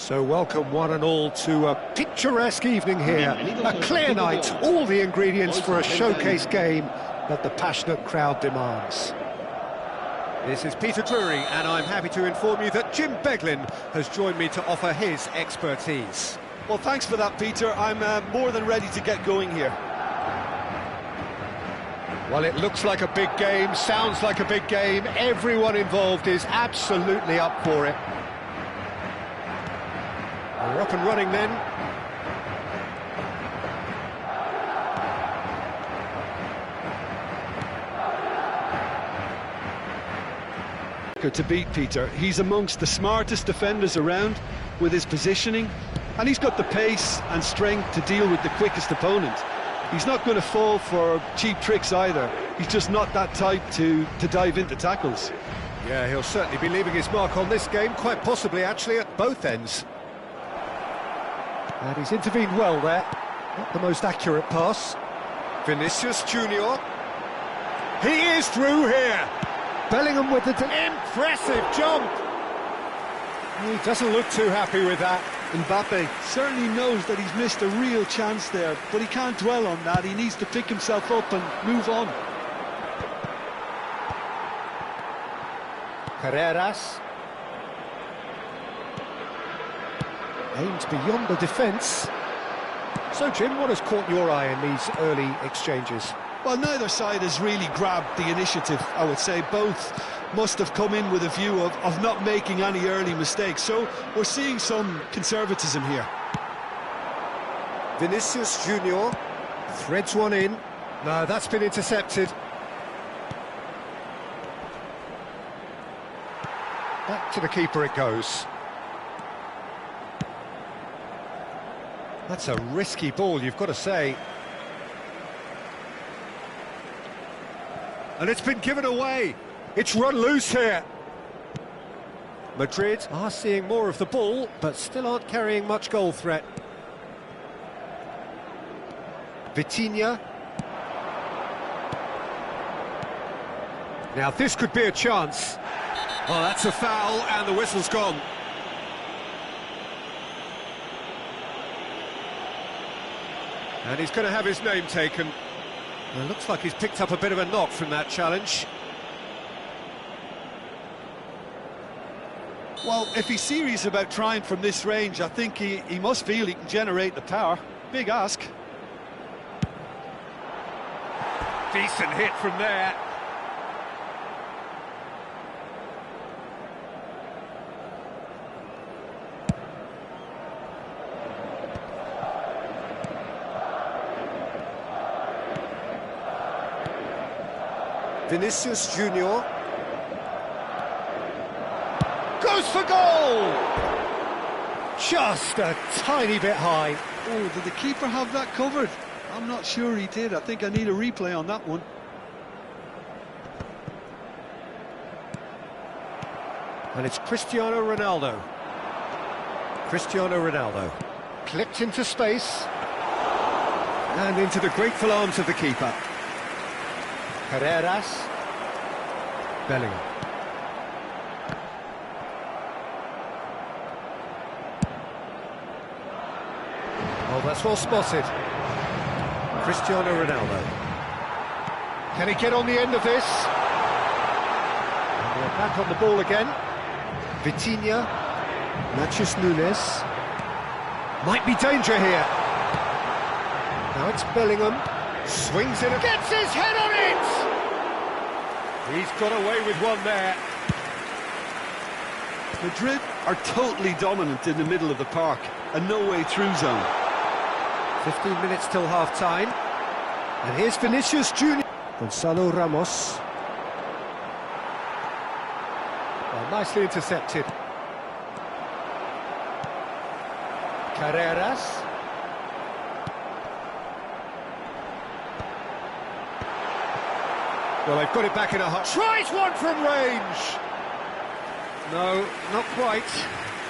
So welcome one and all to a picturesque evening here, a clear night, all the ingredients for a showcase game that the passionate crowd demands. This is Peter Drury, and I'm happy to inform you that Jim Beglin has joined me to offer his expertise. Well, thanks for that, Peter. I'm more than ready to get going here. Well, it looks like a big game, sounds like a big game. Everyone involved is absolutely up for it. We're up and running then. To beat Peter. He's amongst the smartest defenders around with his positioning, and he's got the pace and strength to deal with the quickest opponent. He's not going to fall for cheap tricks either. He's just not that type to dive into tackles. Yeah, he'll certainly be leaving his mark on this game, quite possibly actually at both ends. And he's intervened well there. Not the most accurate pass. Vinicius Junior. He is through here. Bellingham with the impressive jump. He doesn't look too happy with that. Mbappe certainly knows that he's missed a real chance there, but he can't dwell on that. He needs to pick himself up and move on. Carreras. Aimed beyond the defence. So, Jim, what has caught your eye in these early exchanges? Well, neither side has really grabbed the initiative, I would say. Both must have come in with a view of not making any early mistakes. So we're seeing some conservatism here. Vinicius Junior threads one in. No, that's been intercepted. Back to the keeper it goes. That's a risky ball, you've got to say. And it's been given away. It's run loose here. Madrid are seeing more of the ball, but still aren't carrying much goal threat. Vitinha. Now this could be a chance. Oh, that's a foul, and the whistle's gone. And he's going to have his name taken. It looks like he's picked up a bit of a knock from that challenge. Well, if he's serious about trying from this range, I think he must feel he can generate the power. Big ask. Decent hit from there. Vinicius Junior goes for goal! Just a tiny bit high. Oh, did the keeper have that covered? I'm not sure he did. I think I need a replay on that one. And it's Cristiano Ronaldo. Cristiano Ronaldo. Clipped into space. And into the grateful arms of the keeper. Carreras. Bellingham. Oh, that's well spotted. Cristiano Ronaldo. Can he get on the end of this? And we're back on the ball again. Vitinha. Matheus Nunes. Might be danger here. Now it's Bellingham. Swings it and gets his head on it! He's got away with one there. Madrid are totally dominant in the middle of the park, a no-way through zone. 15 minutes till half-time. And here's Vinicius Junior. Gonzalo Ramos. Well, nicely intercepted. Carreras. Well, they've got it back in a hot... Tries one from range! No, not quite.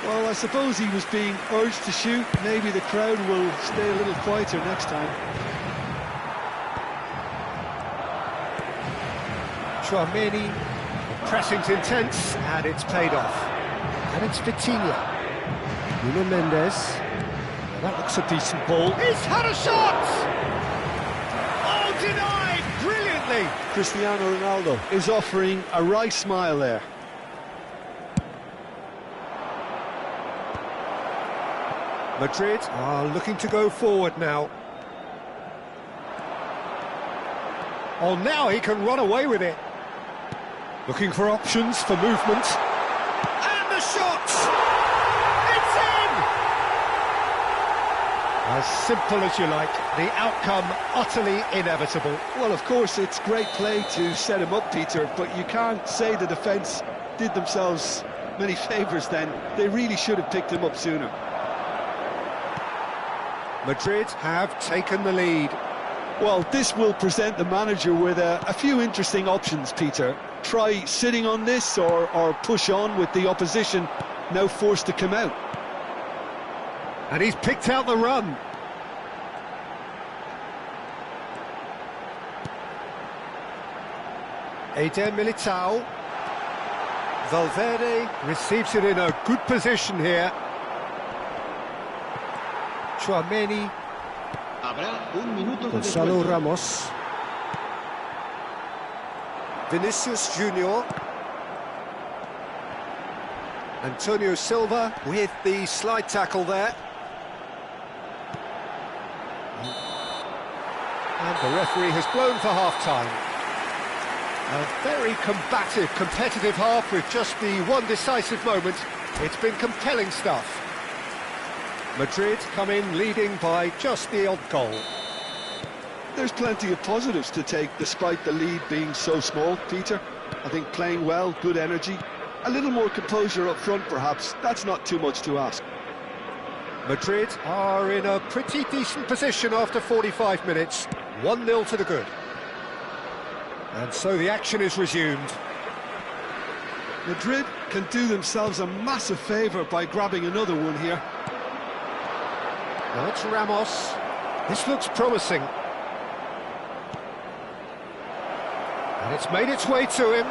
Well, I suppose he was being urged to shoot. Maybe the crowd will stay a little quieter next time. Chouameni, pressing's intense, and it's paid off. And it's Vitinha. Nuno Mendes. That looks a decent ball. He's had a shot! Oh, denied brilliantly! Cristiano Ronaldo is offering a wry smile there. Madrid are looking to go forward now. Oh, now he can run away with it. Looking for options for movement. And the shot! It's in! As simple as you like, the outcome utterly inevitable. Well, of course, it's great play to set him up, Peter, but you can't say the defence did themselves many favours then. They really should have picked him up sooner. Madrid have taken the lead. Well, this will present the manager with a few interesting options, Peter. Try sitting on this or push on with the opposition now forced to come out. And he's picked out the run. Eder Militao. Valverde receives it in a good position here. Tchouaméni. Gonzalo Ramos. Vinicius Junior. Antonio Silva with the slide tackle there. And the referee has blown for half-time. A very combative, competitive half with just the one decisive moment. It's been compelling stuff. Madrid come in leading by just the odd goal. There's plenty of positives to take despite the lead being so small, Peter. I think playing well, good energy, a little more composure up front perhaps, that's not too much to ask. Madrid are in a pretty decent position after 45 minutes, 1-0 to the good. And so the action is resumed. Madrid can do themselves a massive favour by grabbing another one here. Now it's Ramos. This looks promising. And it's made its way to him.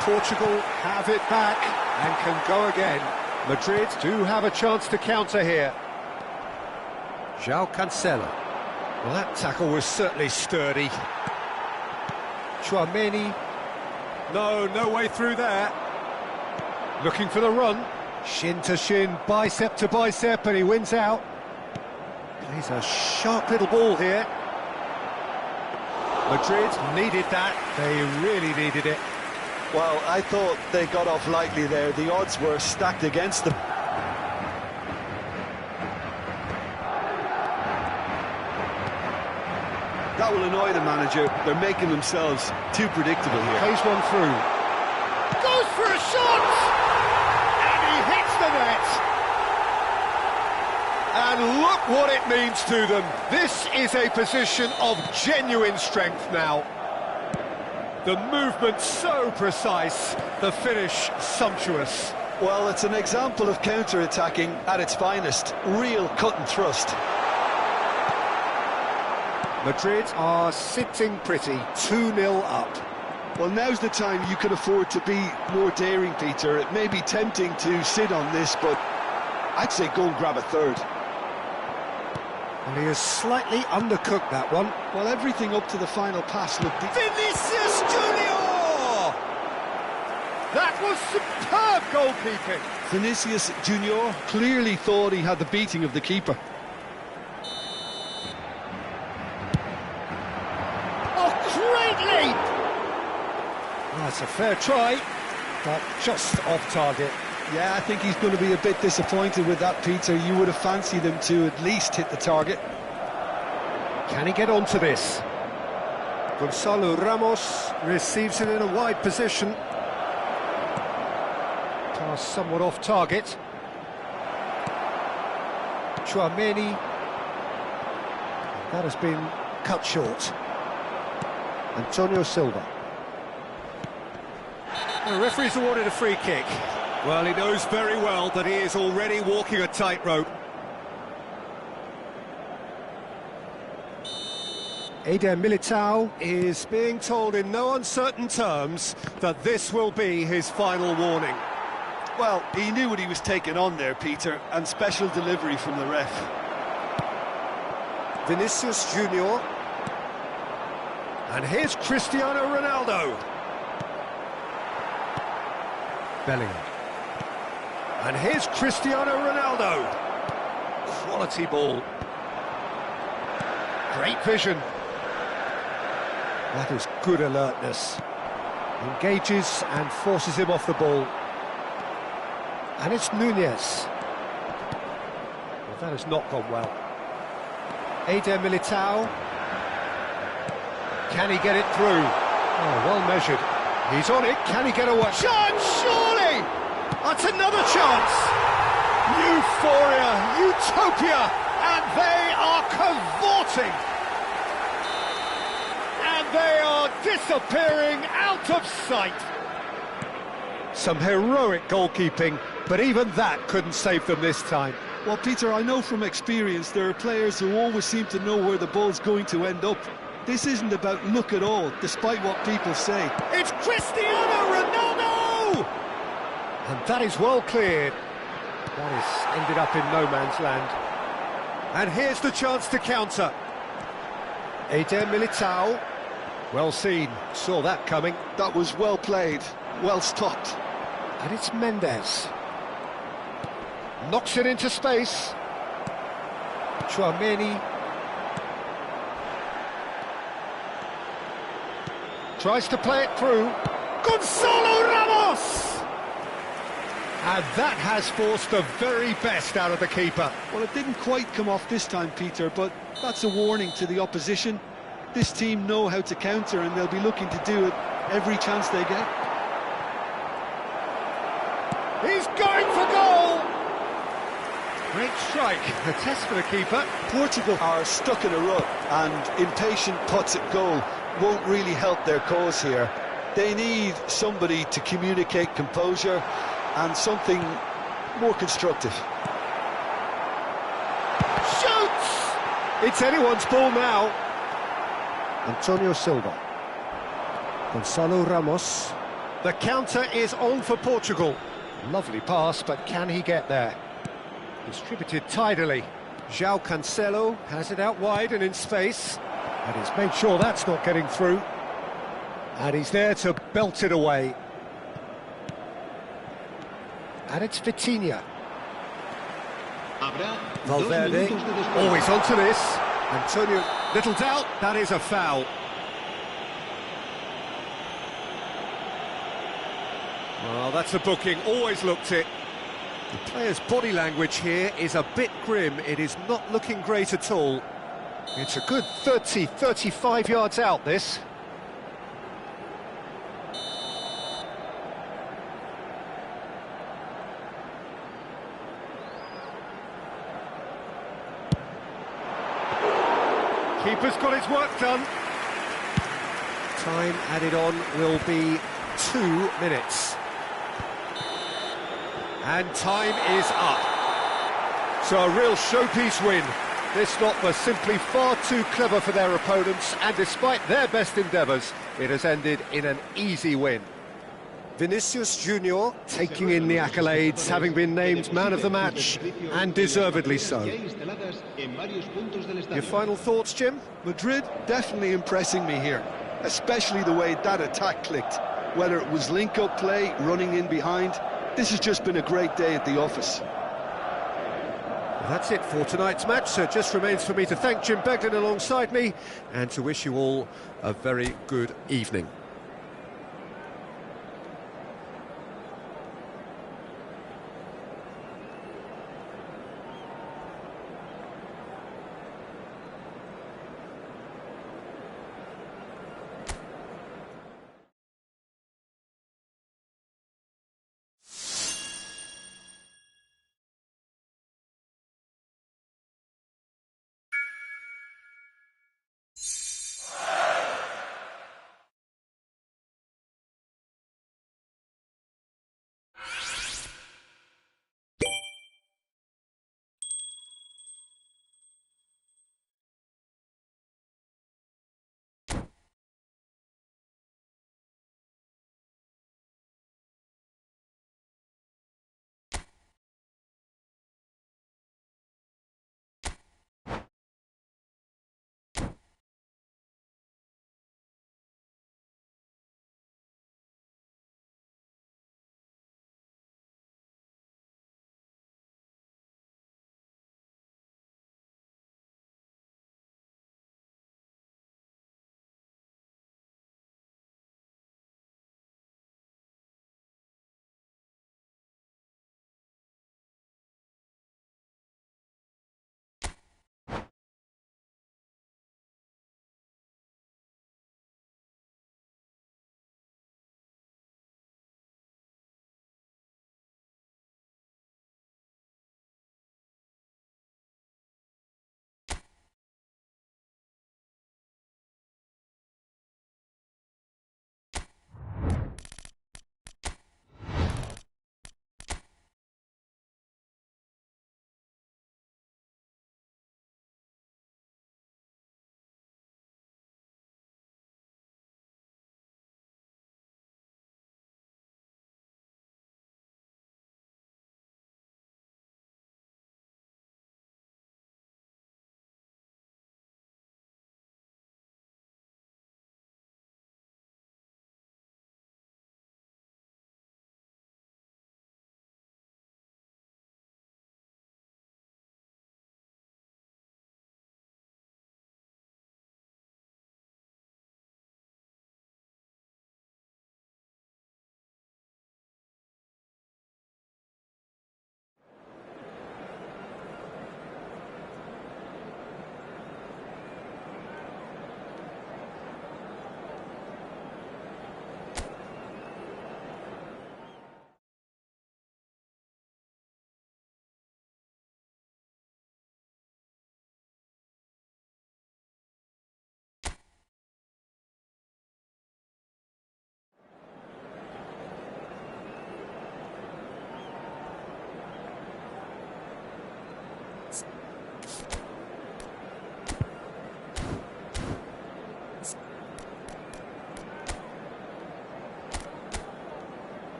Portugal have it back and can go again. Madrid do have a chance to counter here. João Cancelo. Well, that tackle was certainly sturdy. Tchouaméni. No way through there. Looking for the run. Shin to shin, bicep to bicep, and he wins out. Plays a sharp little ball here. Madrid needed that. They really needed it. Well, I thought they got off lightly there. The odds were stacked against them. That will annoy the manager. They're making themselves too predictable here. Plays one through. Goes for a shot! And he hits the net! And look what it means to them. This is a position of genuine strength now. The movement so precise, the finish sumptuous. Well, it's an example of counter-attacking at its finest. Real cut and thrust. Madrid are sitting pretty, 2-0 up. Well, now's the time you can afford to be more daring, Peter. It may be tempting to sit on this, but I'd say go and grab a third. And he has slightly undercooked that one. Well, everything up to the final pass looked... Vinicius Junior! That was superb goalkeeping. Vinicius Junior clearly thought he had the beating of the keeper. Great leap! That's a fair try, but just off target. Yeah, I think he's going to be a bit disappointed with that, Peter. You would have fancied him to at least hit the target. Can he get onto this? Gonzalo Ramos receives it in a wide position. Pass somewhat off target. Tchouaméni. That has been cut short. Antonio Silva. The referee's awarded a free kick. Well, he knows very well that he is already walking a tightrope. Eder Militao is being told in no uncertain terms that this will be his final warning. Well, he knew what he was taking on there, Peter, and special delivery from the ref. Vinicius Junior. And here's Cristiano Ronaldo. Bellingham. And here's Cristiano Ronaldo. Quality ball. Great vision. That is good alertness. Engages and forces him off the ball. And it's Nunez. Well, that has not gone well. Eder Militao. Can he get it through? Oh, well measured. He's on it. Can he get away? Chance, surely! That's another chance! Euphoria, utopia, and they are cavorting! And they are disappearing out of sight! Some heroic goalkeeping, but even that couldn't save them this time. Well, Peter, I know from experience there are players who always seem to know where the ball's going to end up. This isn't about luck at all, despite what people say. It's Cristiano Ronaldo! And that is well cleared. That has ended up in no man's land. And here's the chance to counter. Eder Militao. Well seen, saw that coming. That was well played, well stopped. And it's Mendes. Knocks it into space. Tchouaméni. Tries to play it through. Gonzalo Ramos! And that has forced the very best out of the keeper. Well, it didn't quite come off this time, Peter, but that's a warning to the opposition. This team know how to counter, and they'll be looking to do it every chance they get. He's going for goal! Great strike, a test for the keeper. Portugal are stuck in a rut, and impatient putts at goal won't really help their cause here. They need somebody to communicate composure and something more constructive. Shoots! It's anyone's ball now. Antonio Silva. Gonzalo Ramos. The counter is on for Portugal. Lovely pass, but can he get there? Distributed tidily. João Cancelo has it out wide and in space. And he's made sure that's not getting through. And he's there to belt it away. And it's Vitinha. Valverde, always onto this. Antonio, little doubt, that is a foul. Well, that's a booking, always looked it. The player's body language here is a bit grim. It is not looking great at all. It's a good 30, 35 yards out, this. Keeper's got his work done. Time added on will be 2 minutes. And time is up. So a real showpiece win. This lot was simply far too clever for their opponents, and despite their best endeavours, it has ended in an easy win. Vinicius Junior taking in the accolades, having been named man of the match, and deservedly so. Your final thoughts, Jim? Madrid definitely impressing me here, especially the way that attack clicked. Whether it was link-up play, running in behind, this has just been a great day at the office. Well, that's it for tonight's match, so it just remains for me to thank Jim Beglin alongside me, and to wish you all a very good evening.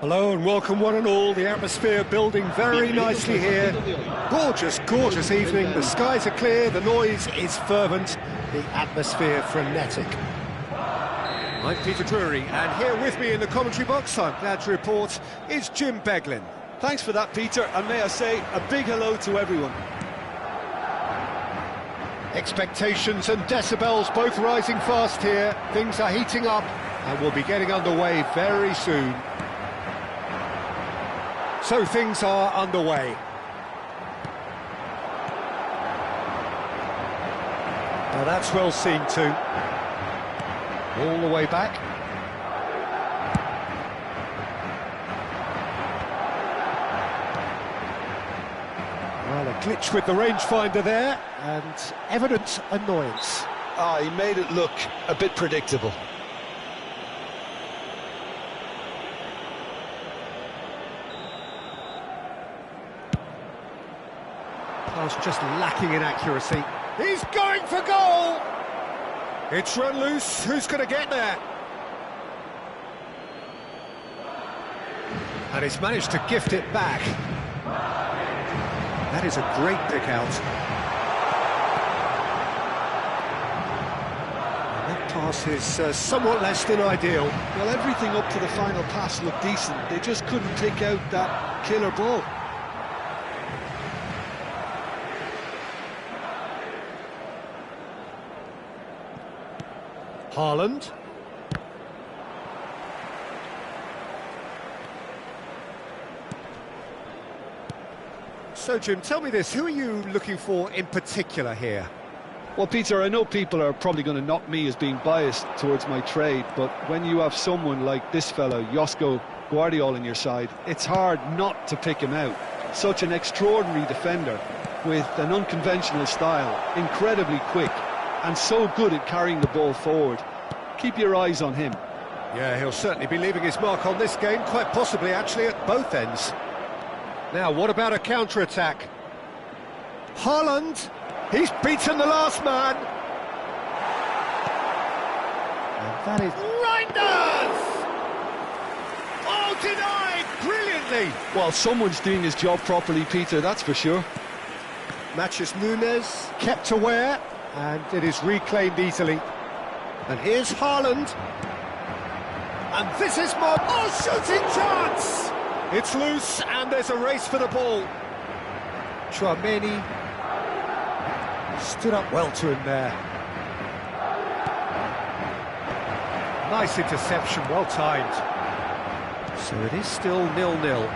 Hello and welcome one and all. The atmosphere building very nicely here. Gorgeous, gorgeous evening. The skies are clear, the noise is fervent, the atmosphere frenetic. I'm Peter Drury, and here with me in the commentary box, I'm glad to report, is Jim Beglin. Thanks for that, Peter, and may I say a big hello to everyone. Expectations and decibels both rising fast here. Things are heating up and we'll be getting underway very soon. So things are underway. Now that's well seen too. All the way back. Well, a glitch with the rangefinder there, and evident annoyance. He made it look a bit predictable. Pass just lacking in accuracy. He's going for goal! It's run loose, who's going to get there? And he's managed to gift it back. That is a great pick out. And that pass is somewhat less than ideal. Well, everything up to the final pass looked decent. They just couldn't pick out that killer ball. Haaland. So, Jim, tell me this, who are you looking for in particular here? Well, Peter, I know people are probably going to knock me as being biased towards my trade, but when you have someone like this fellow, Josko Guardiola, on your side, it's hard not to pick him out. Such an extraordinary defender with an unconventional style, incredibly quick, and so good at carrying the ball forward. Keep your eyes on him. Yeah, he'll certainly be leaving his mark on this game, quite possibly actually at both ends. Now, what about a counter-attack? Haaland, he's beaten the last man. And that is... Reinders! Oh, denied brilliantly! Well, someone's doing his job properly, Peter, that's for sure. Matheus Nunes kept aware, and it is reclaimed easily. And here's Haaland. And this is more... Oh, shooting chance! It's loose, and there's a race for the ball. Tchouaméni stood up well to him there. Nice interception, well timed. So it is still 0-0.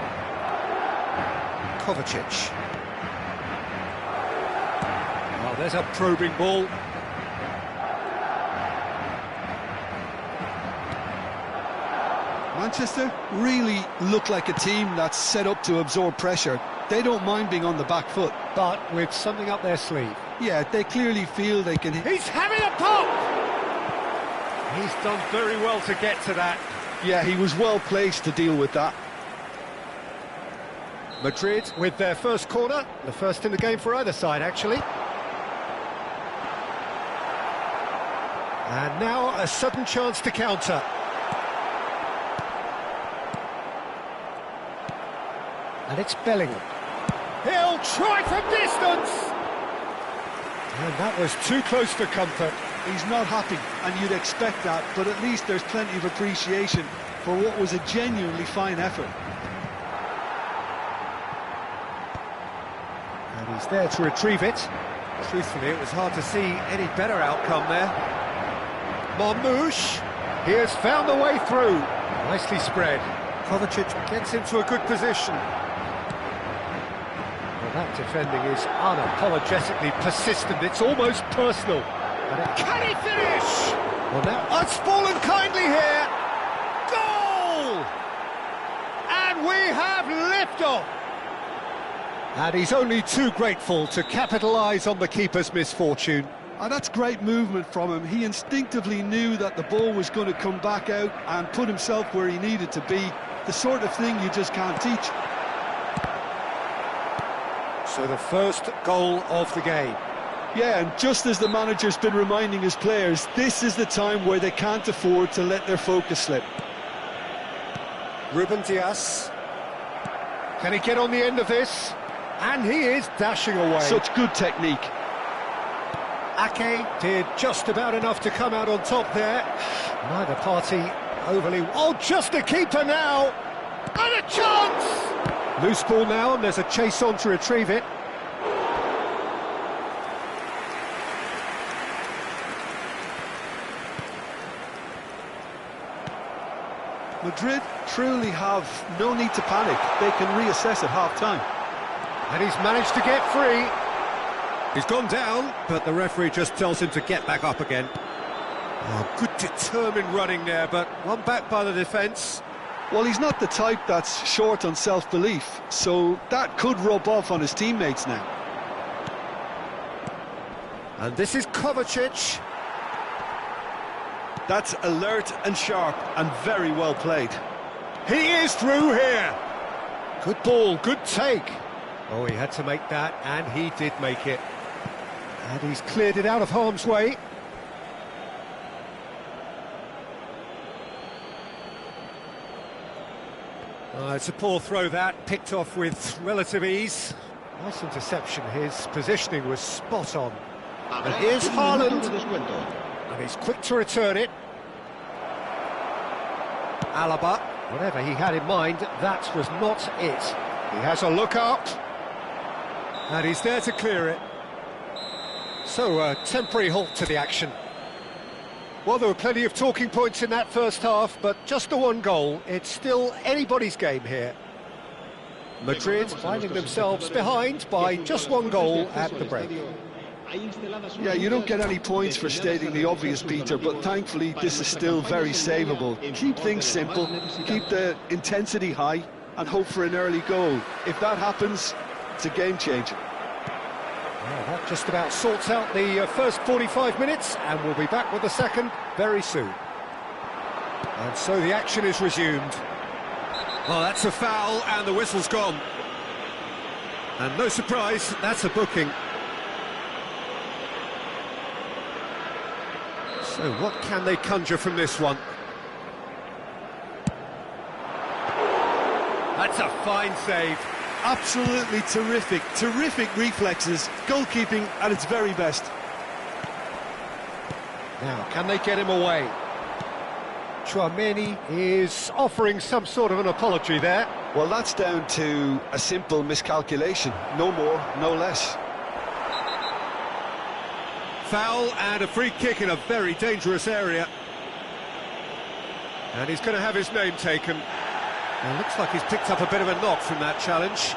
Kovacic. Oh, there's a probing ball. Manchester really look like a team that's set up to absorb pressure. They don't mind being on the back foot. But with something up their sleeve. Yeah, they clearly feel they can... He's having a pop! He's done very well to get to that. Yeah, he was well placed to deal with that. Madrid with their first corner. The first in the game for either side, actually. And now a sudden chance to counter. And it's Bellingham. He'll try from distance! And that was too close for comfort. He's not happy, and you'd expect that, but at least there's plenty of appreciation for what was a genuinely fine effort. And he's there to retrieve it. Truthfully, it was hard to see any better outcome there. Marmoush, he has found the way through. Nicely spread. Kovacic gets into a good position. That defending is unapologetically persistent, it's almost personal. Can he finish? Well, now it's fallen kindly here. Goal! And we have liftoff. And he's only too grateful to capitalise on the keeper's misfortune. And that's great movement from him. He instinctively knew that the ball was going to come back out and put himself where he needed to be. The sort of thing you just can't teach. So the first goal of the game. Yeah, and just as the manager's been reminding his players, this is the time where they can't afford to let their focus slip. Ruben Dias. Can he get on the end of this? And he is dashing away. Such good technique. Ake did just about enough to come out on top there. Neither party overly... Oh, just the keeper now! And a chance! Loose ball now, and there's a chase on to retrieve it. Madrid truly have no need to panic. They can reassess at half-time. And he's managed to get free. He's gone down, but the referee just tells him to get back up again. Oh, good determined running there, but one back by the defence. Well, he's not the type that's short on self-belief, so that could rub off on his teammates now. And this is Kovacic. That's alert and sharp and very well played. He is through here. Good ball, good take. Oh, he had to make that, and he did make it. And he's cleared it out of harm's way. It's a poor throw that, picked off with relative ease. Nice interception, his positioning was spot on. And here's Haaland, and he's quick to return it. Alaba, whatever he had in mind, that was not it. He has a look up, and he's there to clear it. So, a temporary halt to the action. Well, there were plenty of talking points in that first half, but just the one goal. It's still anybody's game here. Madrid finding themselves behind by just one goal at the break. Yeah, you don't get any points for stating the obvious, Peter, but thankfully this is still very savable. Keep things simple, keep the intensity high, and hope for an early goal. If that happens, it's a game changer. Well, that just about sorts out the first 45 minutes, and we'll be back with the second very soon. And so the action is resumed. Well, that's a foul, and the whistle's gone. And no surprise, that's a booking. So what can they conjure from this one? That's a fine save. Absolutely terrific reflexes, goalkeeping at its very best. Now, can they get him away? Tchouaméni is offering some sort of an apology there. Well, that's down to a simple miscalculation, no more, no less. Foul and a free kick in a very dangerous area. And he's going to have his name taken. Well, looks like he's picked up a bit of a knock from that challenge.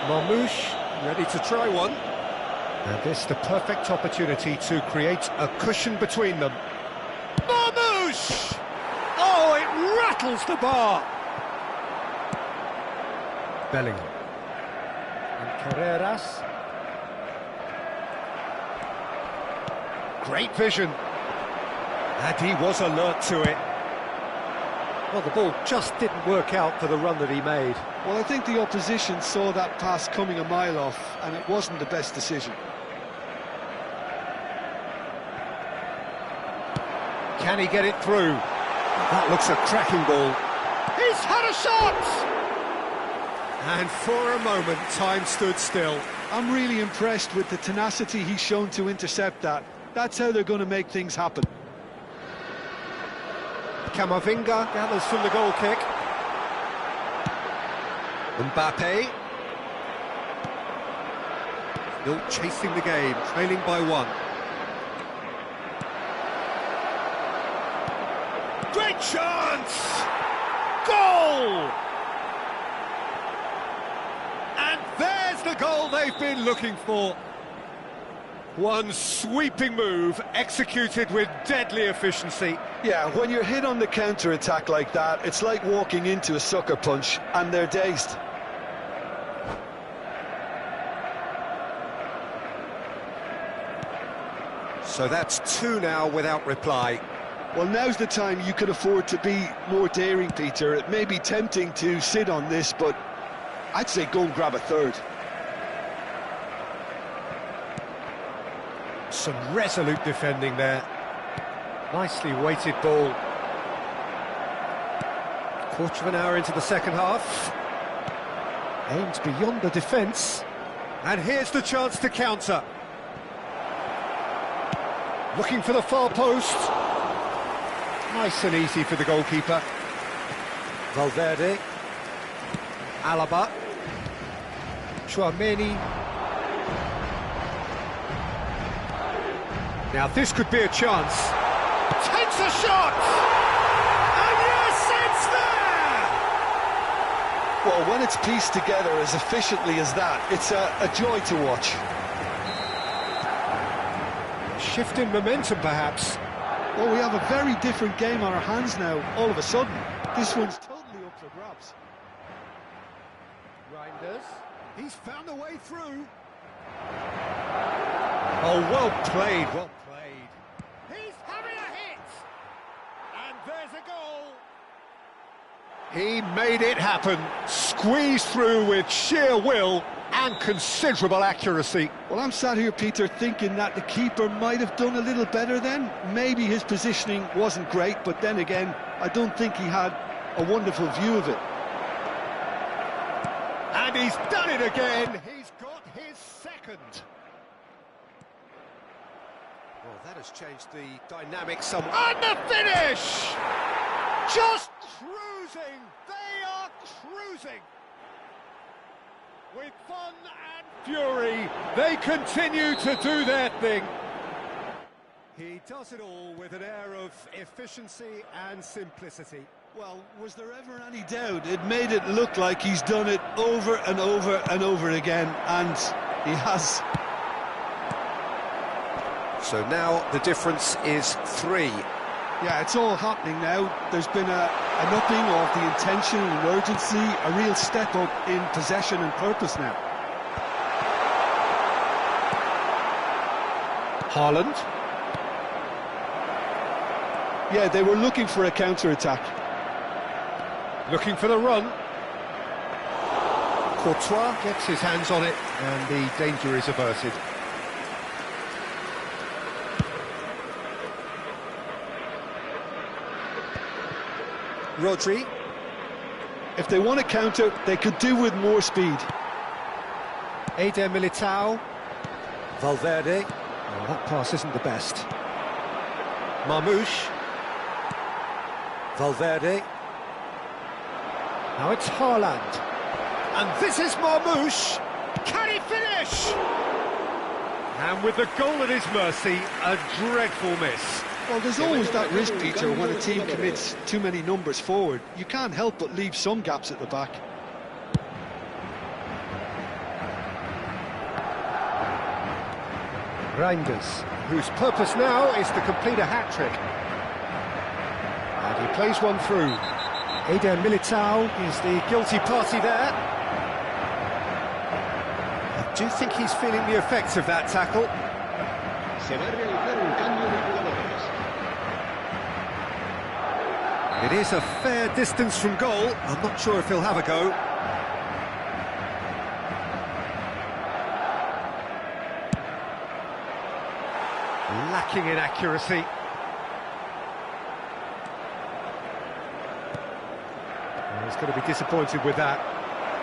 Marmoush ready to try one. And this the perfect opportunity to create a cushion between them. Marmoush! Oh, it rattles the bar. Bellingham. Carreras. Great vision. And he was alert to it. Well, the ball just didn't work out for the run that he made. Well, I think the opposition saw that pass coming a mile off, and it wasn't the best decision. Can he get it through? That looks a cracking ball. He's had a shot! And for a moment, time stood still. I'm really impressed with the tenacity he's shown to intercept that. That's how they're going to make things happen. Camavinga gathers from the goal kick. Mbappe. Still chasing the game, trailing by one. Great chance! Goal! And there's the goal they've been looking for. One sweeping move, executed with deadly efficiency. Yeah, when you're hit on the counter-attack like that, it's like walking into a sucker punch, and they're dazed. So that's two now without reply. Well, now's the time you could afford to be more daring, Peter. It may be tempting to sit on this, but I'd say go and grab a third. Some resolute defending there. Nicely weighted ball. Quarter of an hour into the second half. Aimed beyond the defence. And here's the chance to counter. Looking for the far post. Nice and easy for the goalkeeper. Valverde. Alaba. Tchouaméni. Now this could be a chance. Takes a shot! And yes, it's there! Well, when it's pieced together as efficiently as that, it's a joy to watch. Shift in momentum, perhaps. Well, we have a very different game on our hands now, all of a sudden. This one's totally up for grabs. Reinders. He's found a way through. Oh, well played, well played. He's having a hit! And there's a goal! He made it happen. Squeezed through with sheer will and considerable accuracy. Well, I'm sat here, Peter, thinking that the keeper might have done a little better then. Maybe his positioning wasn't great, but then again, I don't think he had a wonderful view of it. And he's done it again. He's got his second. Well, that has changed the dynamic somewhat. And the finish! Just cruising. They are cruising. With fun and fury, they continue to do their thing. He does it all with an air of efficiency and simplicity. Well, was there ever any doubt? It made it look like he's done it over and over and over again, and he has. So now the difference is 3. Yeah, it's all happening now. There's been an upping of the intention and urgency, a real step up in possession and purpose now. Haaland. Yeah, they were looking for a counter-attack. Looking for the run. Courtois gets his hands on it, and the danger is averted. Rodri. If they want to counter, they could do with more speed. Eder Militao. Valverde. Oh, that pass isn't the best. Marmoush. Valverde. Now it's Haaland. And this is Marmoush. Can he finish? And with the goal at his mercy, a dreadful miss. Well, there's always that risk, Peter, when a team commits too many numbers forward. You can't help but leave some gaps at the back. Reinders, whose purpose now is to complete a hat-trick. And he plays one through. Eder Militao is the guilty party there. I do think he's feeling the effects of that tackle. It is a fair distance from goal. I'm not sure if he'll have a go. Lacking in accuracy. Well, he's going to be disappointed with that.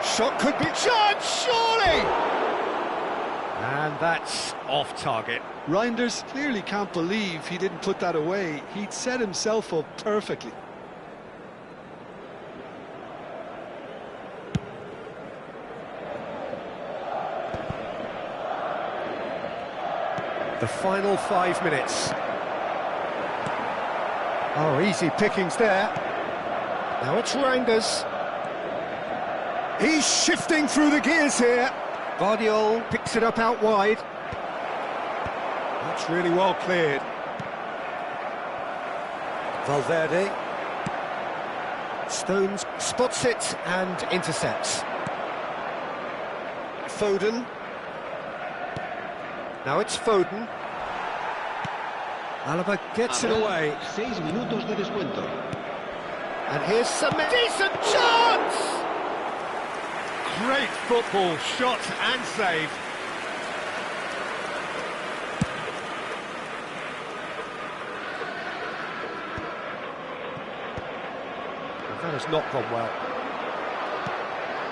Shot could be chance, surely! And that's off target. Reinders clearly can't believe he didn't put that away. He'd set himself up perfectly. The final 5 minutes. Oh, easy pickings there. Now it's Reinders. He's shifting through the gears here. Guardiola picks it up out wide. That's really well cleared. Valverde. Stones spots it and intercepts. Foden. Now it's Foden. Alaba gets it away. 6 minutos de descuento. And here's some decent chance! Great football, shot and save. That has not gone well.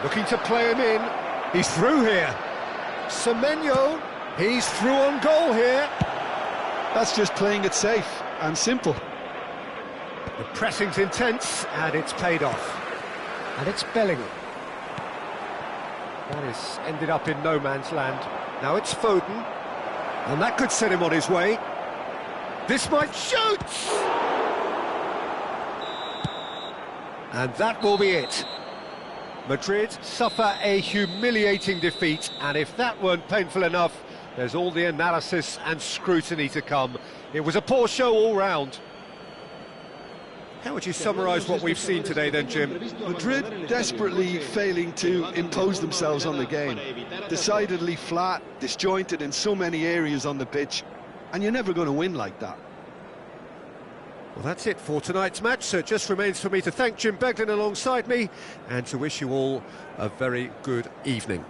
Looking to play him in. He's through here. Semenyo, he's through on goal here. That's just playing it safe and simple. The pressing's intense, and it's paid off. And it's Bellingham. That has ended up in no man's land. Now it's Foden. And that could set him on his way. This might shoot! And that will be it. Madrid suffer a humiliating defeat, and if that weren't painful enough, there's all the analysis and scrutiny to come. It was a poor show all round. How would you summarise what we've seen today then, Jim? Madrid desperately failing to impose themselves on the game. Decidedly flat, disjointed in so many areas on the pitch, and you're never going to win like that. Well, that's it for tonight's match, so it just remains for me to thank Jim Beglin alongside me and to wish you all a very good evening.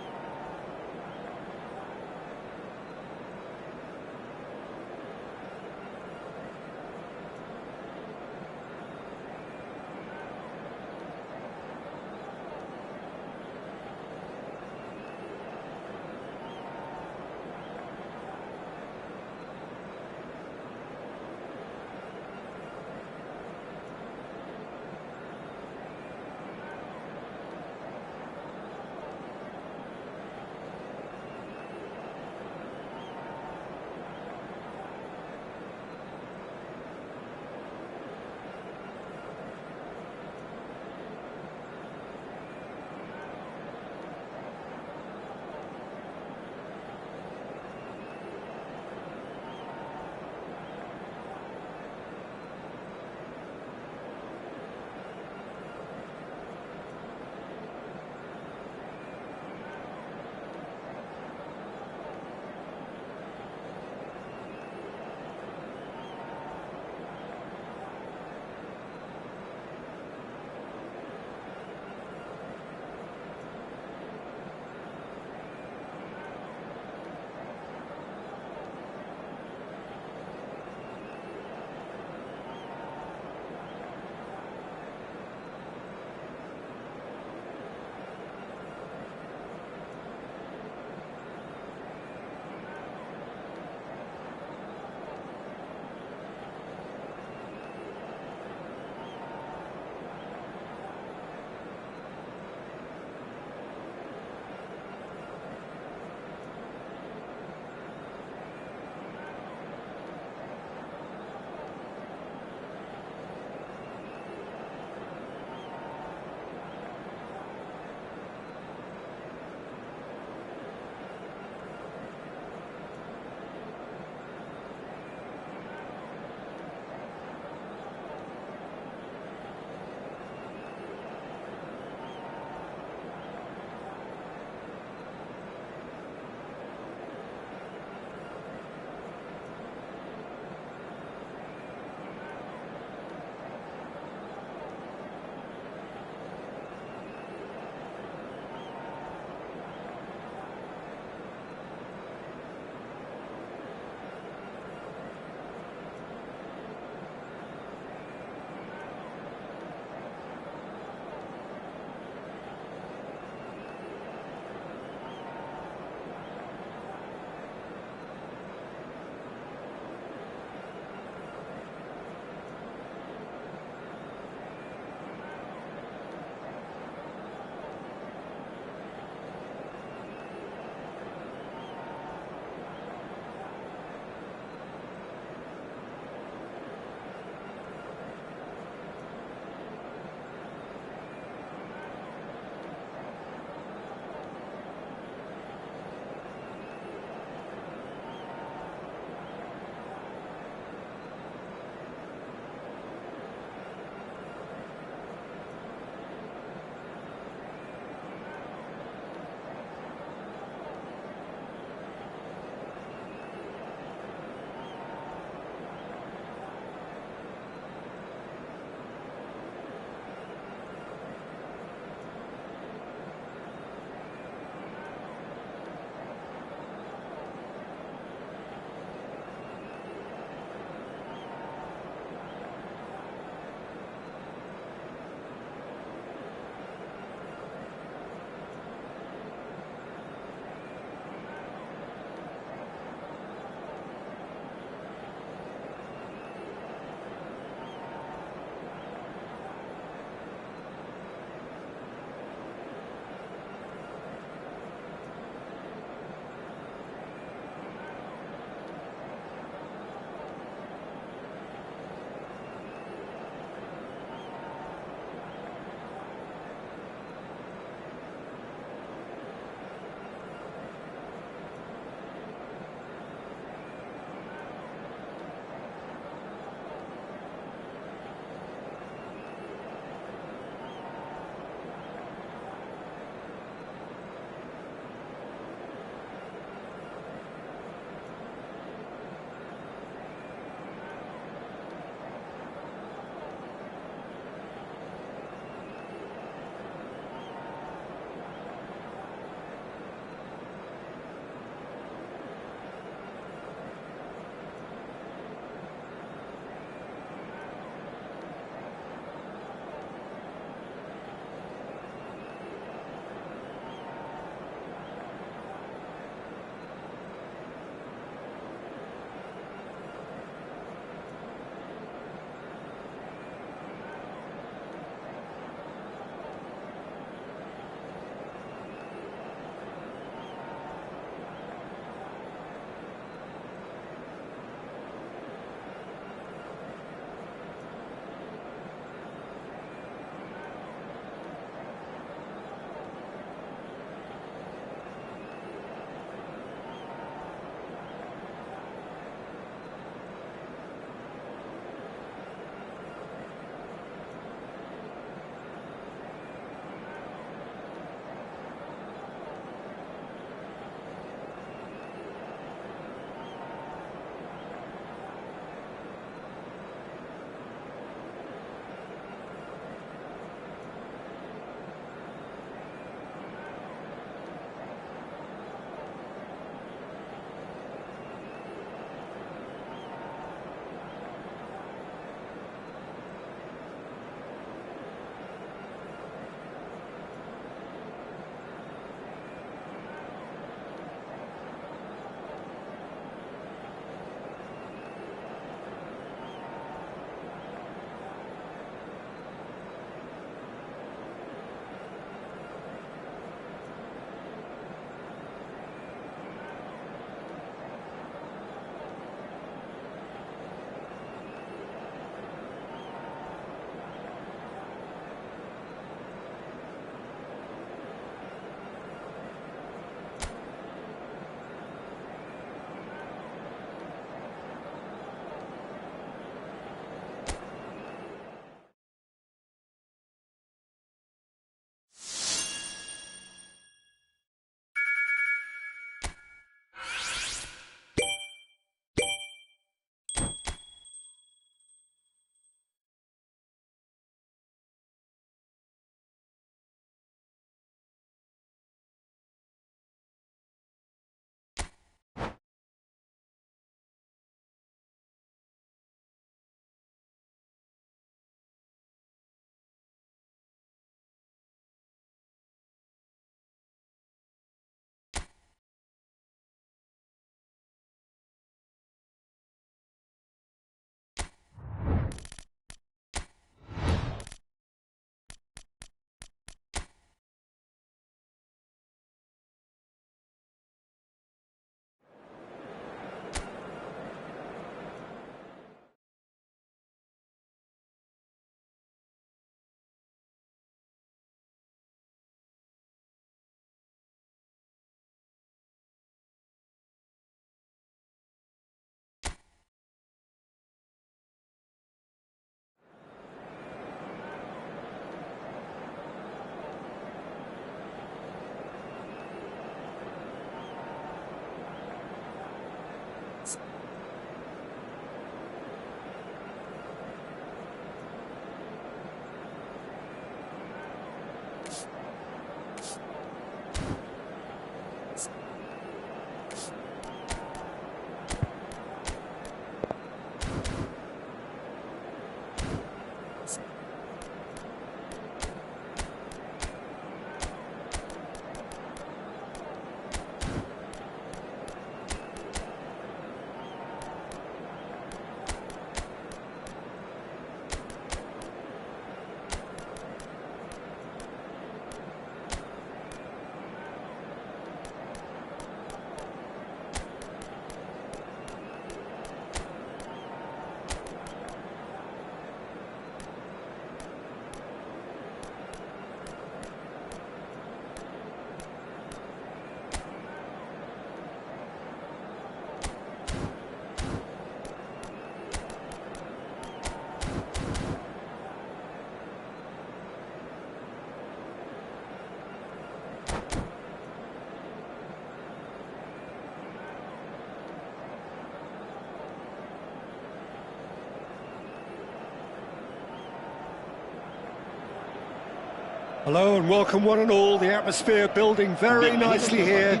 Hello and welcome one and all. The atmosphere building very nicely here.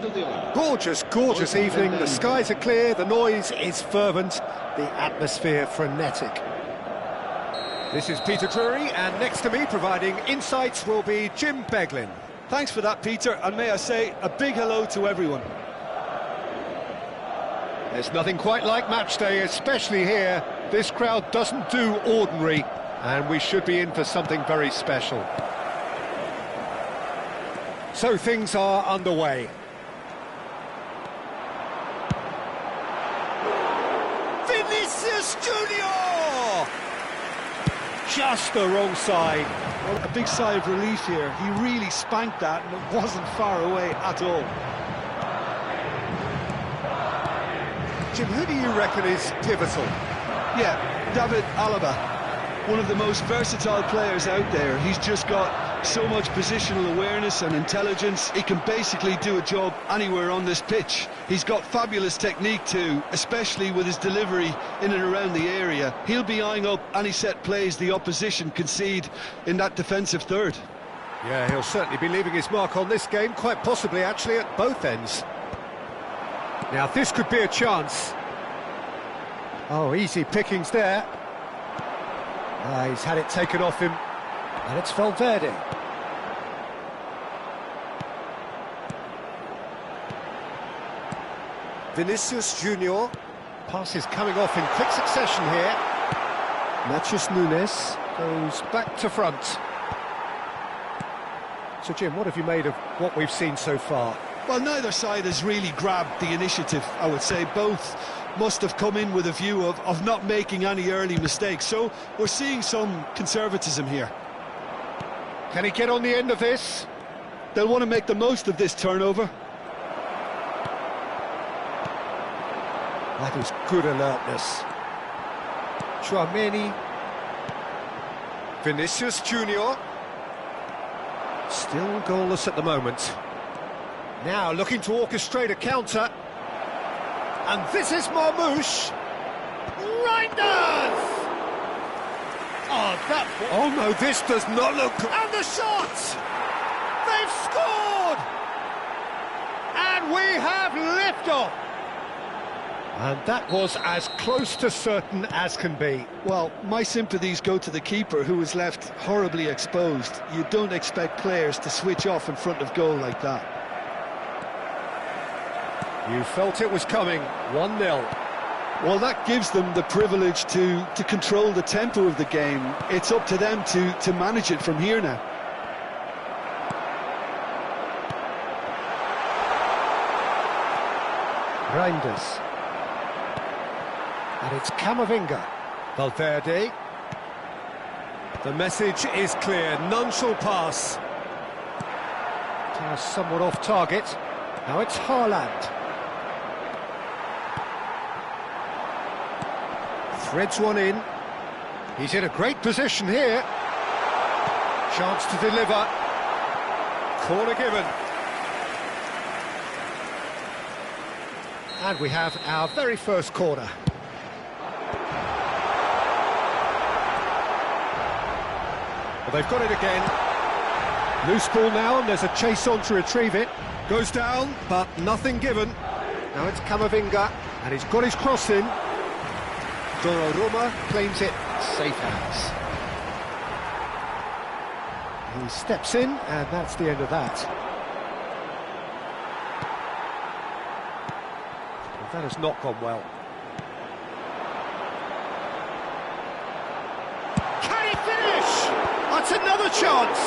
Gorgeous, gorgeous evening. The skies are clear, the noise is fervent, the atmosphere frenetic. This is Peter Drury, and next to me providing insights will be Jim Beglin. Thanks for that, Peter, and may I say a big hello to everyone. There's nothing quite like match day, especially here. This crowd doesn't do ordinary, and we should be in for something very special. So things are underway. Vinicius Junior! Just the wrong side. Well, a big sigh of relief here. He really spanked that and it wasn't far away at all. Jim, who do you reckon is pivotal? Yeah, David Alaba, one of the most versatile players out there. He's just got so much positional awareness and intelligence. He can basically do a job anywhere on this pitch. He's got fabulous technique too, especially with his delivery in and around the area. He'll be eyeing up any set plays the opposition concede in that defensive third. Yeah, he'll certainly be leaving his mark on this game, quite possibly actually at both ends. Now this could be a chance. Oh, easy pickings there. He's had it taken off him. And it's Valverde. Vinicius Junior. Passes coming off in quick succession here. Matheus Nunes goes back to front. So Jim, what have you made of what we've seen so far? Well, neither side has really grabbed the initiative, I would say. Both must have come in with a view of not making any early mistakes. So we're seeing some conservatism here. Can he get on the end of this? They'll want to make the most of this turnover. That is good alertness. Tchouaméni. Vinicius Junior. Still goalless at the moment. Now looking to orchestrate a counter. And this is Marmoush. Reinders! Oh no, this does not look... And the shot! They've scored! And we have liftoff! And that was as close to certain as can be. Well, my sympathies go to the keeper, who was left horribly exposed. You don't expect players to switch off in front of goal like that. You felt it was coming, 1-0. Well, that gives them the privilege to control the tempo of the game. It's up to them to manage it from here now. Reinders. And it's Camavinga. Valverde. The message is clear, none shall pass. Somewhat off target. Now it's Haaland. Threads one in. He's in a great position here. Chance to deliver. Corner given. And we have our very first corner. Well, they've got it again. Loose ball now, and there's a chase on to retrieve it. Goes down, but nothing given. Now it's Camavinga, and he's got his cross in. Donnarumma claims it, safe hands. He steps in, and that's the end of that. Well, that has not gone well. Can he finish? That's another chance!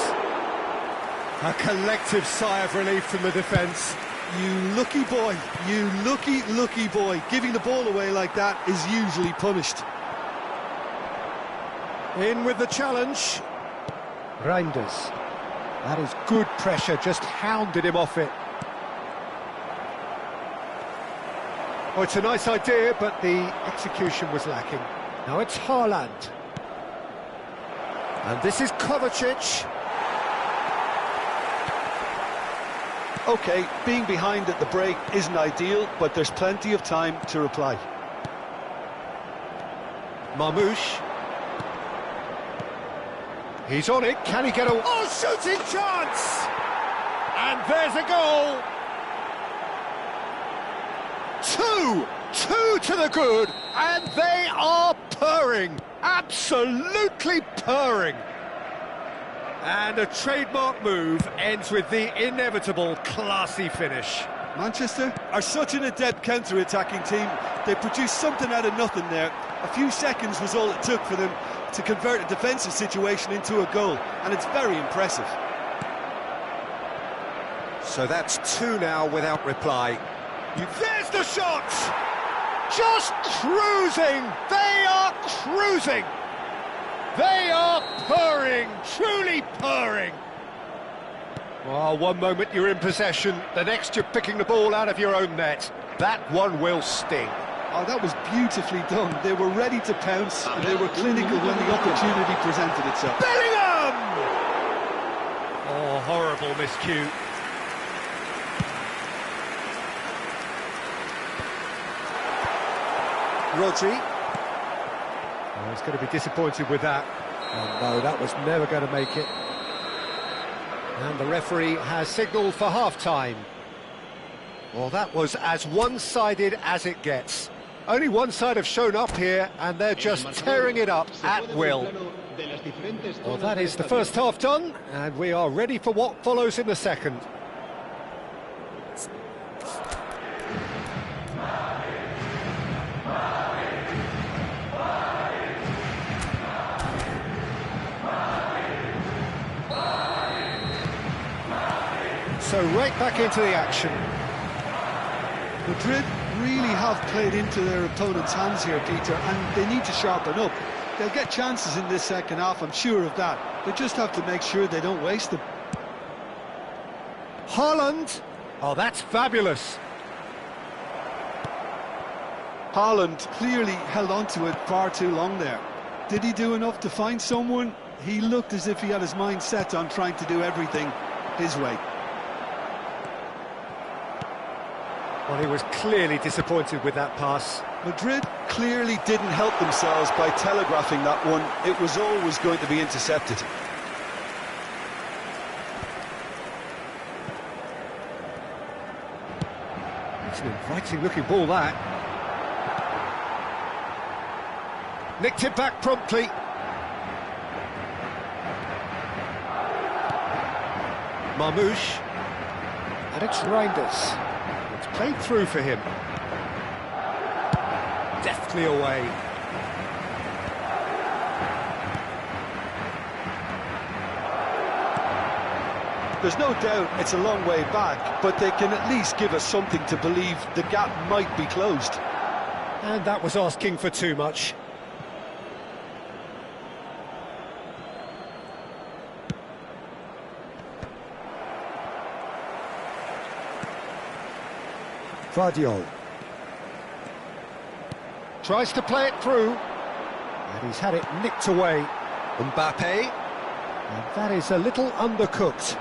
A collective sigh of relief from the defence. You lucky boy, you lucky boy. Giving the ball away like that is usually punished. In with the challenge. Reinders. That is good pressure, just hounded him off it. Oh, it's a nice idea, but the execution was lacking. Now it's Haaland. And this is Kovacic. OK, being behind at the break isn't ideal, but there's plenty of time to reply. Marmoush. He's on it, can he get a... Oh, shooting chance! And there's a goal! Two to the good, and they are purring, absolutely purring. And a trademark move ends with the inevitable classy finish. Manchester are such an adept counter-attacking team. They produced something out of nothing there. A few seconds was all it took for them to convert a defensive situation into a goal, and it's very impressive. So that's two now without reply. There's the shot! Just cruising! They are cruising! They are purring, truly purring. Well, one moment you're in possession, the next you're picking the ball out of your own net. That one will sting. Oh, that was beautifully done. They were ready to pounce, and they were clinical when the opportunity presented itself. Bellingham! Oh, horrible miscue. Rodri. Oh, he's going to be disappointed with that. Oh no, that was never going to make it. And the referee has signalled for half-time. Well, that was as one-sided as it gets. Only one side have shown up here, and they're just tearing it up at will. Well, that is the first half done, and we are ready for what follows in the second. So right back into the action. Madrid really have played into their opponent's hands here, Peter, and they need to sharpen up. They'll get chances in this second half, I'm sure of that. They just have to make sure they don't waste them. Haaland! Oh, that's fabulous. Haaland clearly held on to it far too long there. Did he do enough to find someone? He looked as if he had his mind set on trying to do everything his way. Well, he was clearly disappointed with that pass. Madrid clearly didn't help themselves by telegraphing that one. It was always going to be intercepted. It's an inviting-looking ball, that. Nicked it back promptly. Marmoush. And it's Reinders. It's played through for him. Deftly away. There's no doubt it's a long way back, but they can at least give us something to believe the gap might be closed. And that was asking for too much. Vardiol. Tries to play it through. And he's had it nicked away. Mbappe. And that is a little undercooked.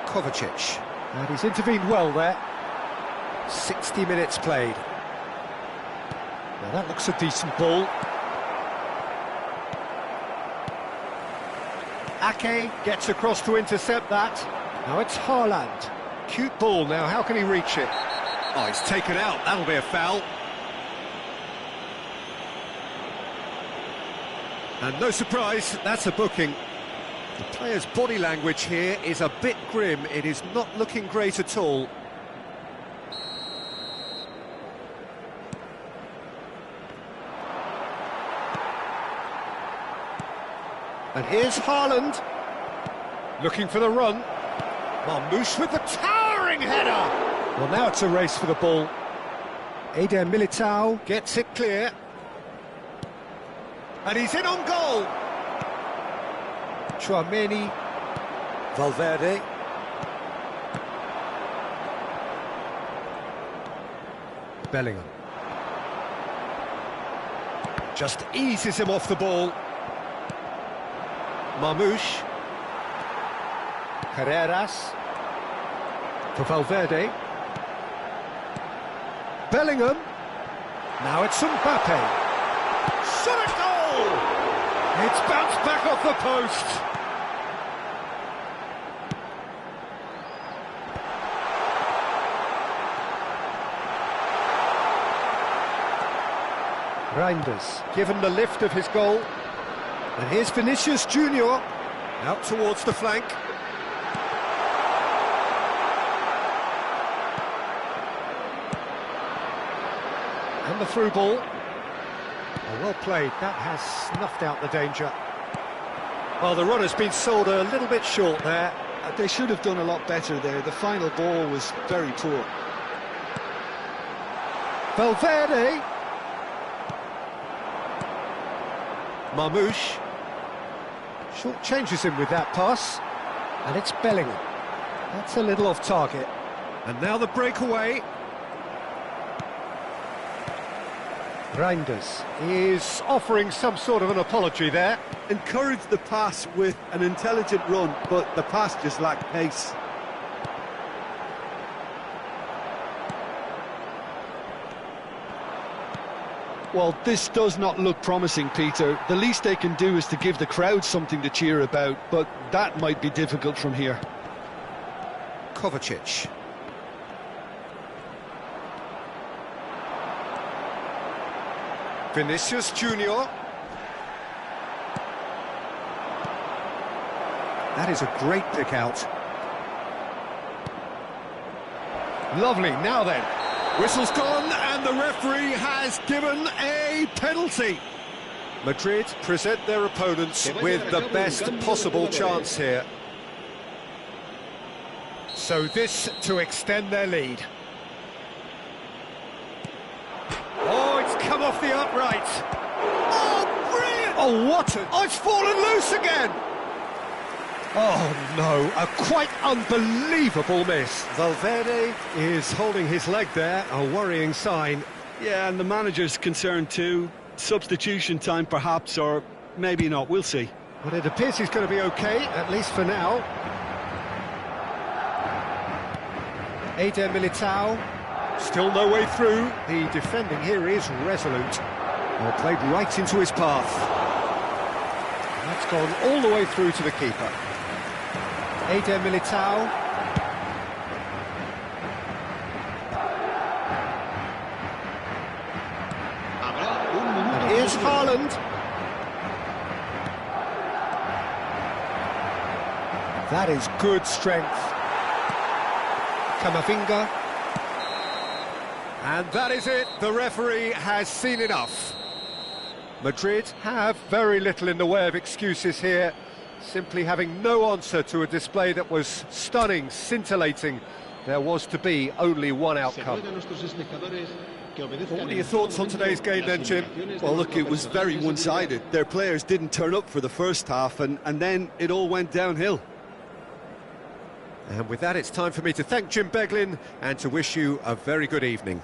Kovacic. And he's intervened well there. 60 minutes played. Now that looks a decent ball. Ake gets across to intercept that. Now it's Haaland. Cute ball now, how can he reach it? Oh, he's taken out, that'll be a foul. And no surprise, that's a booking. The player's body language here is a bit grim. It is not looking great at all. And here's Haaland. Looking for the run. Marmoush with the towering header. Well, now it's a race for the ball. Eder Militao gets it clear. And he's in on goal. Tchouameni. Valverde. Bellingham. Just eases him off the ball. Marmoush. Carreras. For Valverde. Bellingham. Now it's Mbappe. Shot at goal! It's bounced back off the post. Reinders, given the lift of his goal. And here's Vinicius Junior, out towards the flank. And the through ball. Oh, well played, that has snuffed out the danger. Well, the run has been sold a little bit short there. They should have done a lot better there. The final ball was very poor. Valverde. Marmoush. Short changes him with that pass. And it's Bellingham. That's a little off target. And now the breakaway. Reinders is offering some sort of an apology there. Encouraged the pass with an intelligent run, but the pass just lacked pace. Well, this does not look promising, Peter. The least they can do is to give the crowd something to cheer about, but that might be difficult from here. Kovacic. Vinicius Junior. That is a great pick out. Lovely, now then. Whistle's gone and the referee has given a penalty. Madrid present their opponents with the best possible chance here. So this to extend their lead. Oh, it's come off the upright. Oh, brilliant! Oh, what a... Oh, it's fallen loose again! Oh, no, a quite unbelievable miss. Valverde is holding his leg there, a worrying sign. Yeah, and the manager's concerned too. Substitution time perhaps, or maybe not, we'll see. But it appears he's going to be okay, at least for now. Eder Militao, still no way through. The defending here is resolute. Well, played right into his path. That's gone all the way through to the keeper. Eder Militao. And here's Haaland. That is good strength. Camavinga. And that is it. The referee has seen enough. Madrid have very little in the way of excuses here. Simply having no answer to a display that was stunning, scintillating. There was to be only one outcome. What are your thoughts on today's game then, Jim? Well, look, it was very one-sided. Their players didn't turn up for the first half, and then it all went downhill. And with that, it's time for me to thank Jim Beglin and to wish you a very good evening.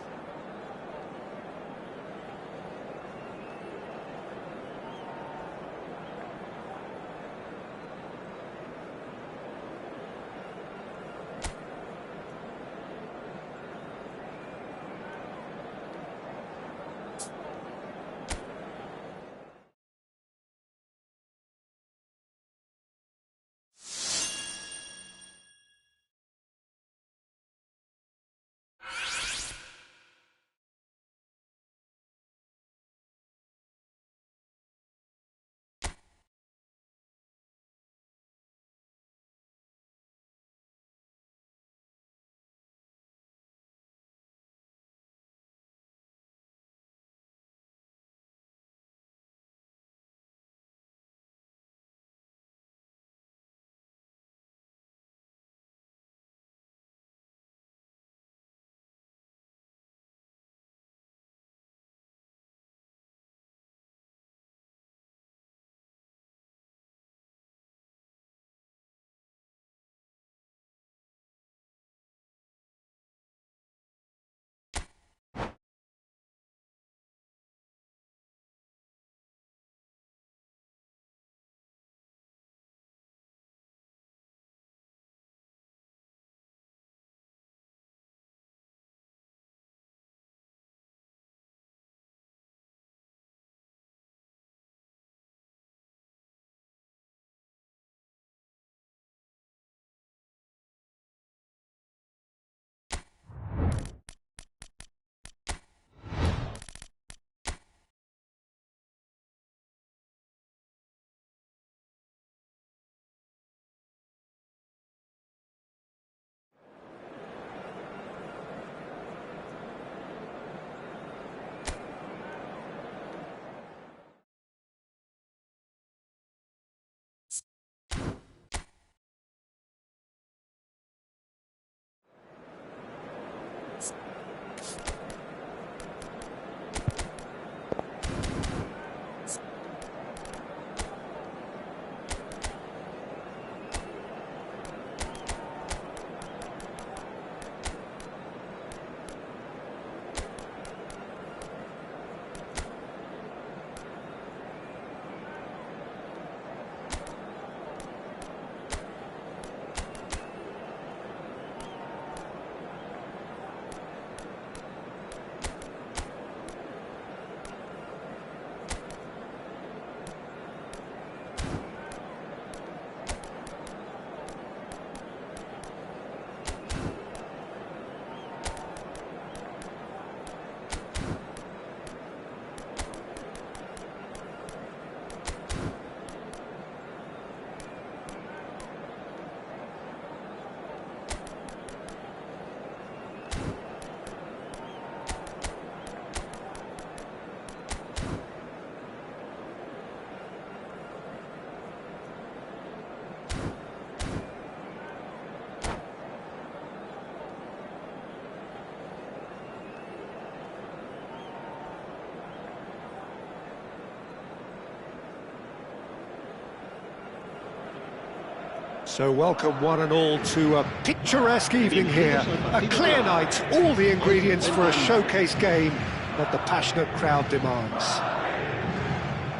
So welcome one and all to a picturesque evening here. A clear night, all the ingredients for a showcase game that the passionate crowd demands.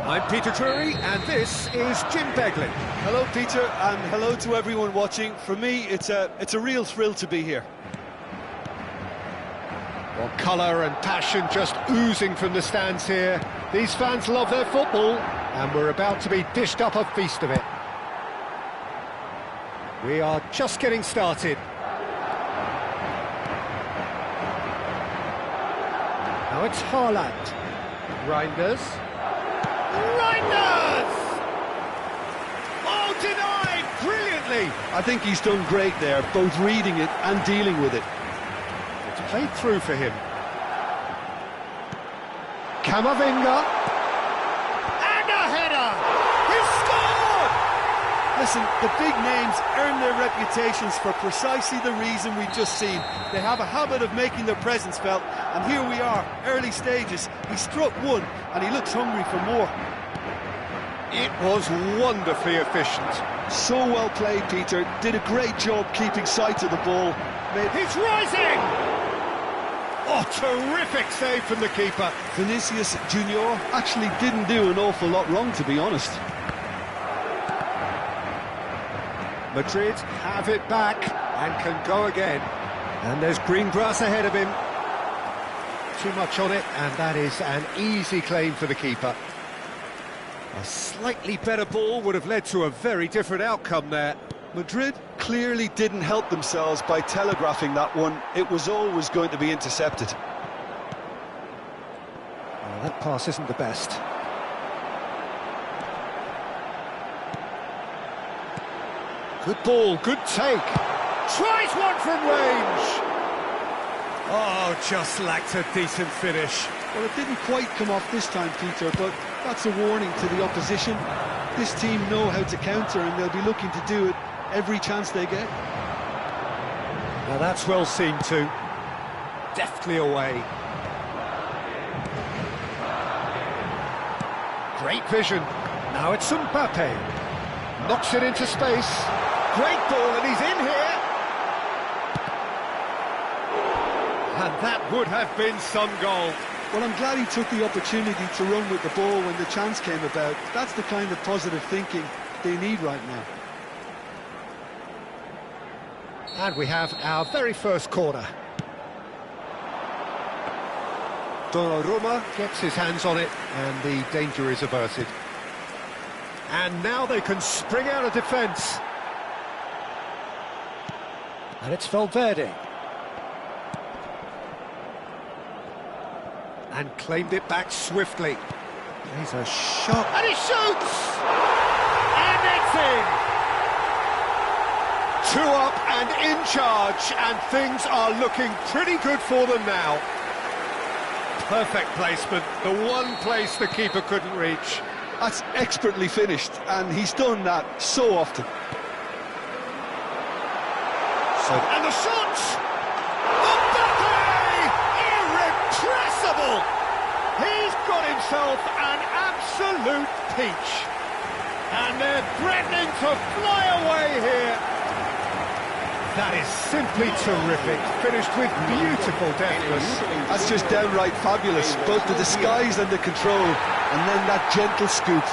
I'm Peter Drury, and this is Jim Beglin. Hello, Peter, and hello to everyone watching. For me, it's a real thrill to be here. Well, colour and passion just oozing from the stands here. These fans love their football, and we're about to be dished up a feast of it. We are just getting started. Now it's Haaland. Reinders. Reinders! Oh, denied brilliantly! I think he's done great there, both reading it and dealing with it. It's played through for him. Camavinga. And a header! He's scored! Listen, the big names earn their reputations for precisely the reason we've just seen. They have a habit of making their presence felt, and here we are, early stages. He struck one, and he looks hungry for more. It was wonderfully efficient. So well played, Peter. Did a great job keeping sight of the ball. He's rising! Oh, terrific save from the keeper. Vinicius Junior actually didn't do an awful lot wrong, to be honest. Madrid have it back and can go again. And there's green grass ahead of him. Too much on it, and that is an easy claim for the keeper. A slightly better ball would have led to a very different outcome there. Madrid clearly didn't help themselves by telegraphing that one. It was always going to be intercepted. Well, that pass isn't the best. Good ball, good take. Tries one from range. Oh, just lacked a decent finish. Well, it didn't quite come off this time, Peter, but that's a warning to the opposition. This team know how to counter, and they'll be looking to do it every chance they get. Now that's well seen too. Deftly away. Great vision. Now it's Mbappe. Knocks it into space. Great ball, and he's in here. And that would have been some goal. Well, I'm glad he took the opportunity to run with the ball when the chance came about. That's the kind of positive thinking they need right now. And we have our very first corner. Donnarumma gets his hands on it, and the danger is averted. And now they can spring out of defence. And it's Valverde. And claimed it back swiftly. He's a shot. And he shoots! And it's in! 2 up and in charge, and things are looking pretty good for them now. Perfect placement, the one place the keeper couldn't reach. That's expertly finished, and he's done that so often. And the shot! Mbappe! Irrepressible! He's got himself an absolute peach. And they're threatening to fly away here. That is simply terrific, finished with beautiful deftness. That's just downright fabulous, both the disguise and the control, and then that gentle scoop.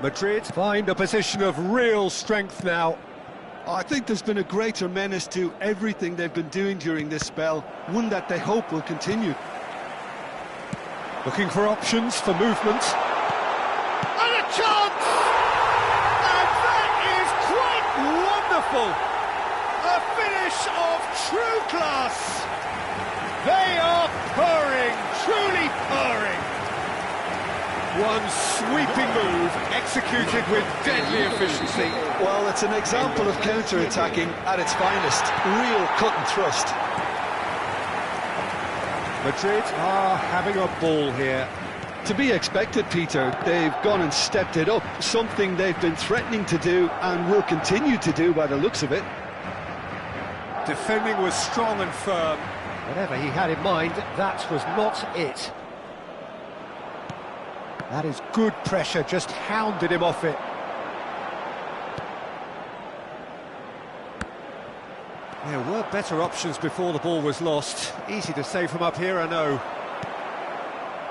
Madrid find a position of real strength now. I think there's been a greater menace to everything they've been doing during this spell, one that they hope will continue. Looking for options for movement. And a chance! And that is quite wonderful! A finish of true class! They are purring, truly purring! One sweeping move, executed with deadly efficiency. Well, it's an example of counter-attacking at its finest. Real cut and thrust. Madrid are having a ball here. To be expected, Peter. They've gone and stepped it up, something they've been threatening to do and will continue to do by the looks of it. Defending was strong and firm. Whatever he had in mind, that was not it. That is good pressure, just hounded him off it. There were better options before the ball was lost. Easy to save from up here, I know.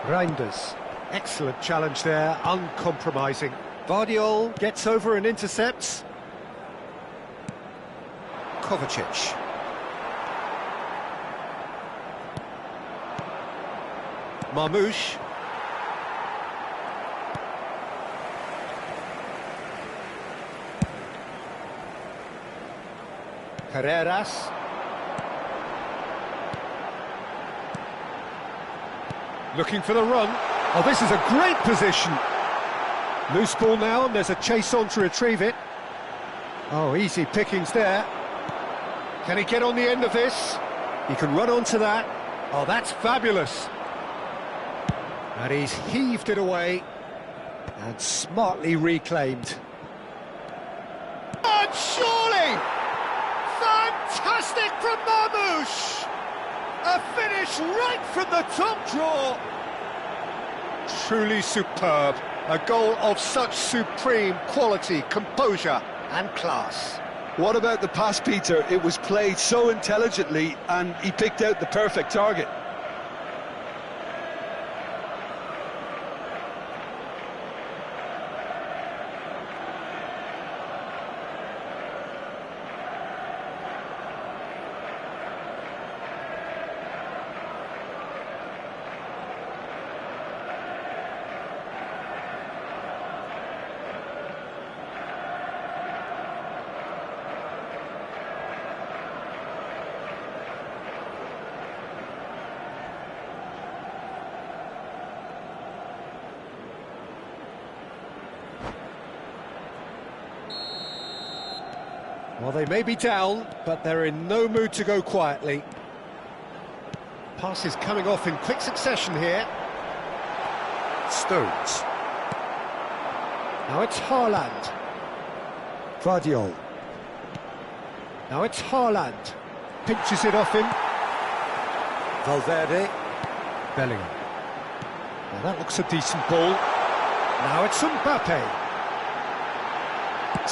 Reinders, excellent challenge there, uncompromising. Guardiola gets over and intercepts. Kovacic. Marmoush. Carreras. Looking for the run. Oh, this is a great position. Loose ball now, and there's a chase on to retrieve it. Oh, easy pickings there. Can he get on the end of this? He can run onto that. Oh, that's fabulous. And he's heaved it away and smartly reclaimed. And surely! Fantastic from Marmoush! A finish right from the top draw! Truly superb. A goal of such supreme quality, composure and class. What about the pass, Peter? It was played so intelligently and he picked out the perfect target. Well, they may be down, but they're in no mood to go quietly. Passes coming off in quick succession here. Stones. Now it's Haaland. Guardiola. Now it's Haaland. Pinches it off him. Valverde. Bellingham. Now that looks a decent ball. Now it's Mbappe.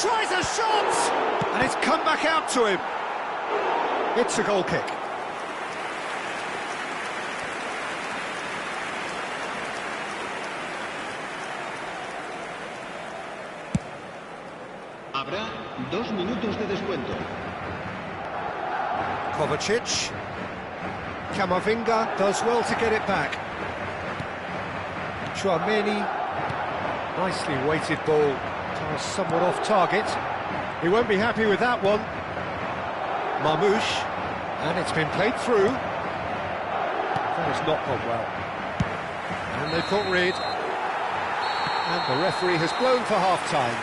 Tries a shot! And it's come back out to him. It's a goal kick. Habrá 2 minutos de descuento. Kovacic. Camavinga does well to get it back. Tchouaméni. Nicely weighted ball. Somewhat off target. He won't be happy with that one. Marmoush, and it's been played through. That has not gone well. And they've got rid. And the referee has blown for half-time.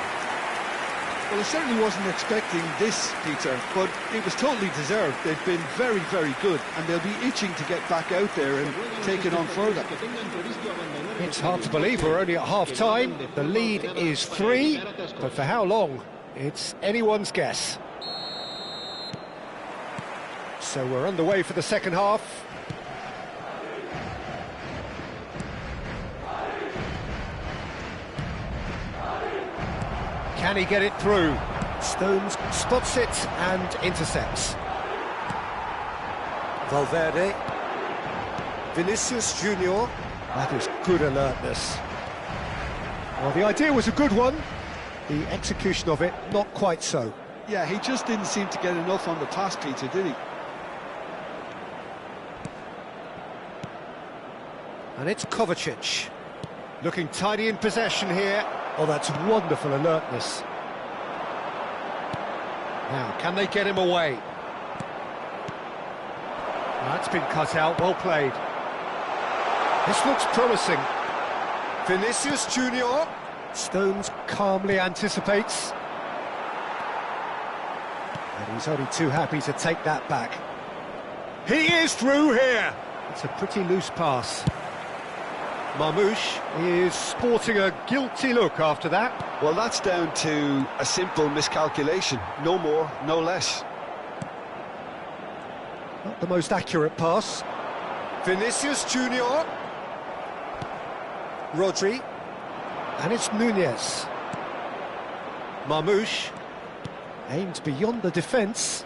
Well, I certainly wasn't expecting this, Peter, but it was totally deserved. They've been very, very good, and they'll be itching to get back out there and take it on further. It's hard to believe we're only at half-time. The lead is 3, but for how long? It's anyone's guess. So we're underway for the second half. Can he get it through? Stones spots it and intercepts. Valverde. Vinicius Junior. That is good alertness. Well, the idea was a good one. The execution of it, not quite so. Yeah, he just didn't seem to get enough on the pass, Peter, did he? And it's Kovacic. Looking tidy in possession here. Oh, that's wonderful alertness. Now, can they get him away? That's been cut out, well played. This looks promising. Vinicius Junior. Stones calmly anticipates. And he's only too happy to take that back. He is through here! It's a pretty loose pass. Marmoush is sporting a guilty look after that. Well, that's down to a simple miscalculation. No more, no less. Not the most accurate pass. Vinicius Junior. Rodri. And it's Nunez. Marmoush aimed beyond the defence.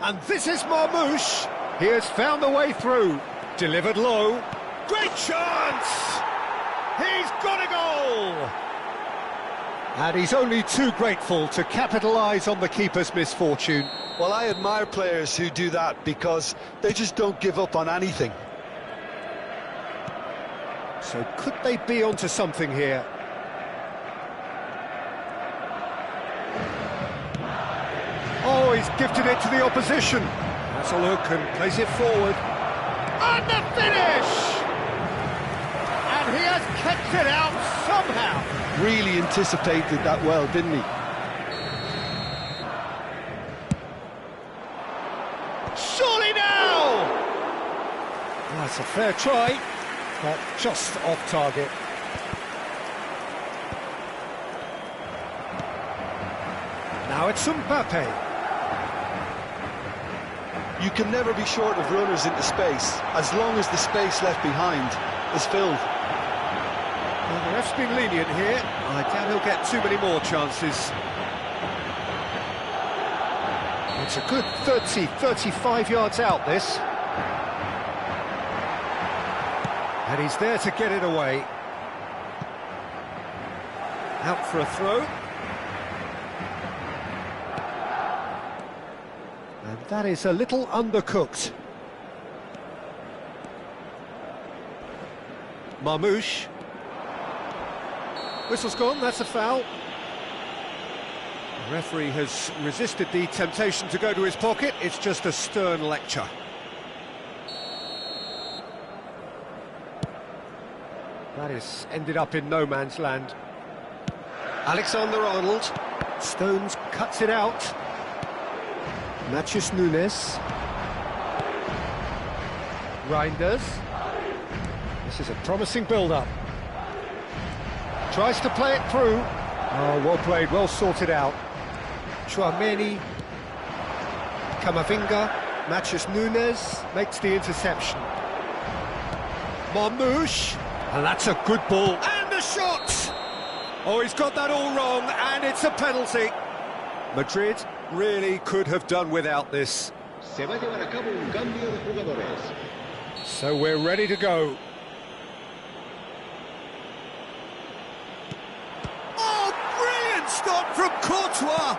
And this is Marmoush. He has found the way through. Delivered low. Great chance! He's got a goal! And he's only too grateful to capitalise on the keeper's misfortune. Well, I admire players who do that because they just don't give up on anything. So could they be onto something here? Oh, he's gifted it to the opposition. That's a look and plays it forward. And the finish! And he has kept it out somehow. Really anticipated that well, didn't he? Surely now! That's a fair try, but just off target. Now it's Mbappe. You can never be short of runners into space, as long as the space left behind is filled. Well, the ref's been lenient here. I doubt he'll get too many more chances. It's a good 30, 35 yards out, this. And he's there to get it away. Out for a throw. And that is a little undercooked. Marmoush. Whistle's gone, that's a foul. The referee has resisted the temptation to go to his pocket. It's just a stern lecture. That has ended up in no man's land. Alexander-Arnold. Stones cuts it out. Matheus Nunes. Reinders. This is a promising build-up. Tries to play it through. Oh, well played, well sorted out. Chouameni. Camavinga. Matheus Nunes makes the interception. Marmoush. And that's a good ball. And a shot! Oh, he's got that all wrong, and it's a penalty. Madrid really could have done without this. Se va a llevar a cabo un cambio de jugadores. So we're ready to go. Oh, brilliant stop from Courtois!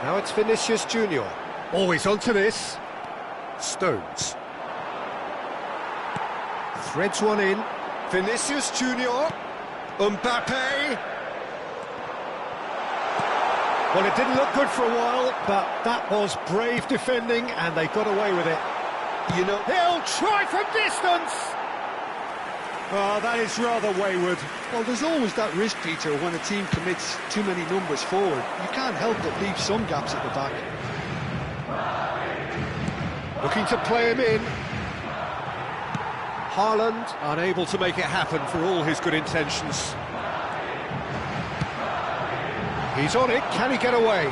Now it's Vinicius Junior. Always onto this. Stones. Threads one in. Vinicius Junior. Mbappe. Well, it didn't look good for a while, but that was brave defending, and they got away with it. You know, He'll try from distance! Oh, that is rather wayward. well, there's always that risk, Peter, when a team commits too many numbers forward. You can't help but leave some gaps at the back. Looking to play him in. Haaland unable to make it happen for all his good intentions. He's on it, can he get away?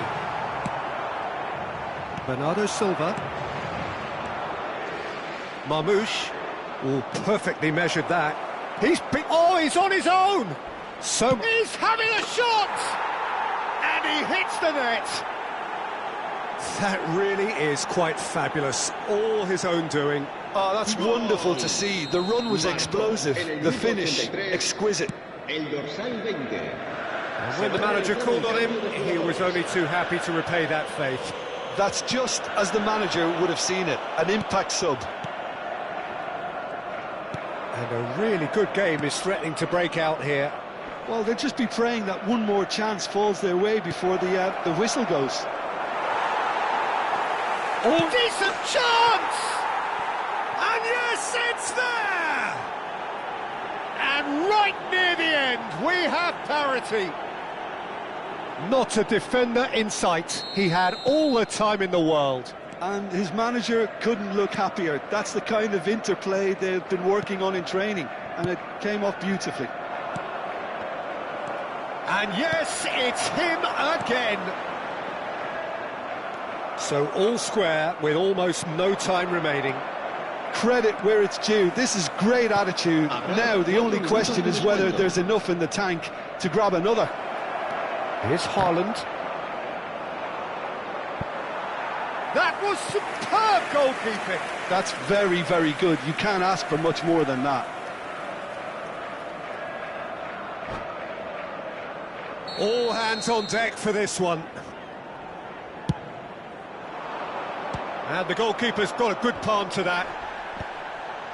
Bernardo Silva. Marmoush. Oh, perfectly measured that. He's on his own! So he's having a shot! And he hits the net! That really is quite fabulous. All his own doing. Oh, that's wonderful to see. The run was explosive, the finish exquisite. El dorsal 20. And when the manager called on him, he was only too happy to repay that faith. That's just as the manager would have seen it, an impact sub. And a really good game is threatening to break out here. Well, they'll just be praying that one more chance falls their way before the whistle goes. Oh, decent chance! And yes, it's there! And right near the end, we have parity. Not a defender in sight. He had all the time in the world. And his manager couldn't look happier. That's the kind of interplay they've been working on in training, and it came off beautifully. And yes, it's him again. So all square with almost no time remaining. Credit where it's due. This is great attitude. Now the only question is whether there's enough in the tank to grab another. Here's Haaland. That was superb goalkeeping. That's very, very good. You can't ask for much more than that. All hands on deck for this one. And the goalkeeper's got a good palm to that.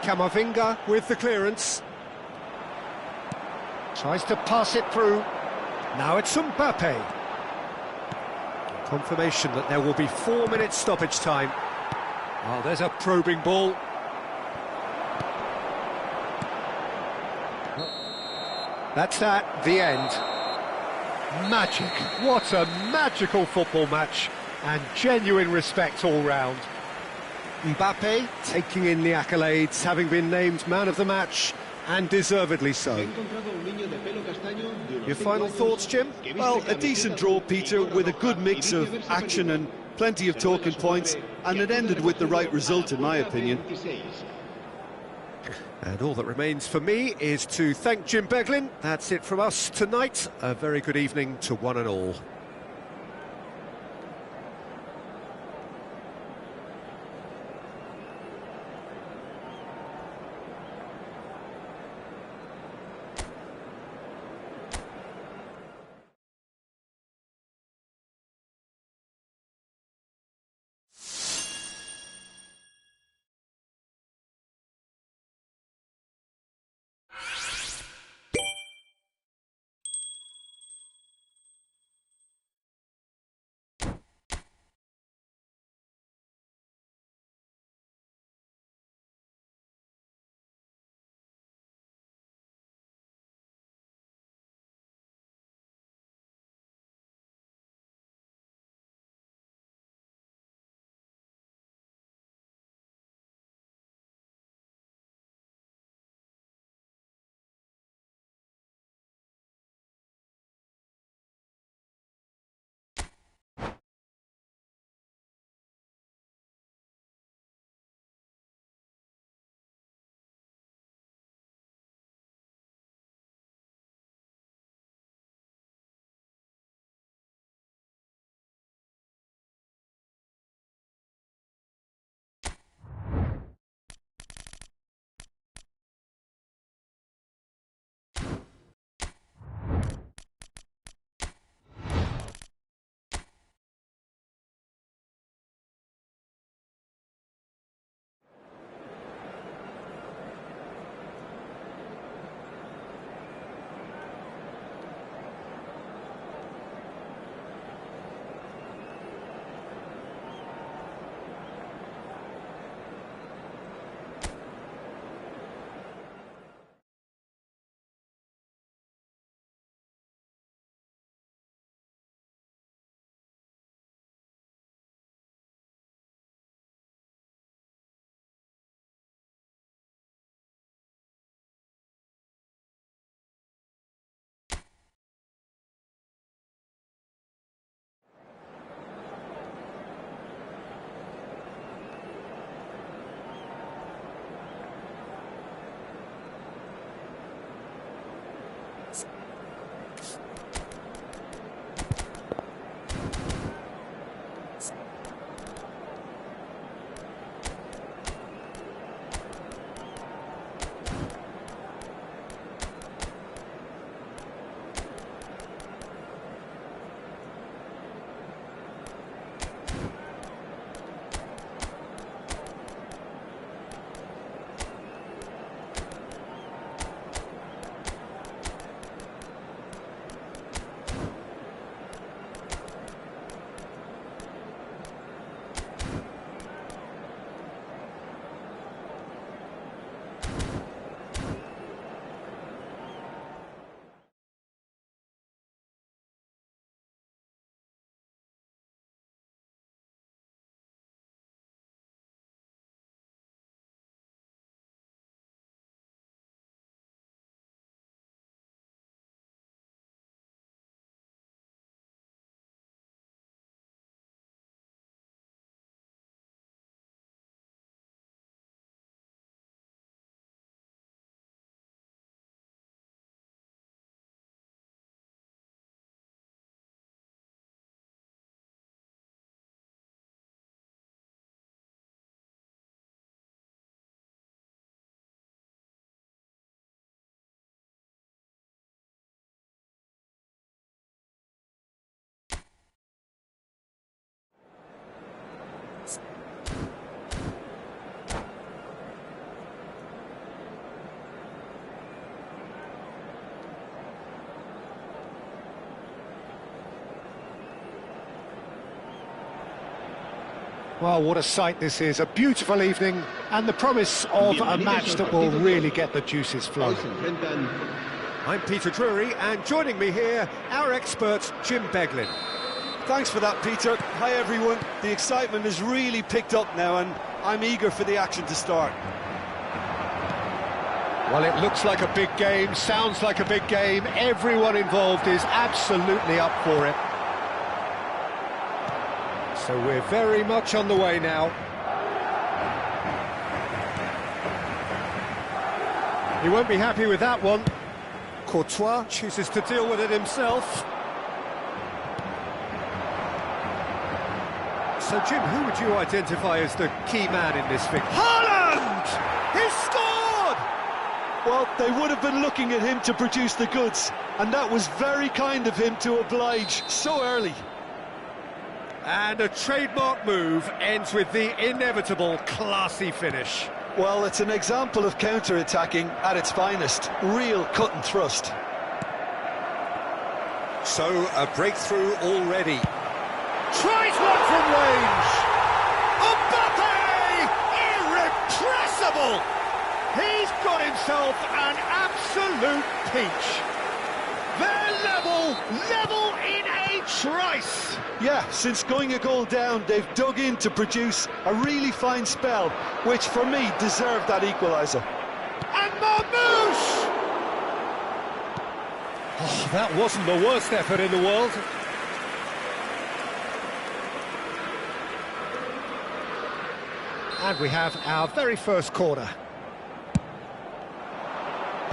Camavinga with the clearance. Tries to pass it through. Now it's Mbappe. Confirmation that there will be 4 minutes stoppage time. Oh, there's a probing ball. That's that, the end. Magic. What a magical football match. And genuine respect all round. Mbappe taking in the accolades, having been named man of the match, and deservedly so. Your final thoughts, Jim? Well, a decent draw, Peter, with a good mix of action and plenty of talking points, and it ended with the right result, in my opinion. And all that remains for me is to thank Jim Beglin. That's it from us tonight. A very good evening to one and all. Well, what a sight this is, a beautiful evening, and the promise of a match that will really get the juices flowing. I'm Peter Drury, and joining me here, our expert, Jim Beglin. Thanks for that, Peter. Hi, everyone. The excitement has really picked up now, and I'm eager for the action to start. Well, it looks like a big game, sounds like a big game. Everyone involved is absolutely up for it. So we're very much on the way now. He won't be happy with that one. Courtois chooses to deal with it himself. So, Jim, who would you identify as the key man in this victory? Haaland! He scored! Well, they would have been looking at him to produce the goods, and that was very kind of him to oblige so early. And a trademark move ends with the inevitable classy finish. Well, it's an example of counter-attacking at its finest. Real cut and thrust. So, a breakthrough already. Tries one from range! Mbappe! Irrepressible! He's got himself an absolute peach. They're level in a trice! Yeah, since going a goal down, they've dug in to produce a really fine spell, which for me deserved that equaliser. And Marmoush! Oh, that wasn't the worst effort in the world. And we have our very first corner.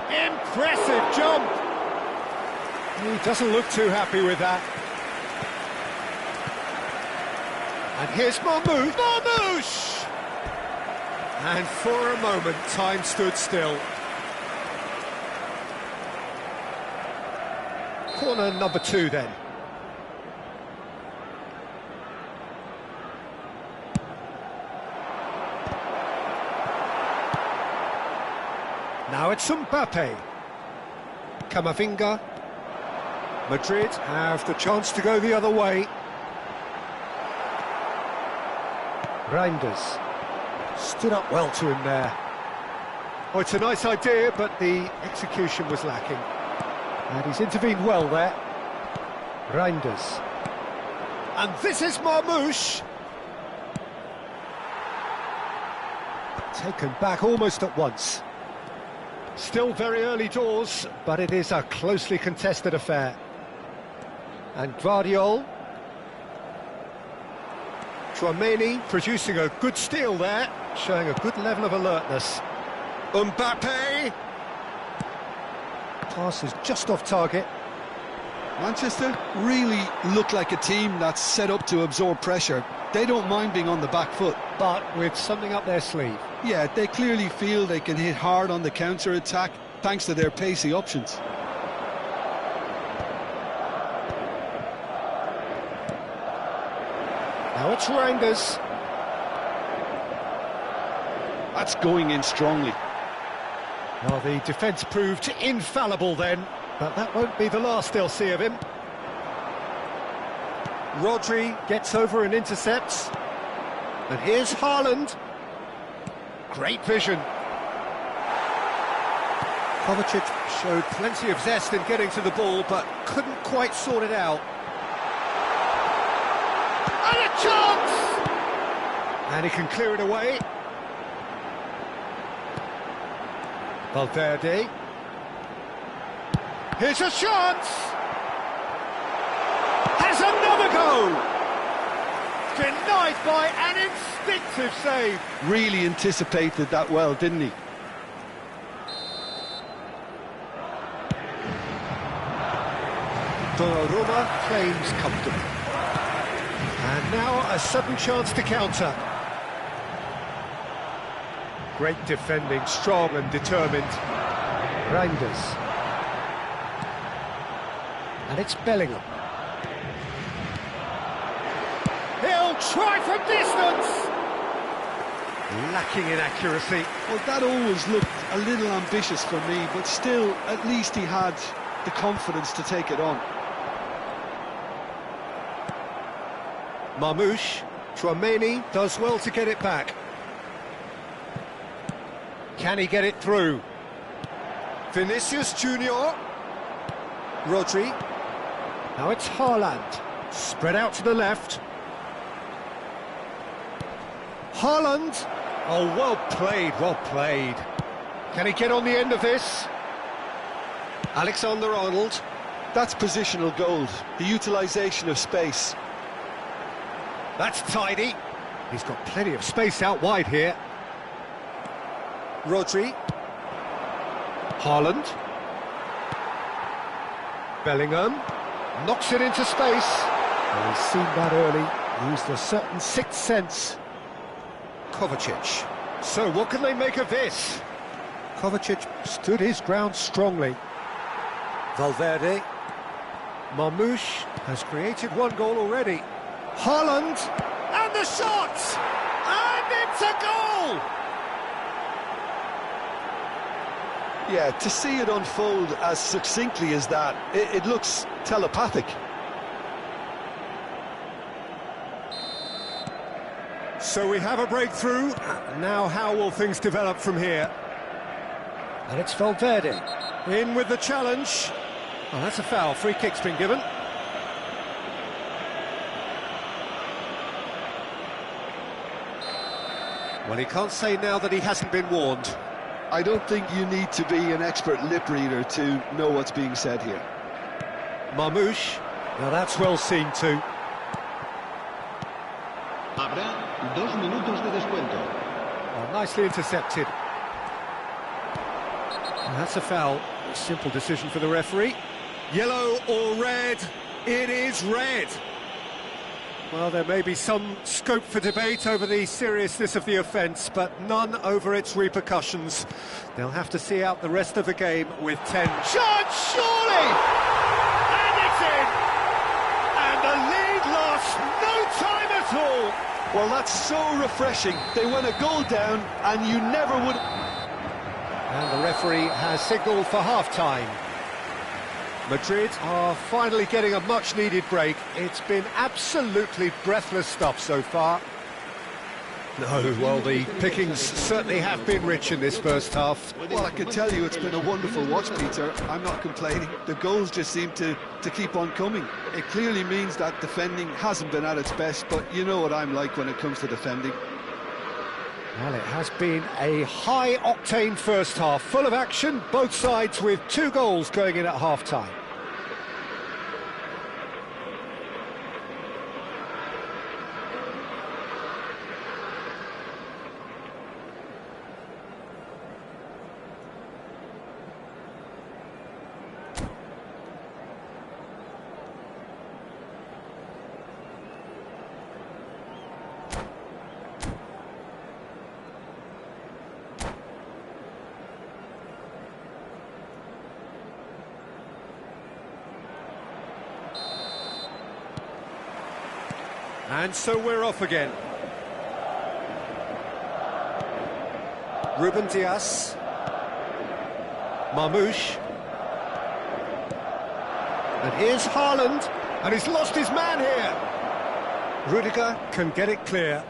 Impressive jump! He doesn't look too happy with that. And here's Marmoush! Marmoush! And for a moment, time stood still. Corner number 2 then. Now it's Mbappe. Camavinga. Madrid have the chance to go the other way. Reinders stood up well to him there. Oh, it's a nice idea, but the execution was lacking. And he's intervened well there. Reinders. And this is Marmoush. Taken back almost at once. Still very early doors, but it is a closely contested affair. And Gvardiol. Tchouaméni producing a good steal there, showing a good level of alertness. Mbappe! Pass is just off target. Manchester really look like a team that's set up to absorb pressure. They don't mind being on the back foot. But with something up their sleeve. Yeah, they clearly feel they can hit hard on the counter-attack thanks to their pacey options. Now it's Reinders. That's going in strongly. Well, the defence proved infallible then, but that won't be the last they'll see of him. Rodri gets over and intercepts. And here's Haaland. Great vision. Kovacic showed plenty of zest in getting to the ball, but couldn't quite sort it out. And a chance! And he can clear it away. Valverde. Here's a chance! Has another go! Denied by an instinctive save. Really anticipated that well, didn't he? Donnarumma claims comfortable. And now a sudden chance to counter. Great defending, strong and determined. Reinders. And it's Bellingham. He'll try from distance! Lacking in accuracy. Well, that always looked a little ambitious for me, but still, at least he had the confidence to take it on. Marmoush. Tchouaméni does well to get it back. Can he get it through? Vinicius Junior. Rodri. Now it's Haaland. Spread out to the left. Haaland. Oh, well played, well played. Can he get on the end of this? Alexander-Arnold. That's positional gold, the utilisation of space. That's tidy. He's got plenty of space out wide here. Rodri. Haaland. Bellingham. Knocks it into space. Oh, he's seen that early. Used a certain sixth sense. Kovacic. So what can they make of this? Kovacic stood his ground strongly. Valverde. Marmoush has created one goal already. Haaland, and the shot! And it's a goal! Yeah, to see it unfold as succinctly as that, it looks telepathic. So we have a breakthrough. Now how will things develop from here? And it's Valverde. In with the challenge. Oh, that's a foul. Free kick's been given. Well, he can't say now that he hasn't been warned. I don't think you need to be an expert lip reader to know what's being said here. Marmoush. Now that's well seen too. Habrá 2 minutos de descuento. Oh, nicely intercepted. And that's a foul. A simple decision for the referee. Yellow or red? It is red. Well, there may be some scope for debate over the seriousness of the offence, but none over its repercussions. They'll have to see out the rest of the game with 10. Chance, surely! And it's in! And the lead lost no time at all! Well, that's so refreshing. They went a goal down, and you never would... And the referee has signalled for half-time. Madrid are finally getting a much-needed break. It's been absolutely breathless stuff so far. No, well, the pickings certainly have been rich in this first half. Well, I can tell you it's been a wonderful watch, Peter. I'm not complaining. The goals just seem to keep on coming. It clearly means that defending hasn't been at its best, but you know what I'm like when it comes to defending. Well, it has been a high-octane first half, full of action, both sides with 2 goals going in at half-time. And so we're off again. Ruben Dias. Marmoush. And here's Haaland. And he's lost his man here. Rudiger can get it clear.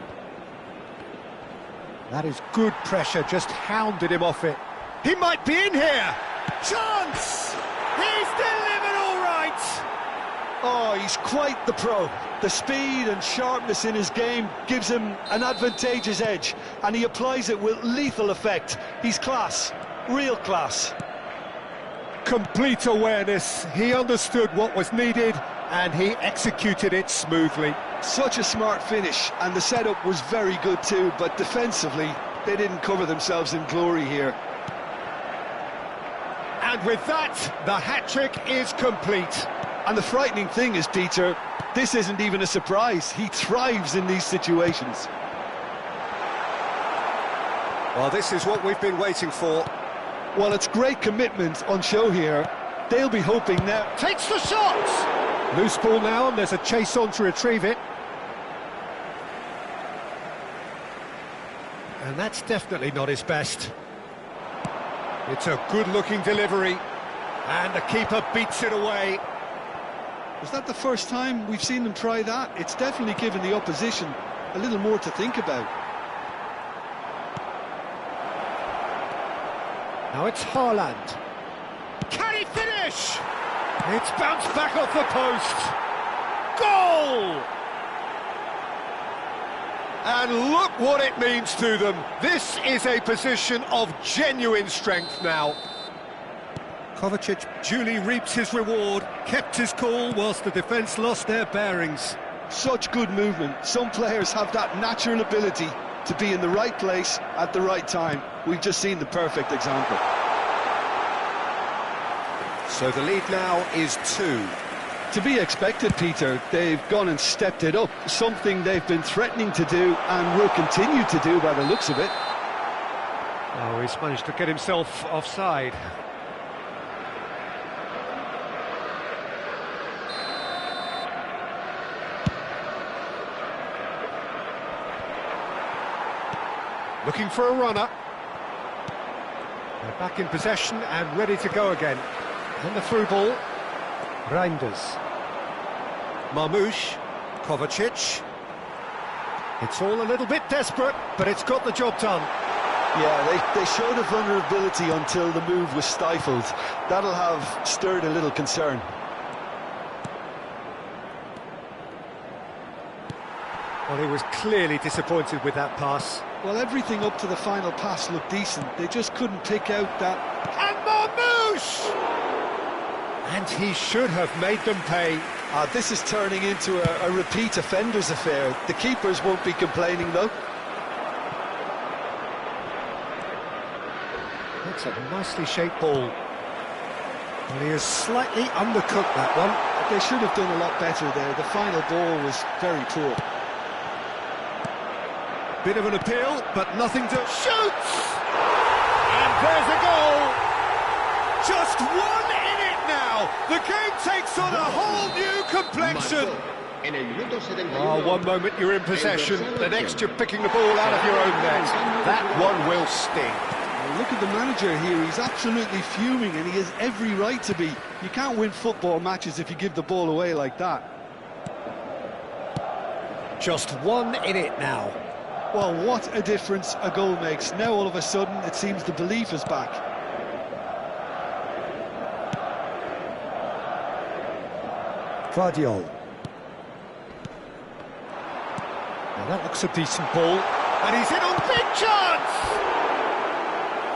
That is good pressure, just hounded him off it. He might be in here. Chance! He's delivered all right. Oh, he's quite the pro. The speed and sharpness in his game gives him an advantageous edge, and he applies it with lethal effect. He's class, real class. Complete awareness. He understood what was needed, and he executed it smoothly. Such a smart finish, and the setup was very good too, but defensively, they didn't cover themselves in glory here. And with that, the hat-trick is complete. And the frightening thing is, Peter, this isn't even a surprise. He thrives in these situations. Well, this is what we've been waiting for. Well, it's great commitment on show here. They'll be hoping now... Takes the shot! Loose ball now, and there's a chase on to retrieve it. And that's definitely not his best. It's a good-looking delivery, and the keeper beats it away. Was that the first time we've seen them try that? It's definitely given the opposition a little more to think about. Now it's Haaland. Can he finish? It's bounced back off the post. Goal! And look what it means to them. This is a position of genuine strength now. Kovacic duly reaps his reward, kept his cool whilst the defence lost their bearings. Such good movement. Some players have that natural ability to be in the right place at the right time. We've just seen the perfect example. So the lead now is 2. To be expected, Peter. They've gone and stepped it up, something they've been threatening to do and will continue to do by the looks of it. Oh, he's managed to get himself offside. Looking for a runner. They're back in possession and ready to go again. And the through ball. Reinders. Marmoush. Kovacic. It's all a little bit desperate, but it's got the job done. Yeah, they showed a vulnerability until the move was stifled. That'll have stirred a little concern. Well, he was clearly disappointed with that pass. Well, everything up to the final pass looked decent. They just couldn't pick out that... And Marmoush! And he should have made them pay. This is turning into a repeat offenders affair. The keepers won't be complaining, though. That's a nicely shaped ball. And he has slightly undercooked that one. They should have done a lot better there. The final ball was very poor. Bit of an appeal, but nothing to... Shoots! And there's a goal! Just one in it now! The game takes on a whole new complexion! Oh, one moment you're in possession, the next you're picking the ball out of your own net. That one will sting. Well, look at the manager here, he's absolutely fuming and he has every right to be. You can't win football matches if you give the ball away like that. Just one in it now. Well, what a difference a goal makes. Now all of a sudden it seems the belief is back. Guardiol. Now that looks a decent ball. And he's in on big chance!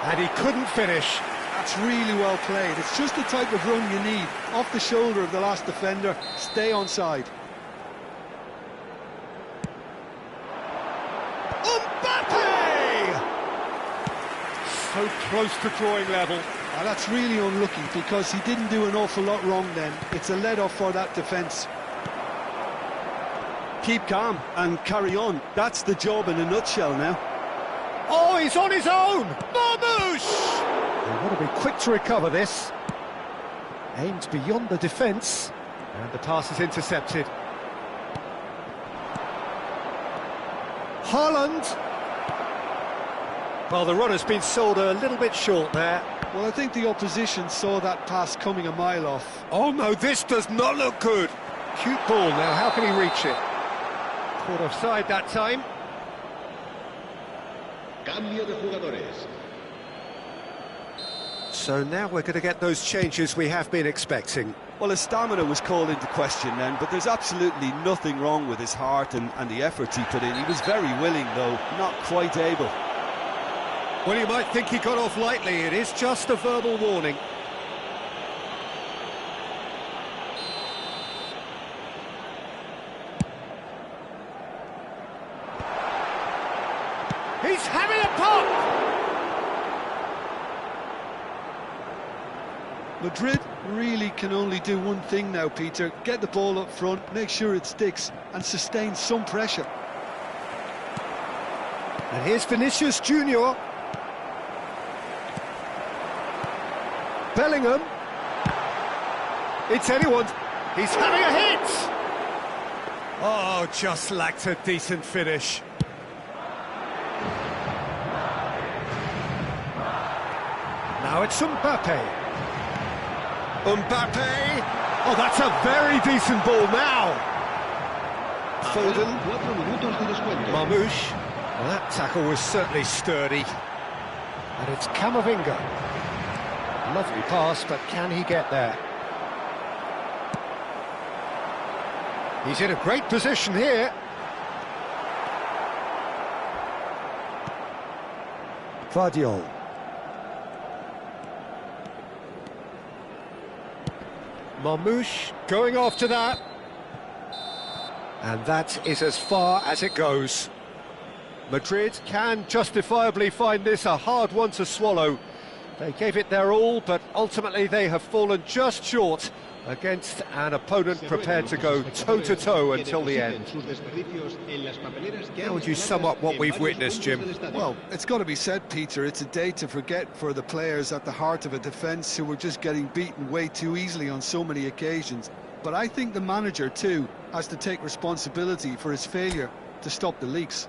And he couldn't finish. That's really well played. It's just the type of run you need. Off the shoulder of the last defender, stay onside. So close to drawing level. Well, that's really unlucky because he didn't do an awful lot wrong then. It's a let-off for that defence. Keep calm and carry on. That's the job in a nutshell now. Oh, he's on his own! Marmoush! They want to be quick to recover this. Aims beyond the defence. And the pass is intercepted. Haaland! Well, the run has been sold a little bit short there. Well, I think the opposition saw that pass coming a mile off. Oh no, this does not look good. Cute ball now, how can he reach it? Caught offside that time. Cambio de jugadores. So now we're going to get those changes we have been expecting. Well, his stamina was called into question then, but there's absolutely nothing wrong with his heart and the efforts he put in. He was very willing, though, not quite able. Well, you might think he got off lightly. It is just a verbal warning. He's having a pop! Madrid really can only do one thing now, Peter. Get the ball up front, make sure it sticks, and sustain some pressure. And here's Vinicius Junior. Bellingham. It's anyone's. He's having a hit! Oh, just lacked a decent finish. Now it's Mbappe. Mbappe! Oh, that's a very decent ball now! Foden. 4 minutos de descuento. Marmoush. Well, that tackle was certainly sturdy. And it's Camavinga. Lovely pass, but can he get there? He's in a great position here. Guardiola. Marmoush going after that. And that is as far as it goes. Madrid can justifiably find this a hard one to swallow. They gave it their all, but ultimately they have fallen just short against an opponent prepared to go toe-to-toe until the end. How would you sum up what we've witnessed, Jim? Well, it's got to be said, Peter, it's a day to forget for the players at the heart of a defence who were just getting beaten way too easily on so many occasions. But I think the manager, too, has to take responsibility for his failure to stop the leaks.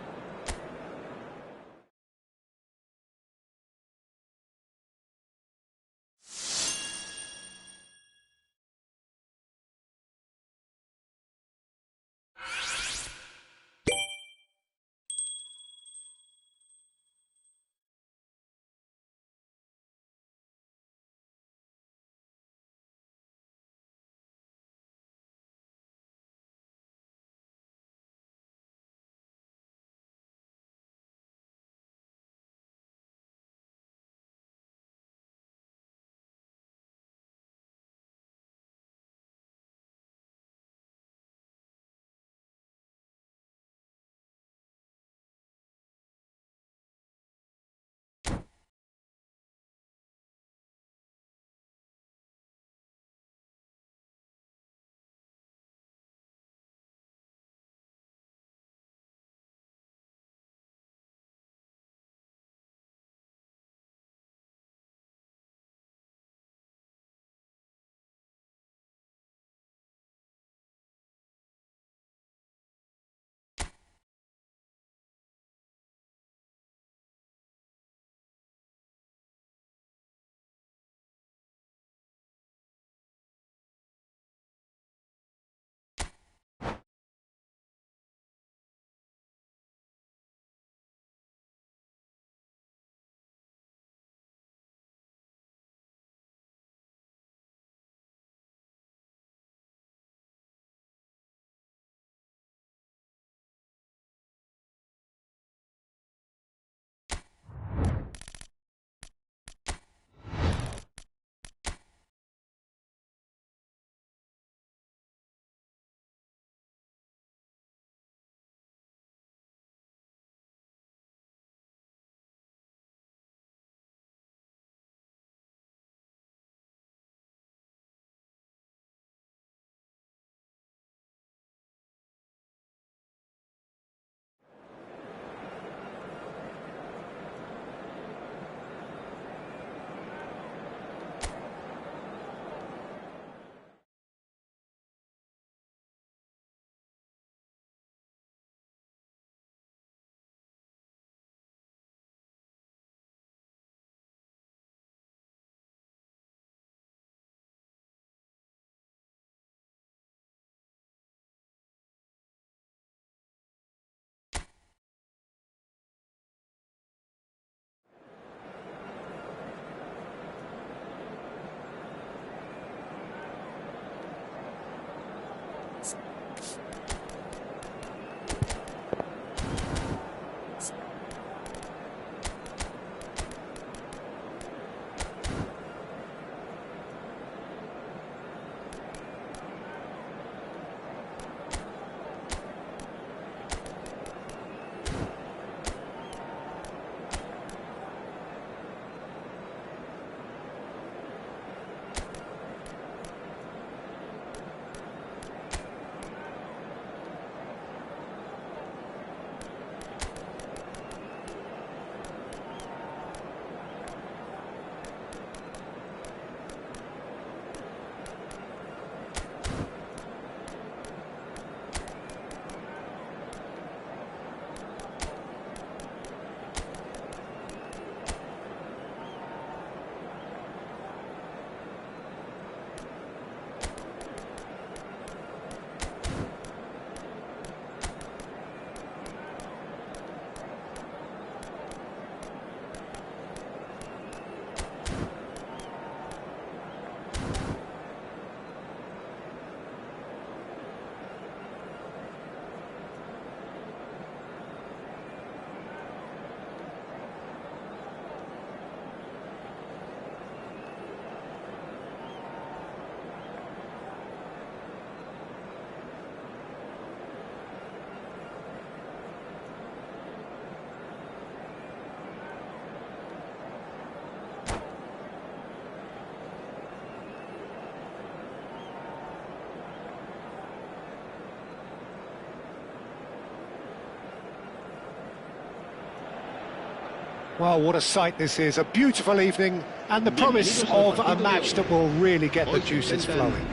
Well, what a sight this is, a beautiful evening, and the promise of a match that will really get the juices flowing.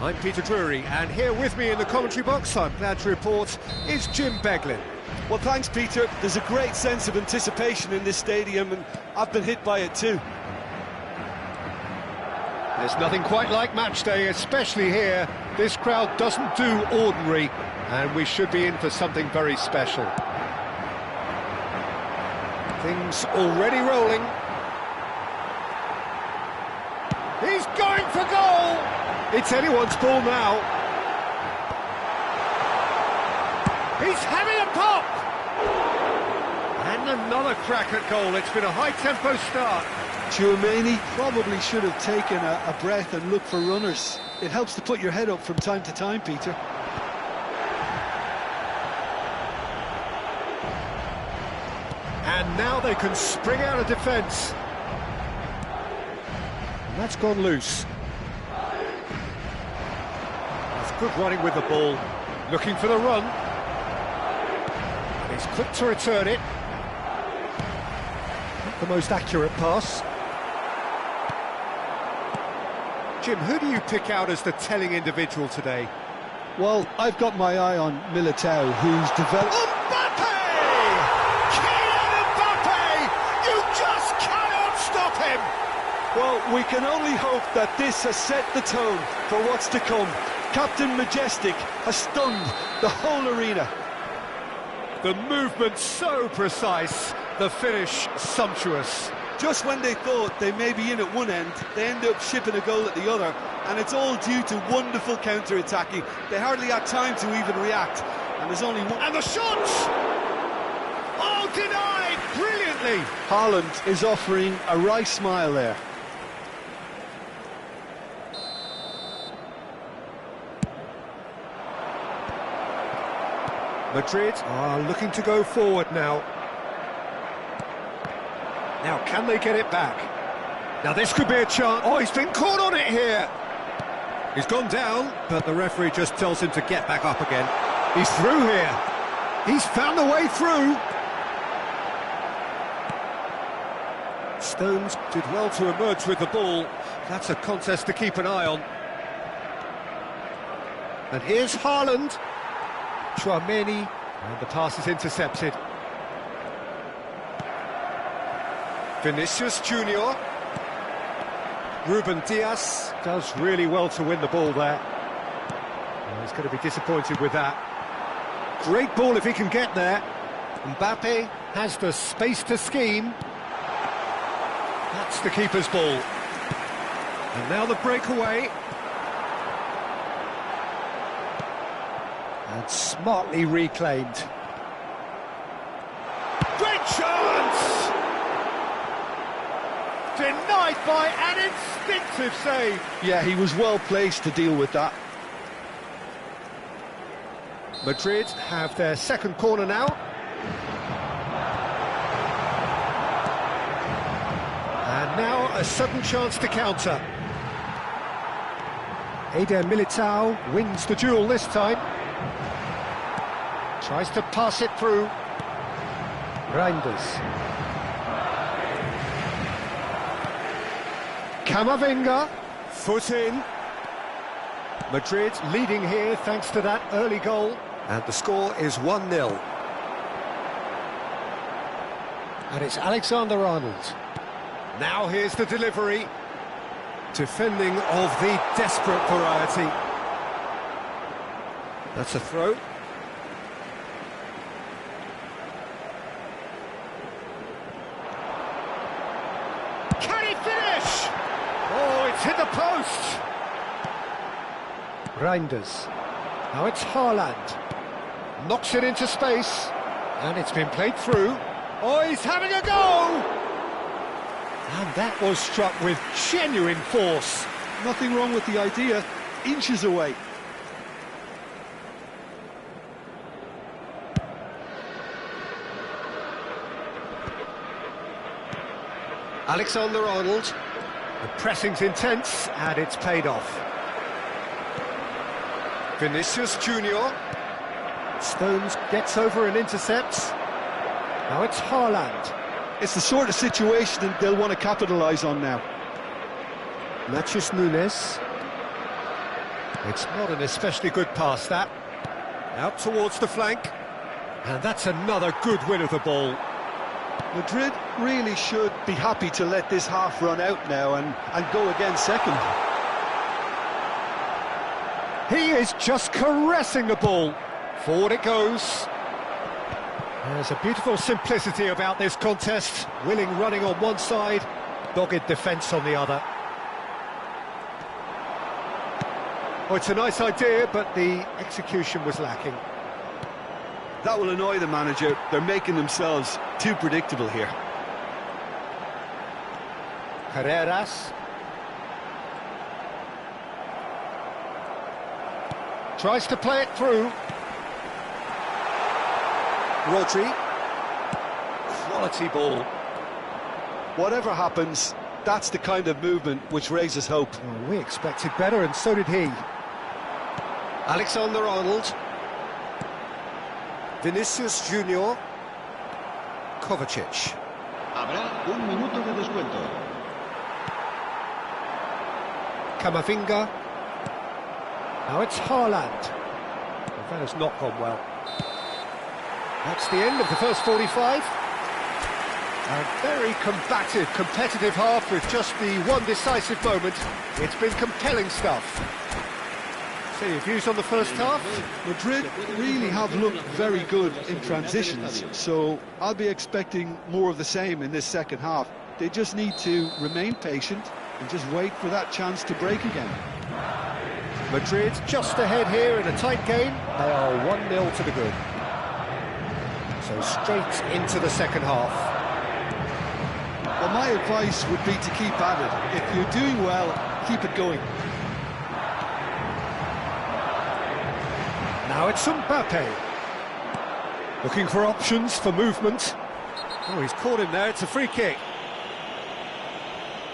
I'm Peter Drury, and here with me in the commentary box, I'm glad to report, is Jim Beglin. Well, thanks, Peter. There's a great sense of anticipation in this stadium, and I've been hit by it too. There's nothing quite like match day, especially here. This crowd doesn't do ordinary, and we should be in for something very special. Things already rolling. He's going for goal! It's anyone's ball now. He's having a pop! And another crack at goal. It's been a high-tempo start. Tchouaméni probably should have taken a breath and looked for runners. It helps to put your head up from time to time, Peter. And now they can spring out of defence. And that's gone loose. That's good running with the ball. Looking for the run. And he's quick to return it. Not the most accurate pass. Jim, who do you pick out as the telling individual today? Well, I've got my eye on Militao, who's developed... Mbappe! Kylian Mbappe! You just cannot stop him! Well, we can only hope that this has set the tone for what's to come. Captain Majestic has stunned the whole arena. The movement so precise, the finish sumptuous. Just when they thought they may be in at one end, they end up shipping a goal at the other, and it's all due to wonderful counter-attacking. They hardly had time to even react, and there's only one... And the shots! Oh, denied! Brilliantly! Haaland is offering a wry smile there. Madrid are looking to go forward now. Now, can they get it back? Now, this could be a chance. Oh, he's been caught on it here. He's gone down, but the referee just tells him to get back up again. He's through here. He's found a way through. Stones did well to emerge with the ball. That's a contest to keep an eye on. And here's Haaland. Tchouaméni, and the pass is intercepted. Vinicius Junior. Ruben Dias does really well to win the ball there. Well, he's going to be disappointed with that. Great ball if he can get there. Mbappe has the space to scheme. That's the keeper's ball. And now the breakaway. And smartly reclaimed. Great chance! Denied by an instinctive save. Yeah, he was well placed to deal with that. Madrid have their second corner now. And now a sudden chance to counter. Eder Militao wins the duel this time. Tries to pass it through. Reinders. Camavinga, foot in. Madrid leading here thanks to that early goal. And the score is 1-0. And it's Alexander-Arnold. Now here's the delivery. Defending of the desperate variety. That's a throw. Can he finish? Oh, it's hit the post. Reinders. Now it's Haaland. Knocks it into space. And it's been played through. Oh, he's having a go! And that was struck with genuine force. Nothing wrong with the idea. Inches away. Alexander-Arnold. The pressing's intense, and it's paid off. Vinicius Junior. Stones gets over and intercepts. Now it's Haaland. It's the sort of situation they'll want to capitalise on now. Matheus Nunes. It's not an especially good pass, that. Out towards the flank. And that's another good win of the ball. Madrid really should be happy to let this half run out now and go again second. He is just caressing the ball. Forward it goes. There's a beautiful simplicity about this contest. Willing running on one side, dogged defence on the other. Oh, it's a nice idea, but the execution was lacking. That will annoy the manager. They're making themselves too predictable here. Carreras. Tries to play it through. Rodri. Quality ball. Whatever happens, that's the kind of movement which raises hope. Oh, we expected better, and so did he. Alexander-Arnold. Vinicius Junior. Kovacic. Habrá un minuto de descuento. Camavinga. Now it's Haaland. Well, that has not gone well. That's the end of the first 45. A very combative, competitive half with just the one decisive moment. It's been compelling stuff. So your views on the first half? Madrid really have looked very good in transitions, so I'll be expecting more of the same in this second half. They just need to remain patient and just wait for that chance to break again. Madrid just ahead here in a tight game. They are 1-0 to the good. So straight into the second half. Well, my advice would be to keep at it. If you're doing well, keep it going. Now it's Mbappe. Looking for options for movement. Oh, he's caught him there. It's a free kick.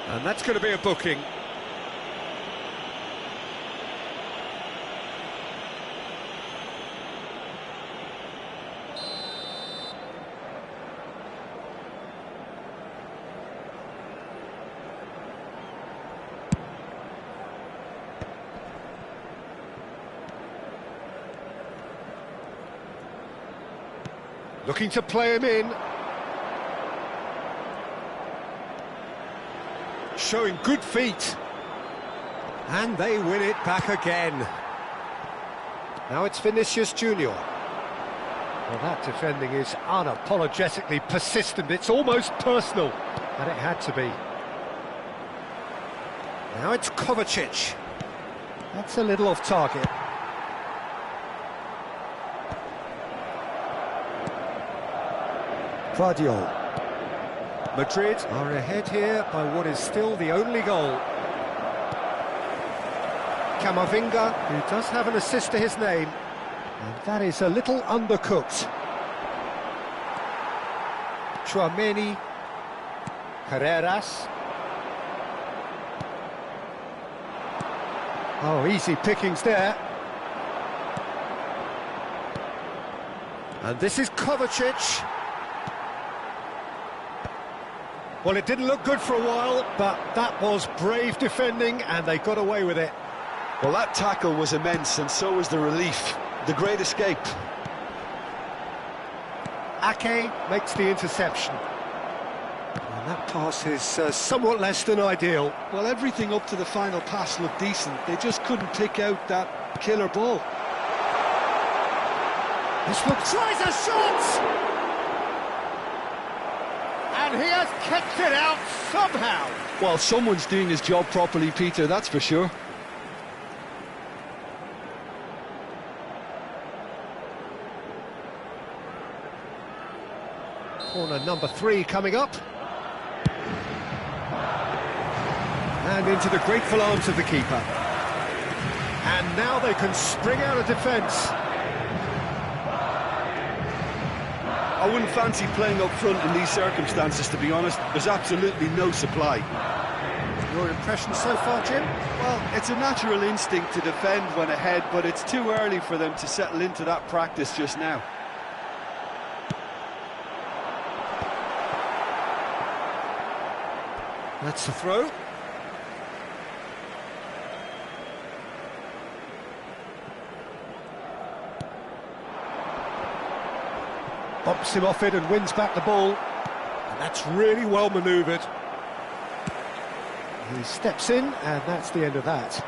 And that's going to be a booking. Looking to play him in. Showing good feet. And they win it back again. Now it's Vinicius Junior. Well, that defending is unapologetically persistent. It's almost personal. And it had to be. Now it's Kovacic. That's a little off target. Guardiola. Madrid are ahead here by what is still the only goal. Camavinga, who does have an assist to his name, and that is a little undercooked. Tchouaméni. Carreras. Oh, easy pickings there. And this is Kovacic. Well, it didn't look good for a while, but that was brave defending, and they got away with it. Well, that tackle was immense, and so was the relief. The great escape. Ake makes the interception. And that pass is somewhat less than ideal. Well, everything up to the final pass looked decent. They just couldn't pick out that killer ball. This looks... Tries a shot! And he has kicked it out somehow. Well, someone's doing his job properly, Peter, that's for sure. Corner number 3 coming up. And into the grateful arms of the keeper. And now they can spring out of defence. I wouldn't fancy playing up front in these circumstances, to be honest. There's absolutely no supply. Your impression so far, Jim? Well, it's a natural instinct to defend when ahead, but it's too early for them to settle into that practice just now. That's the throw. Bumps him off it and wins back the ball. And that's really well manoeuvred. He steps in, and that's the end of that.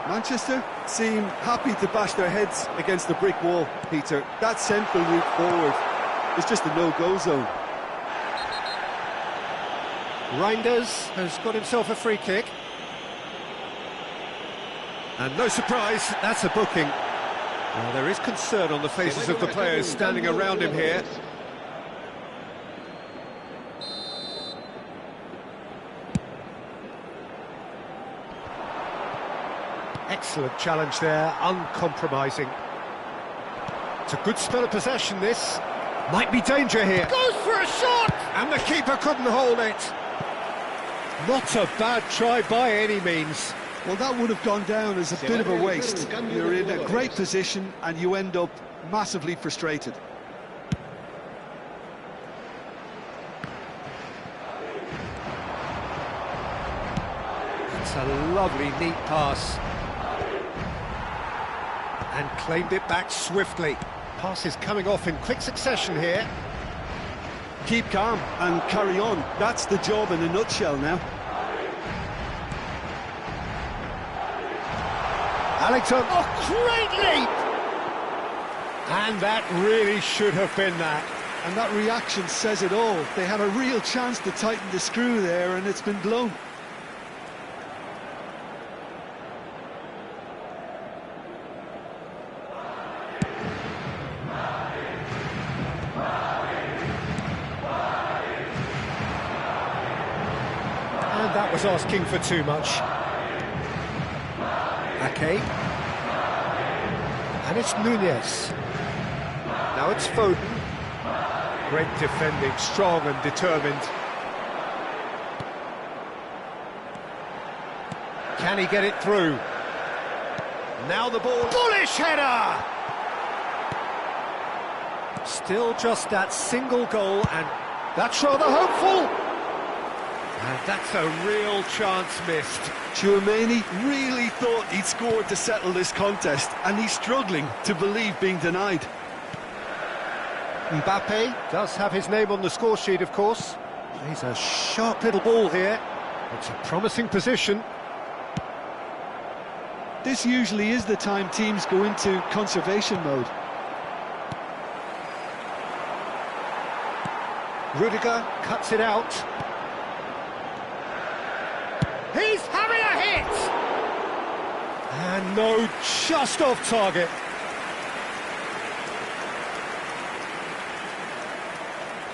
Manchester seem happy to bash their heads against the brick wall, Peter. That central route forward is just a no-go zone. Reinders has got himself a free kick. And no surprise, that's a booking. Well, there is concern on the faces of the players standing around him here. Excellent challenge there, uncompromising. It's a good spell of possession, this. Might be danger here. Goes for a shot! And the keeper couldn't hold it. Not a bad try by any means. Well, that would have gone down as a bit of a waste. You're in a great position and you end up massively frustrated. It's a lovely, neat pass. And claimed it back swiftly. Pass is coming off in quick succession here. Keep calm and carry on. That's the job in a nutshell now. Allington, oh, great leap! And that really should have been that. And that reaction says it all. They had a real chance to tighten the screw there, and it's been blown. And that was asking for too much. Ake. And it's Nunez. Now it's Foden. Great defending, strong and determined. Can he get it through? Now the ball. Bullish header! Still just that single goal, and that's rather hopeful. And that's a real chance missed. Tchouaméni really thought he'd scored to settle this contest, and he's struggling to believe being denied. Mbappe does have his name on the score sheet, of course. He's a sharp little ball here. It's a promising position. This usually is the time teams go into conservation mode. Rudiger cuts it out. He's having a hit! And no, just off target.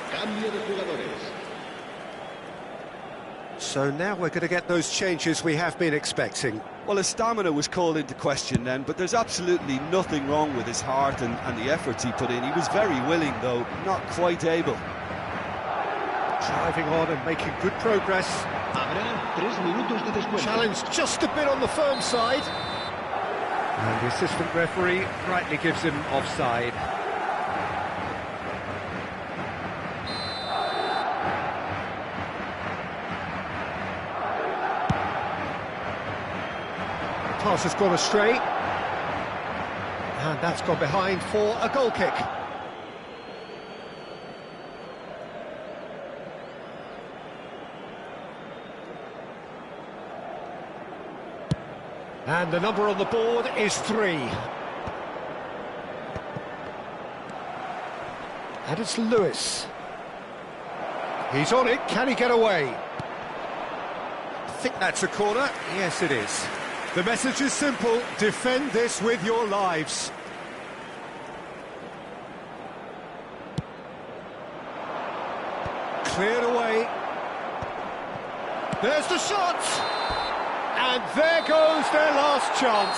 Cambio de jugadores. So now we're going to get those changes we have been expecting. Well, his stamina was called into question then, but there's absolutely nothing wrong with his heart and the efforts he put in. He was very willing, though, not quite able. Driving on and making good progress. Habrá 3 minutos de descuento. Challenge just a bit on the firm side. And the assistant referee rightly gives him offside. The pass has gone astray. And that's gone behind for a goal kick. And the number on the board is 3. And it's Lewis. He's on it, can he get away? I think that's a corner. Yes, it is. The message is simple, defend this with your lives. Cleared away. There's the shot! And there goes their last chance.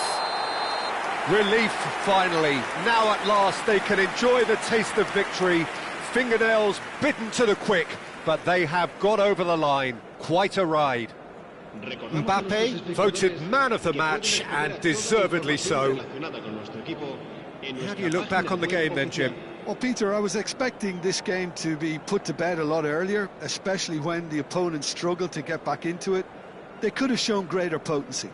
Relief, finally. Now at last they can enjoy the taste of victory. Fingernails bitten to the quick, but they have got over the line. Quite a ride. Mbappe voted man of the match, and deservedly so. How do you look back on the game then, Jim? Well, Peter, I was expecting this game to be put to bed a lot earlier, especially when the opponent struggled to get back into it. They could have shown greater potency.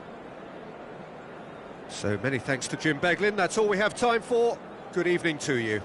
So many thanks to Jim Beglin. That's all we have time for. Good evening to you.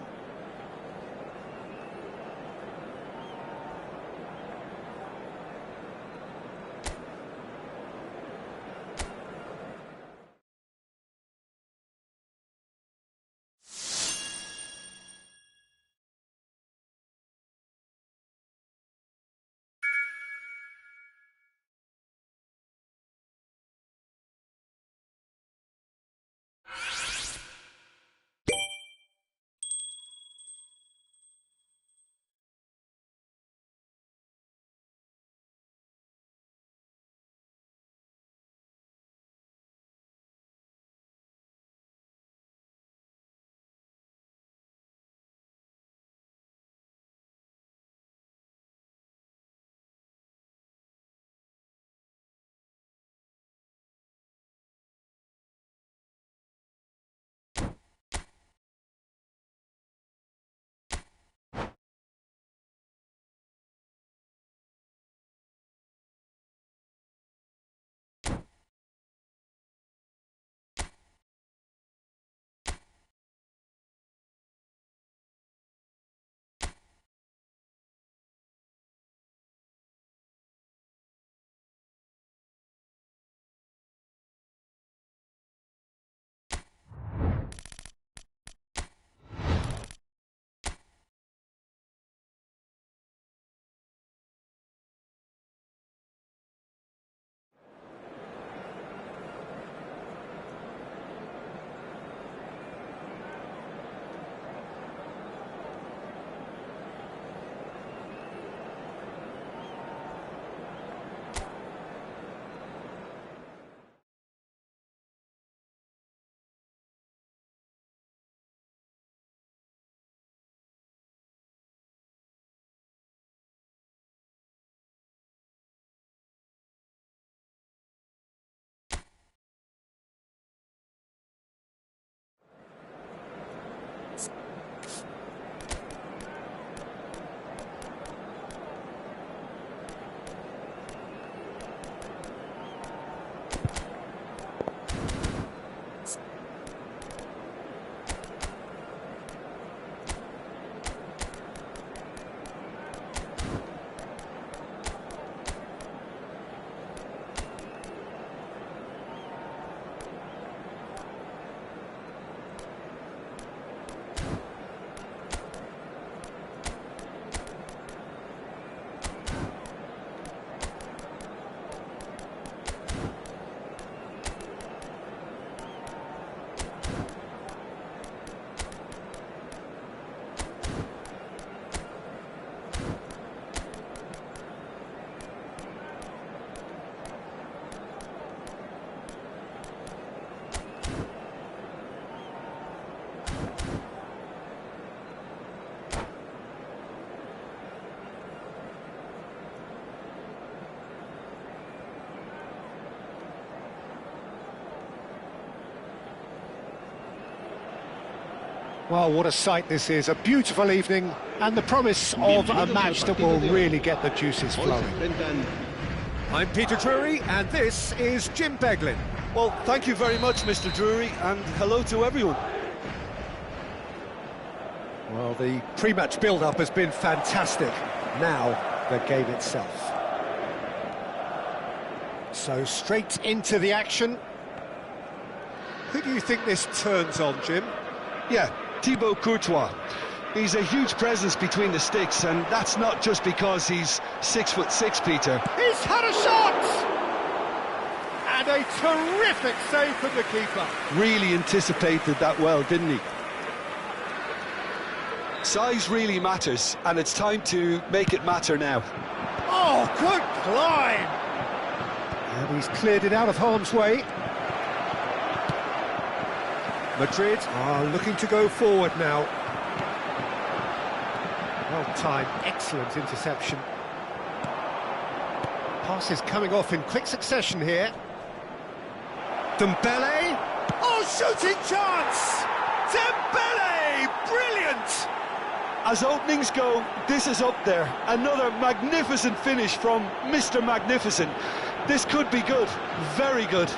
Well, what a sight this is. A beautiful evening and the promise of a match that will really get the juices flowing. I'm Peter Drury and this is Jim Beglin. Well, thank you very much, Mr. Drury, and hello to everyone. Well, the pre-match build-up has been fantastic. Now, the game itself. So, straight into the action. Who do you think this turns on, Jim? Yeah, Thibaut Courtois. He's a huge presence between the sticks, and that's not just because he's 6'6", Peter. He's had a shot! And a terrific save from the keeper. Really anticipated that well, didn't he? Size really matters, and it's time to make it matter now. Oh, good climb! And he's cleared it out of harm's way. Madrid are looking to go forward now. Well timed, excellent interception. Passes coming off in quick succession here. Dembele! Oh, shooting chance! Dembele! Brilliant! as openings go, this is up there. Another magnificent finish from Mr. Magnificent. This could be good, very good.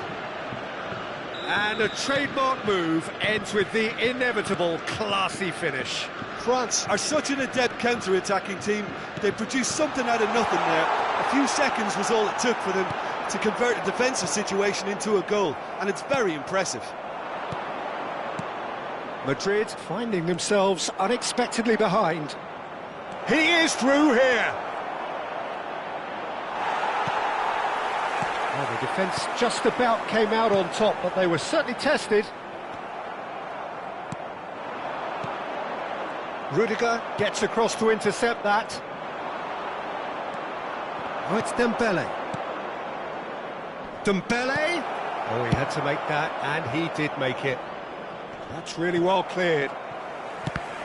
And a trademark move ends with the inevitable classy finish. France are such an adept counter-attacking team. They produced something out of nothing there. A few seconds was all it took for them to convert a defensive situation into a goal, and it's very impressive. Madrid finding themselves unexpectedly behind. He is through here. Well, the defence just about came out on top, but they were certainly tested. Rudiger gets across to intercept that. Oh, it's Dembele. Dembele! Oh, he had to make that, and he did make it. That's really well cleared.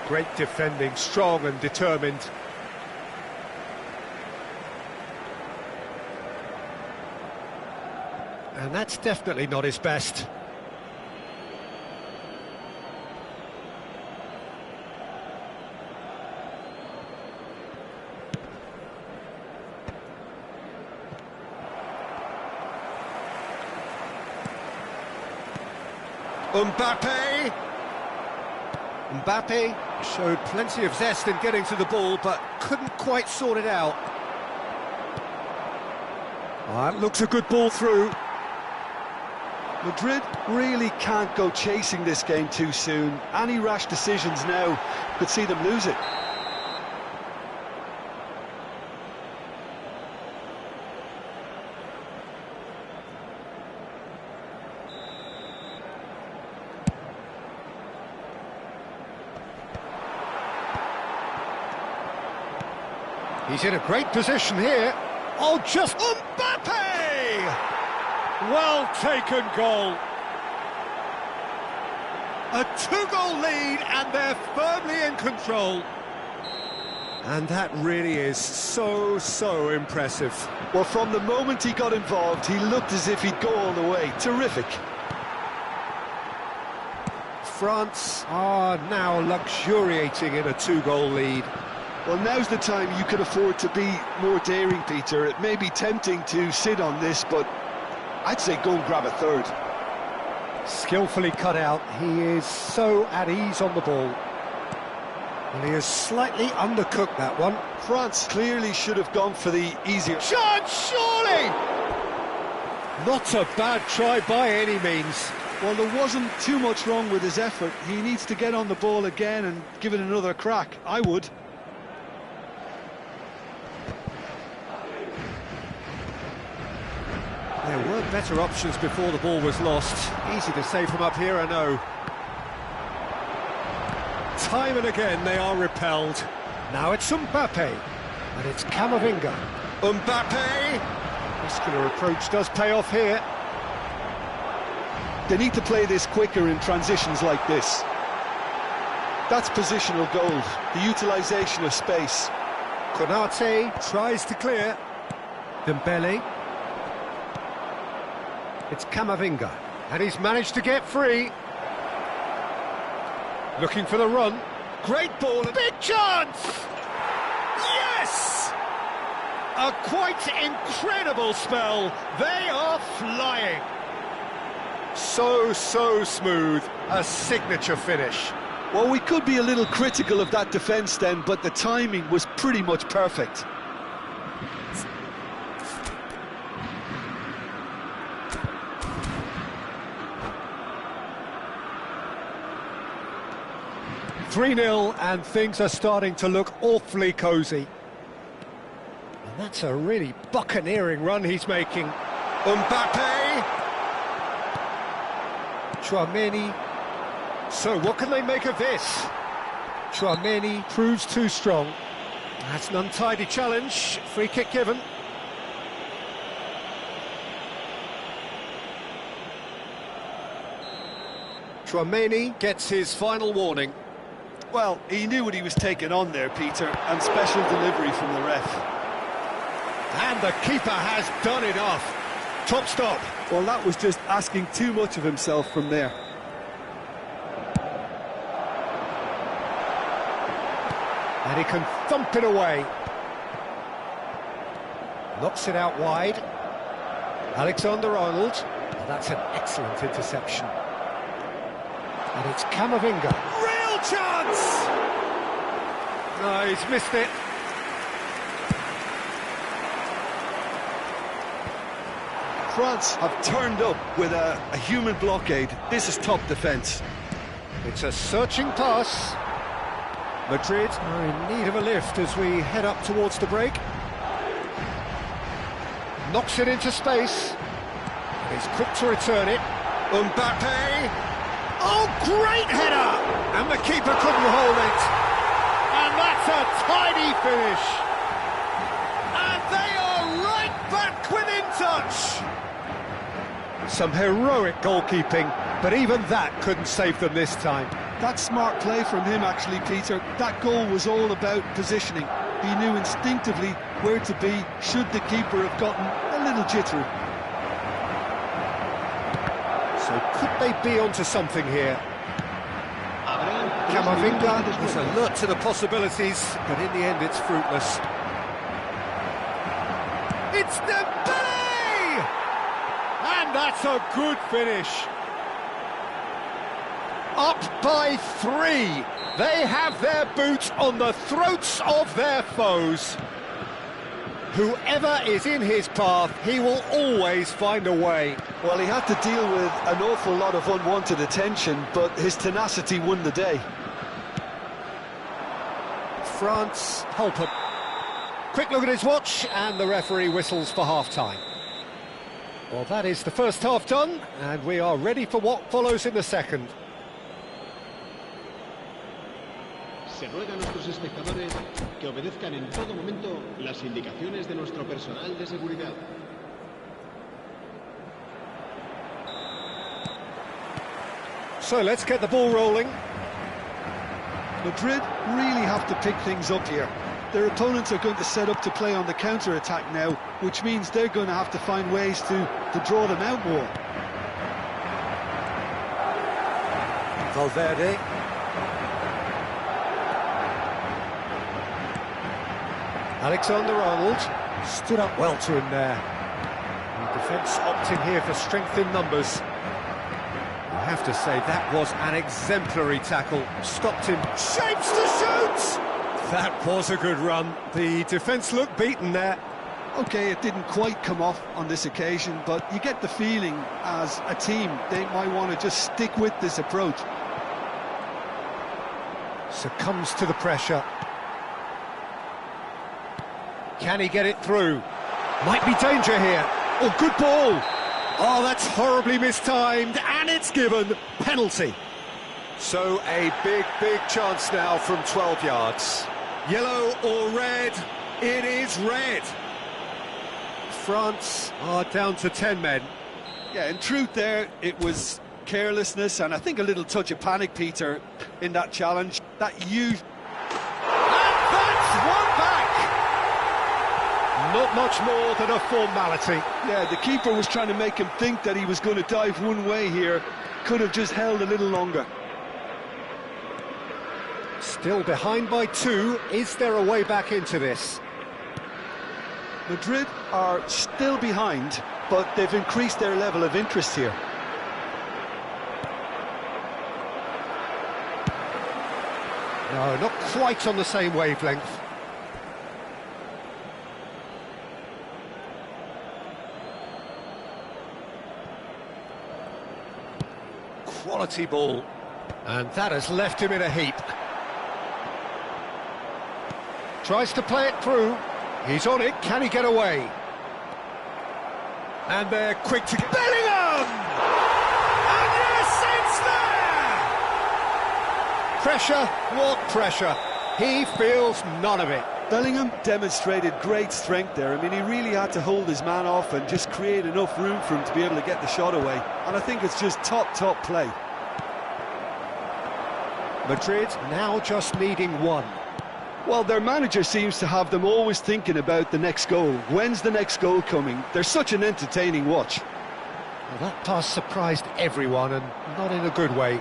Great defending, strong and determined. And that's definitely not his best. Mbappe showed plenty of zest in getting to the ball, but couldn't quite sort it out. That looks a good ball through. Madrid really can't go chasing this game too soon. Any rash decisions now could see them lose it. He's in a great position here. Oh, just Mbappe! Well taken goal. A two-goal lead, and they're firmly in control. And that really is so impressive. Well, from the moment he got involved, he looked as if he'd go all the way. Terrific. France are now luxuriating in a two-goal lead. Well, now's the time you can afford to be more daring, Peter. It may be tempting to sit on this, but I'd say go and grab a third. Skillfully cut out. He is so at ease on the ball. And he has slightly undercooked that one. France clearly should have gone for the easier chance, surely! Not a bad try by any means. Well, there wasn't too much wrong with his effort. He needs to get on the ball again and give it another crack. I would. There were better options before the ball was lost. Easy to say from up here, I know. Time and again they are repelled. Now it's Mbappe, and it's Camavinga. Mbappe! Muscular approach does pay off here. They need to play this quicker in transitions like this. That's positional gold, the utilisation of space. Konate tries to clear. Dembele. It's Camavinga, and he's managed to get free. Looking for the run. Great ball, a big chance! Yes! A quite incredible spell. They are flying. So smooth. A signature finish. Well, we could be a little critical of that defence then, but the timing was pretty much perfect. (3-0), and things are starting to look awfully cosy. And that's a really buccaneering run he's making. Mbappe! Tchouaméni. So what can they make of this? Tchouaméni proves too strong. That's an untidy challenge. Free kick given. Tchouaméni gets his final warning. Well, he knew what he was taking on there, Peter, and special delivery from the ref. And the keeper has done enough. Top stop. Well, that was just asking too much of himself from there. And he can thump it away. Knocks it out wide. Alexander-Arnold. Well, that's an excellent interception. And it's Camavinga. Real chance! No, he's missed it. France have turned up with a human blockade. This is top defence. It's a searching pass. Madrid are in need of a lift as we head up towards the break. Knocks it into space. He's quick to return it. Mbappe. Oh, great header! And the keeper couldn't hold it. And that's a tidy finish. And they are right back within touch. Some heroic goalkeeping, but even that couldn't save them this time. That's smart play from him, actually, Peter. That goal was all about positioning. He knew instinctively where to be should the keeper have gotten a little jittery. So could they be onto something here? Camavinga is alert to the possibilities, but in the end it's fruitless. It's Dembele! And that's a good finish. Up by 3. They have their boots on the throats of their foes. Whoever is in his path, he will always find a way. Well, he had to deal with an awful lot of unwanted attention, but his tenacity won the day. France help him. Quick look at his watch, and the referee whistles for half-time. Well, that is the first half done, and we are ready for what follows in the second. Se ruega a nuestros espectadores que obedezcan en todo momento las indicaciones de nuestro personal de seguridad. So let's get the ball rolling. Madrid really have to pick things up here. Their opponents are going to set up to play on the counter-attack now, which means they're going to have to find ways to draw them out more. Valverde. Alexander-Arnold stood up well to him there. The defence opting here for strength in numbers. I have to say that was an exemplary tackle. Stopped him. Shapes to shoot! That was a good run. The defence looked beaten there. OK, it didn't quite come off on this occasion, but you get the feeling as a team they might want to just stick with this approach. Succumbs to the pressure. Can he get it through? Might be danger here. Oh, good ball. Oh, that's horribly mistimed, and it's given. Penalty. So a big chance now from 12 yards. Yellow or red? It is red. France are down to 10 men. Yeah, in truth there, it was carelessness and I think a little touch of panic, Peter, in that challenge. That huge... And that's one back! Not much more than a formality. Yeah, the keeper was trying to make him think that he was going to dive one way here. Could have just held a little longer. Still behind by 2. Is there a way back into this? Madrid are still behind, but they've increased their level of interest here. No, not quite on the same wavelength. Quality ball. And that has left him in a heap. Tries to play it through. He's on it. Can he get away? And they're quick to get... Bellingham! And yes, it's there! Pressure, what pressure? He feels none of it. Bellingham demonstrated great strength there. I mean, he really had to hold his man off and just create enough room for him to be able to get the shot away. And I think it's just top play. Madrid now just needing one. Well, their manager seems to have them always thinking about the next goal. When's the next goal coming? They're such an entertaining watch. Well, that pass surprised everyone, and not in a good way.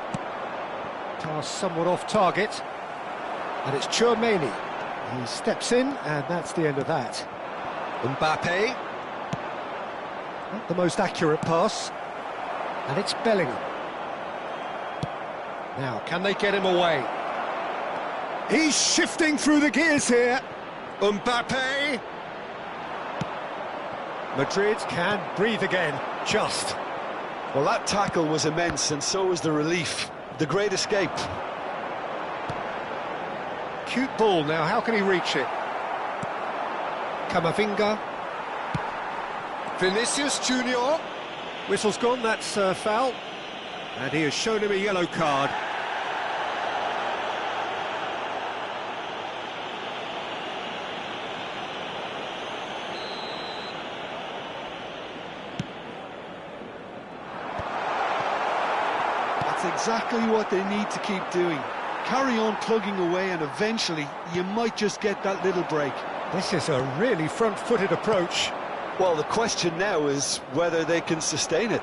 Pass somewhat off target. And it's Tchouaméni. He steps in, and that's the end of that. Mbappe. Not the most accurate pass. And it's Bellingham. Now, can they get him away? He's shifting through the gears here. Mbappe. Madrid can breathe again, just. Well, that tackle was immense, and so was the relief. The great escape. Cute ball now, how can he reach it? Camavinga. Vinicius Junior. Whistle's gone, that's foul. And he has shown him a yellow card. That's exactly what they need to keep doing. Carry on plugging away, and eventually you might just get that little break. This is a really front-footed approach. Well, the question now is whether they can sustain it.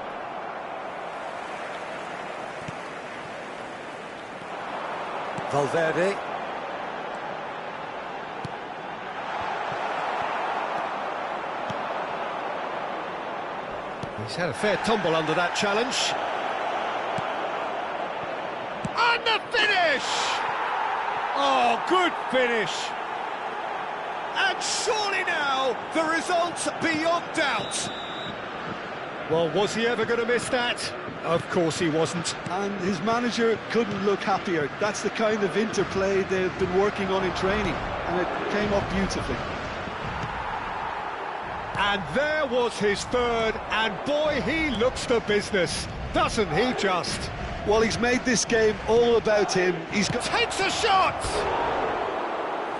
Valverde. He's had a fair tumble under that challenge. And the finish! Oh, good finish! And surely now, the result beyond doubt. Well, was he ever going to miss that? Of course he wasn't. And his manager couldn't look happier. That's the kind of interplay they've been working on in training, and it came up beautifully. And there was his third, and boy, he looks the business, doesn't he just? Well, he's made this game all about him. He's got... Takes a shot!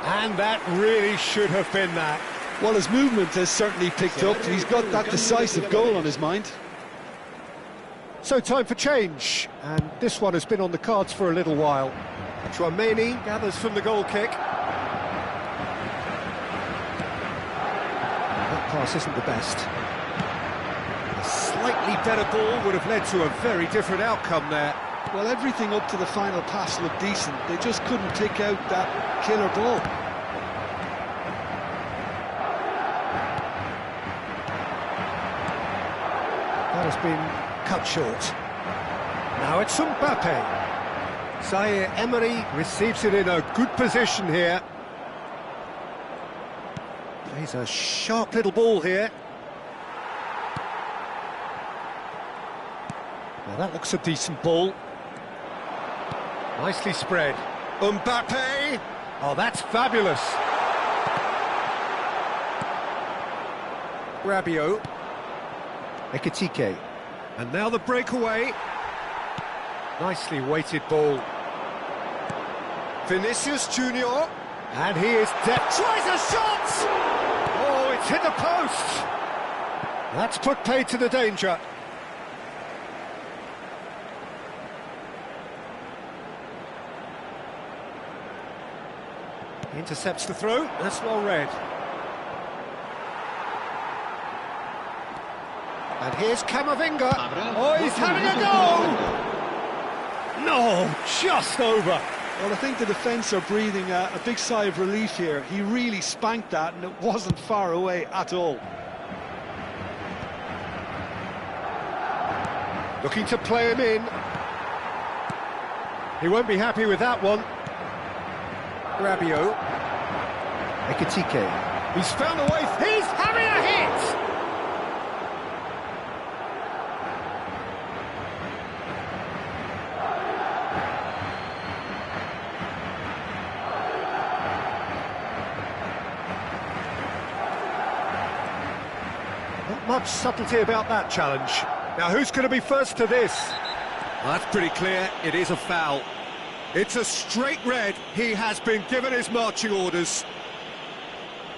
And that really should have been that. Well, his movement has certainly picked up. He's got that decisive goal on his mind. So time for change, and this one has been on the cards for a little while. Tchouaméni gathers from the goal kick. That pass isn't the best. A slightly better ball would have led to a very different outcome there. Well, everything up to the final pass looked decent. They just couldn't pick out that killer ball. That has been cut short. Now it's Mbappe. Zaire Emery receives it in a good position here. He's a sharp little ball here. Now that looks a decent ball. Nicely spread. Mbappe! Oh, that's fabulous. Rabiot. Ekitike. And now the breakaway. Nicely weighted ball. Vinicius Junior. And he is tries a shot! Oh, it's hit the post! That's put paid to the danger. Intercepts the throw, that's well read. And here's Camavinga. Oh, he's having a go! No, just over. Well, I think the defence are breathing a big sigh of relief here. He really spanked that, and it wasn't far away at all. Looking to play him in. He won't be happy with that one. Rabiot. Ekitike. He's found a way. He's having a hit! Not much subtlety about that challenge. Now, who's going to be first to this? Well, that's pretty clear. It is a foul. It's a straight red. He has been given his marching orders.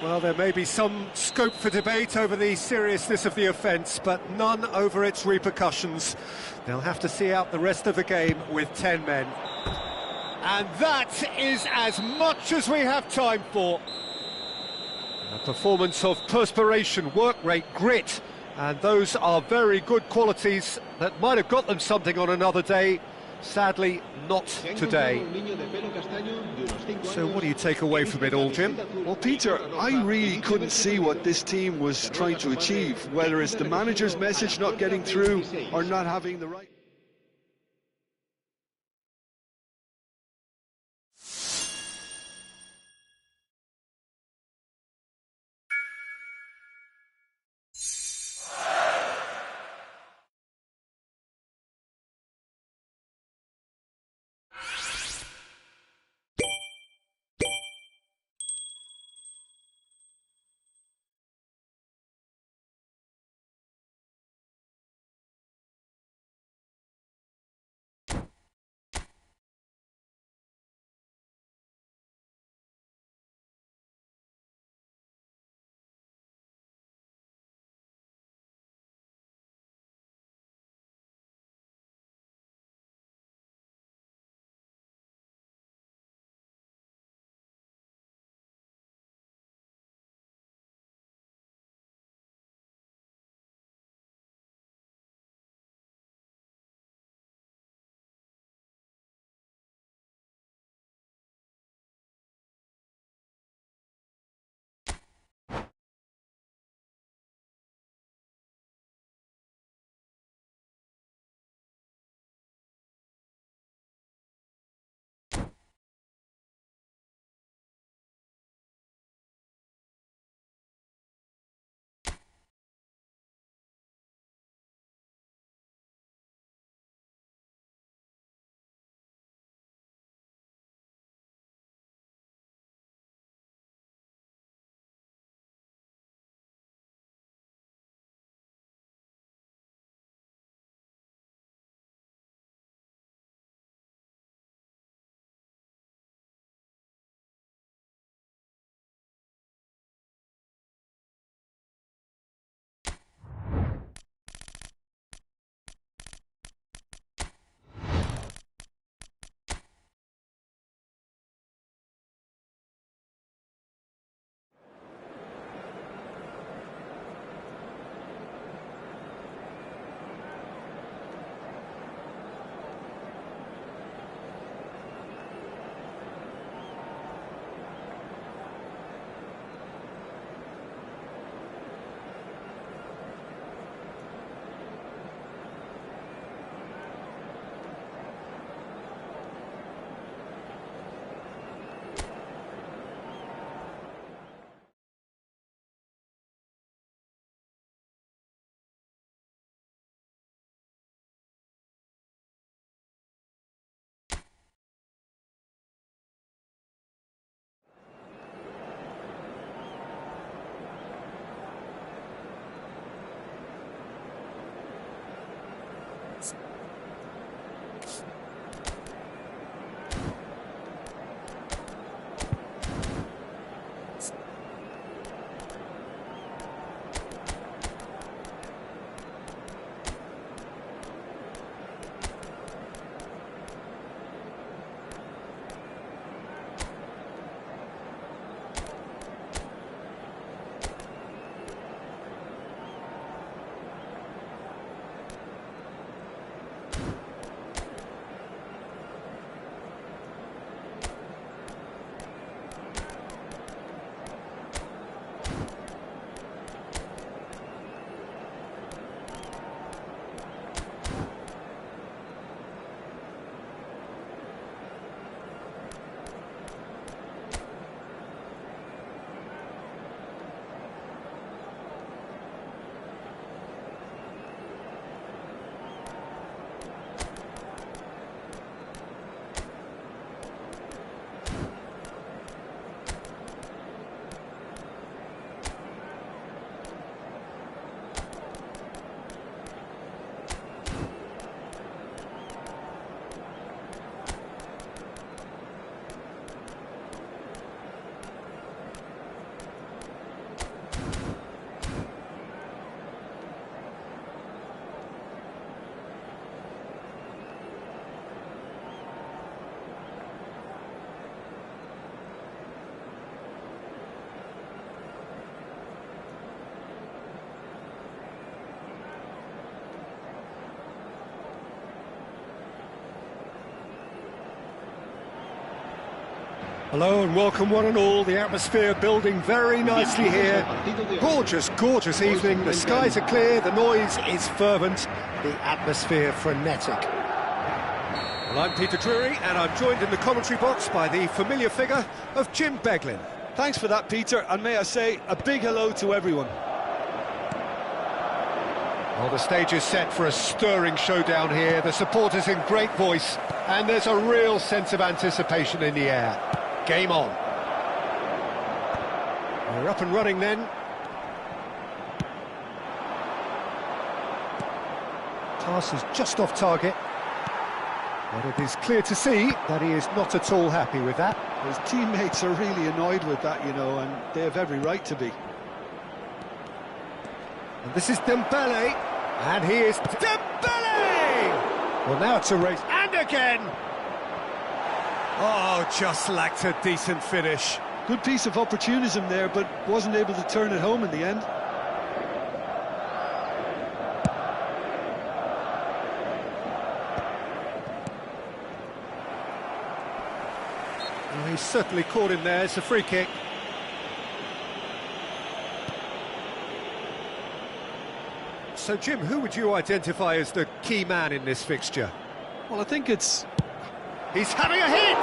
Well, there may be some scope for debate over the seriousness of the offence, but none over its repercussions. They'll have to see out the rest of the game with 10 men. And that is as much as we have time for. A performance of perspiration, work rate, grit, and those are very good qualities that might have got them something on another day, Sadly, not today. So what do you take away from it all, Jim? Well, Peter, I really couldn't see what this team was trying to achieve, whether it's the manager's message not getting through or not having the right... Hello and welcome one and all. The atmosphere building very nicely here. Gorgeous, gorgeous evening. The skies are clear, the noise is fervent, the atmosphere frenetic. Well, I'm Peter Drury and I'm joined in the commentary box by the familiar figure of Jim Beglin. Thanks for that, Peter, and may I say a big hello to everyone. Well, the stage is set for a stirring showdown here. The supporters in great voice and there's a real sense of anticipation in the air. Game on. We're up and running then. Pass is just off target. But it is clear to see that he is not at all happy with that. His teammates are really annoyed with that, you know, and they have every right to be. And this is Dembele. And he is Dembele! Well, now it's a race. And again! Oh, just lacked a decent finish. Good piece of opportunism there, but wasn't able to turn it home in the end. Well, he's certainly caught him there. It's a free kick. So, Jim, who would you identify as the key man in this fixture? Well, I think it's... He's having a hit!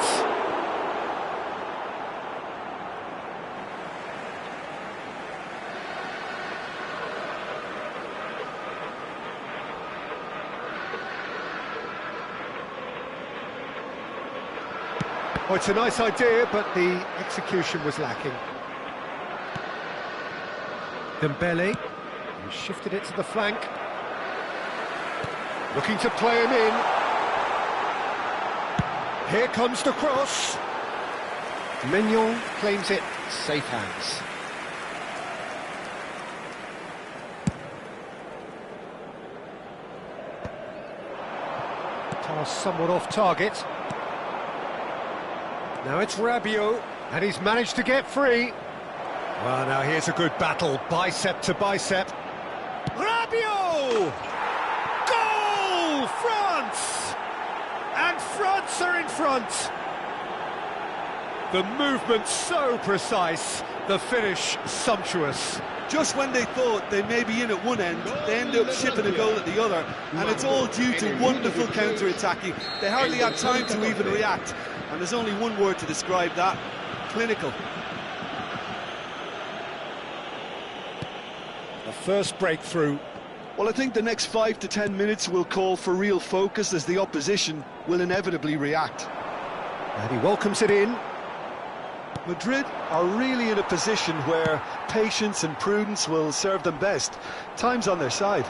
Oh, it's a nice idea, but the execution was lacking. Dembele, he shifted it to the flank. Looking to play him in. Here comes the cross. Mignon claims it, safe hands. Pass somewhat off target. Now it's Rabiot, and he's managed to get free. Well, now here's a good battle, bicep to bicep. Rabiot! Goal! France! And France are in front. The movement so precise, the finish sumptuous. Just when they thought they may be in at one end, they end up shipping a goal at the other, and it's all due to wonderful counter-attacking. They hardly had time to even react, and there's only one word to describe that: clinical. The first breakthrough. Well, I think the next 5 to 10 minutes will call for real focus, as the opposition will inevitably react. And he welcomes it in. Madrid are really in a position where patience and prudence will serve them best. Time's on their side.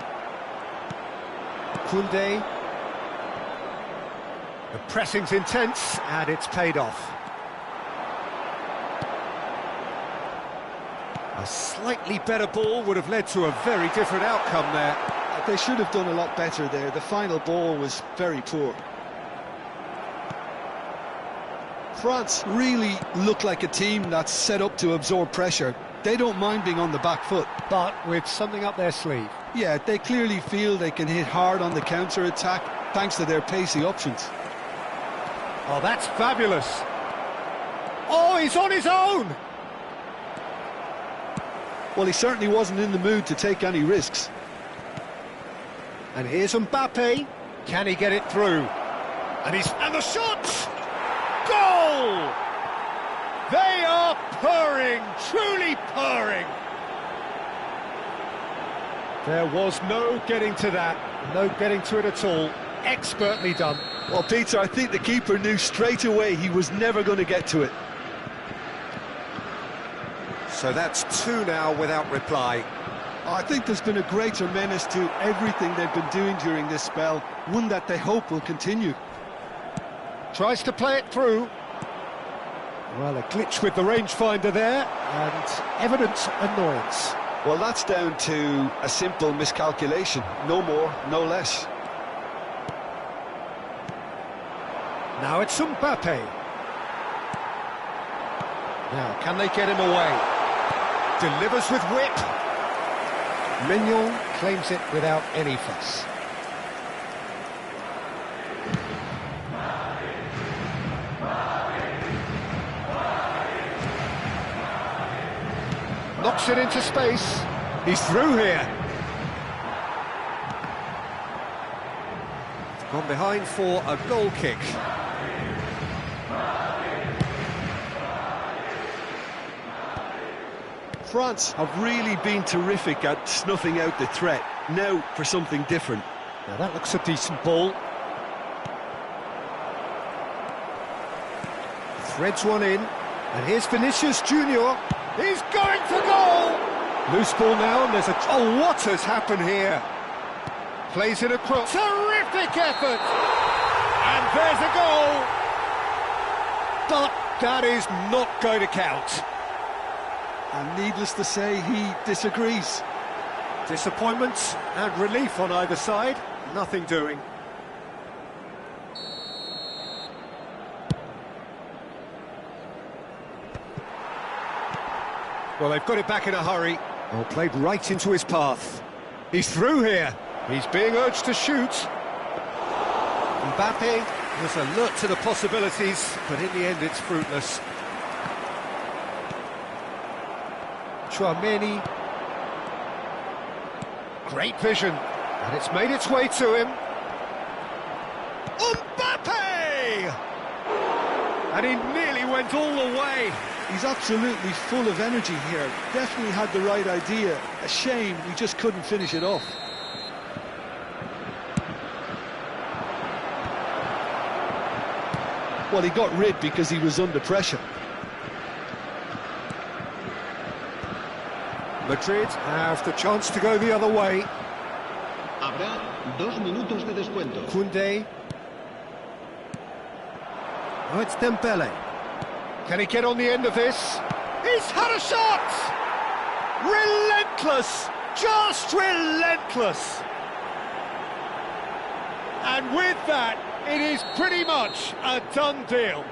Koundé. The pressing's intense, and it's paid off. A slightly better ball would have led to a very different outcome there. They should have done a lot better there. The final ball was very poor. France really look like a team that's set up to absorb pressure. They don't mind being on the back foot. But with something up their sleeve. Yeah, they clearly feel they can hit hard on the counter-attack thanks to their pacey options. Oh, that's fabulous. Oh, he's on his own! Well, he certainly wasn't in the mood to take any risks. And here's Mbappe. Can he get it through? And the shot! Goal! They are purring, truly purring. There was no getting to that, no getting to it at all. Expertly done. Well, Peter, I think the keeper knew straight away he was never going to get to it. So that's 2 now without reply. I think there's been a greater menace to everything they've been doing during this spell, one that they hope will continue. Tries to play it through. Well, a glitch with the rangefinder there, and evident annoyance. Well, that's down to a simple miscalculation. No more, no less. Now it's Mbappe. Now, can they get him away? Delivers with whip. Mignon claims it without any fuss. Knocks it into space. He's through here. Gone behind for a goal kick. France have really been terrific at snuffing out the threat. Now for something different. Now that looks a decent ball. Threads one in, and here's Vinicius Junior. He's going for goal! Loose ball now, and there's a... Oh, what has happened here? Plays it across. Terrific effort! And there's a goal! But that is not going to count. And needless to say, he disagrees. Disappointment and relief on either side. Nothing doing. Well, they've got it back in a hurry. Well, played right into his path. He's through here. He's being urged to shoot. Mbappe was alert to the possibilities, but in the end it's fruitless. Tchouaméni. Great vision. And it's made its way to him. Mbappe! And he nearly went all the way. He's absolutely full of energy here. Definitely had the right idea. A shame he just couldn't finish it off. Well, he got rid because he was under pressure. Madrid have the chance to go the other way. Habrá 2 minutos de descuento. Koundé. Oh, it's Dembele. Can he get on the end of this? He's had a shot! Relentless! Just relentless! And with that, it is pretty much a done deal.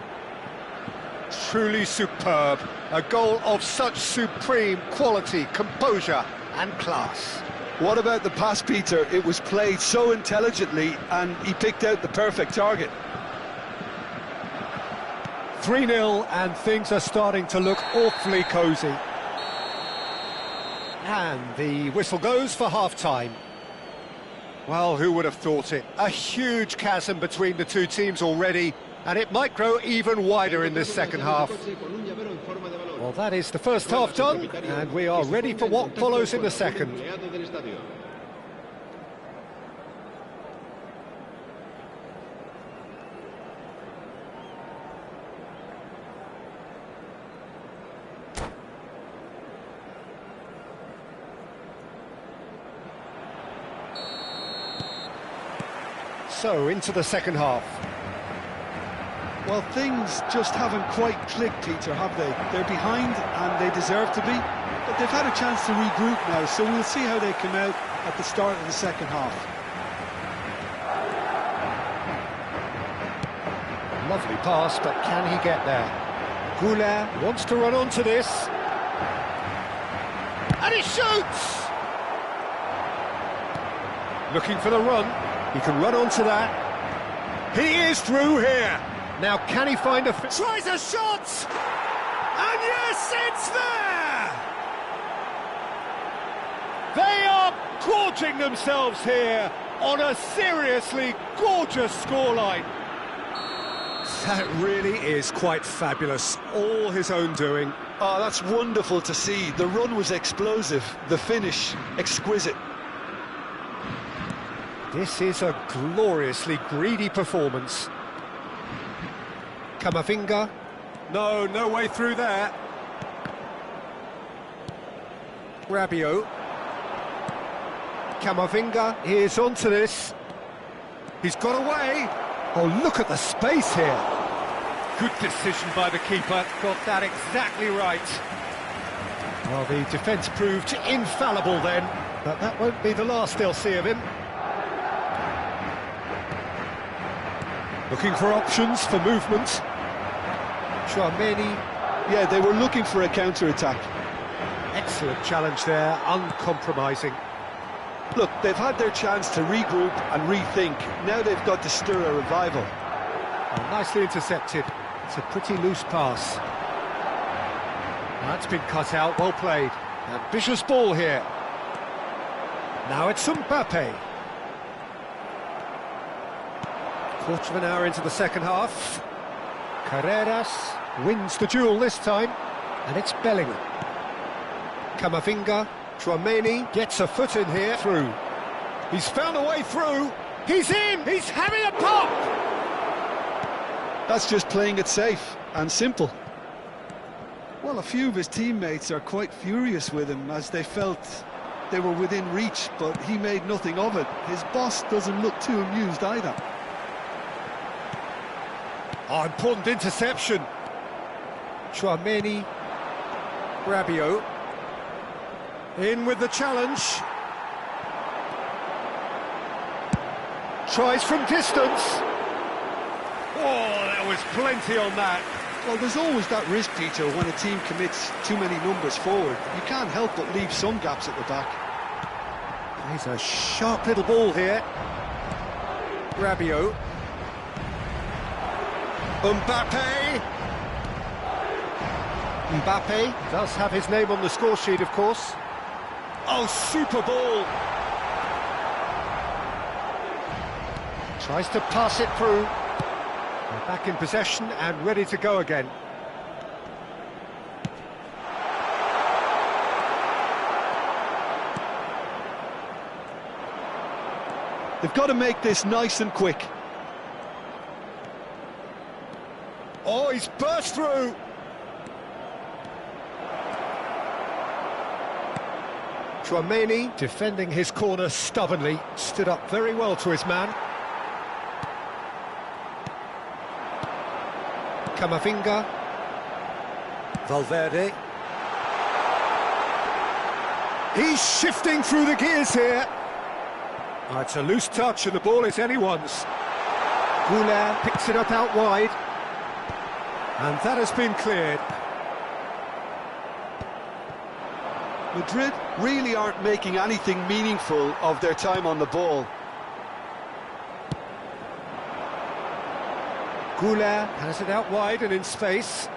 Truly superb. A goal of such supreme quality, composure and class. What about the pass, Peter? It was played so intelligently and he picked out the perfect target. 3-0 and things are starting to look awfully cosy. And the whistle goes for half-time. Well, who would have thought it? A huge chasm between the two teams already, and it might grow even wider in this second half. Well, that is the first half done, and we are ready for what follows in the second. So, into the second half. Well, things just haven't quite clicked, Peter, have they? They're behind and they deserve to be, but they've had a chance to regroup now, so we'll see how they come out at the start of the second half. Lovely pass, but can he get there? Goulart wants to run onto this. And he shoots! Looking for the run. He can run onto that. He is through here. Now, can he find a... Tries a shot! And yes, it's there! They are gorging themselves here on a seriously gorgeous scoreline. That really is quite fabulous. All his own doing. Oh, that's wonderful to see. The run was explosive. The finish, exquisite. This is a gloriously greedy performance. Camavinga. No way through there. Rabiot. Camavinga is onto this. He's got away. Oh, look at the space here. Good decision by the keeper. Got that exactly right. Well, the defence proved infallible then, but that won't be the last they'll see of him. Looking for options for movement. Tchouaméni. Yeah, they were looking for a counter-attack. Excellent challenge there, uncompromising. Look, they've had their chance to regroup and rethink. Now they've got to stir a revival. Oh, nicely intercepted. It's a pretty loose pass. That's been cut out, well played. Ambitious ball here. Now it's Mbappe. Quarter of an hour into the second half. Carreras wins the duel this time, and it's Bellingham. Camavinga, Tchouaméni gets a foot in here. Through. He's found a way through. He's in! He's having a pop! That's just playing it safe and simple. Well, a few of his teammates are quite furious with him as they felt they were within reach, but he made nothing of it. His boss doesn't look too amused either. Oh, important interception. Tchouaméni, Rabiot. In with the challenge. Tries from distance. Oh, there was plenty on that. Well, there's always that risk, Peter, when a team commits too many numbers forward. You can't help but leave some gaps at the back. There's a sharp little ball here. Rabiot. Mbappe. Mbappe does have his name on the score sheet, of course. Oh, super ball. Tries to pass it through. They're back in possession and ready to go again. They've got to make this nice and quick. Oh, he's burst through. Tchouaméni, defending his corner stubbornly, stood up very well to his man. Camavinga. Valverde. He's shifting through the gears here. Oh, it's a loose touch and the ball is anyone's. Goulart picks it up out wide. And that has been cleared. Madrid really aren't making anything meaningful of their time on the ball. Goulart has it out wide and in space.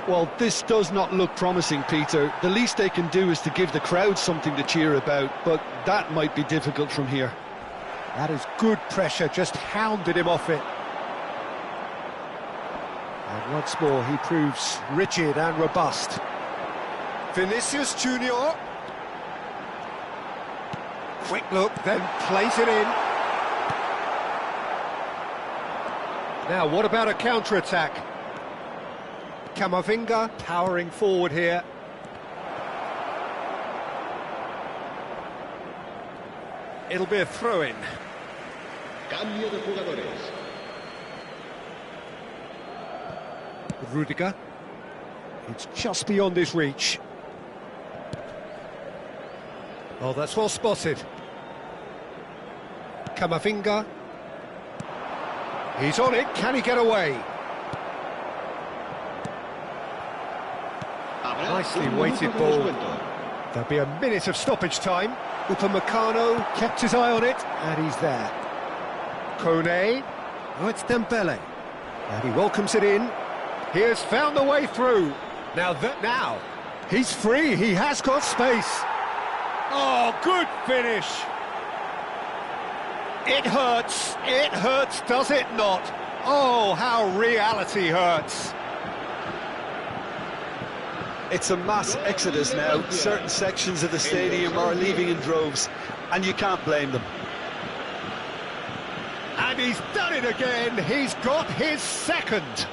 Well, this does not look promising, Peter. The least they can do is to give the crowd something to cheer about, but that might be difficult from here. That is good pressure, just hounded him off it. And once more he proves rigid and robust. Vinicius Junior. Quick look, then plays it in. Now, what about a counter-attack? Camavinga powering forward here. It'll be a throw-in. Cambio de jugadores. Rudiger. It's just beyond his reach. Oh, that's well spotted. Camavinga. He's on it, can he get away? Nicely weighted ball. There'll be a minute of stoppage time. Upamecano kept his eye on it, and he's there. Kone. Oh, it's Dembele. And he welcomes it in. He has found the way through. Now, he's free, he has got space. Oh, good finish. It hurts, does it not? Oh, how reality hurts. It's a mass exodus now. Certain sections of the stadium are leaving in droves, and you can't blame them. And he's done it again. He's got his second.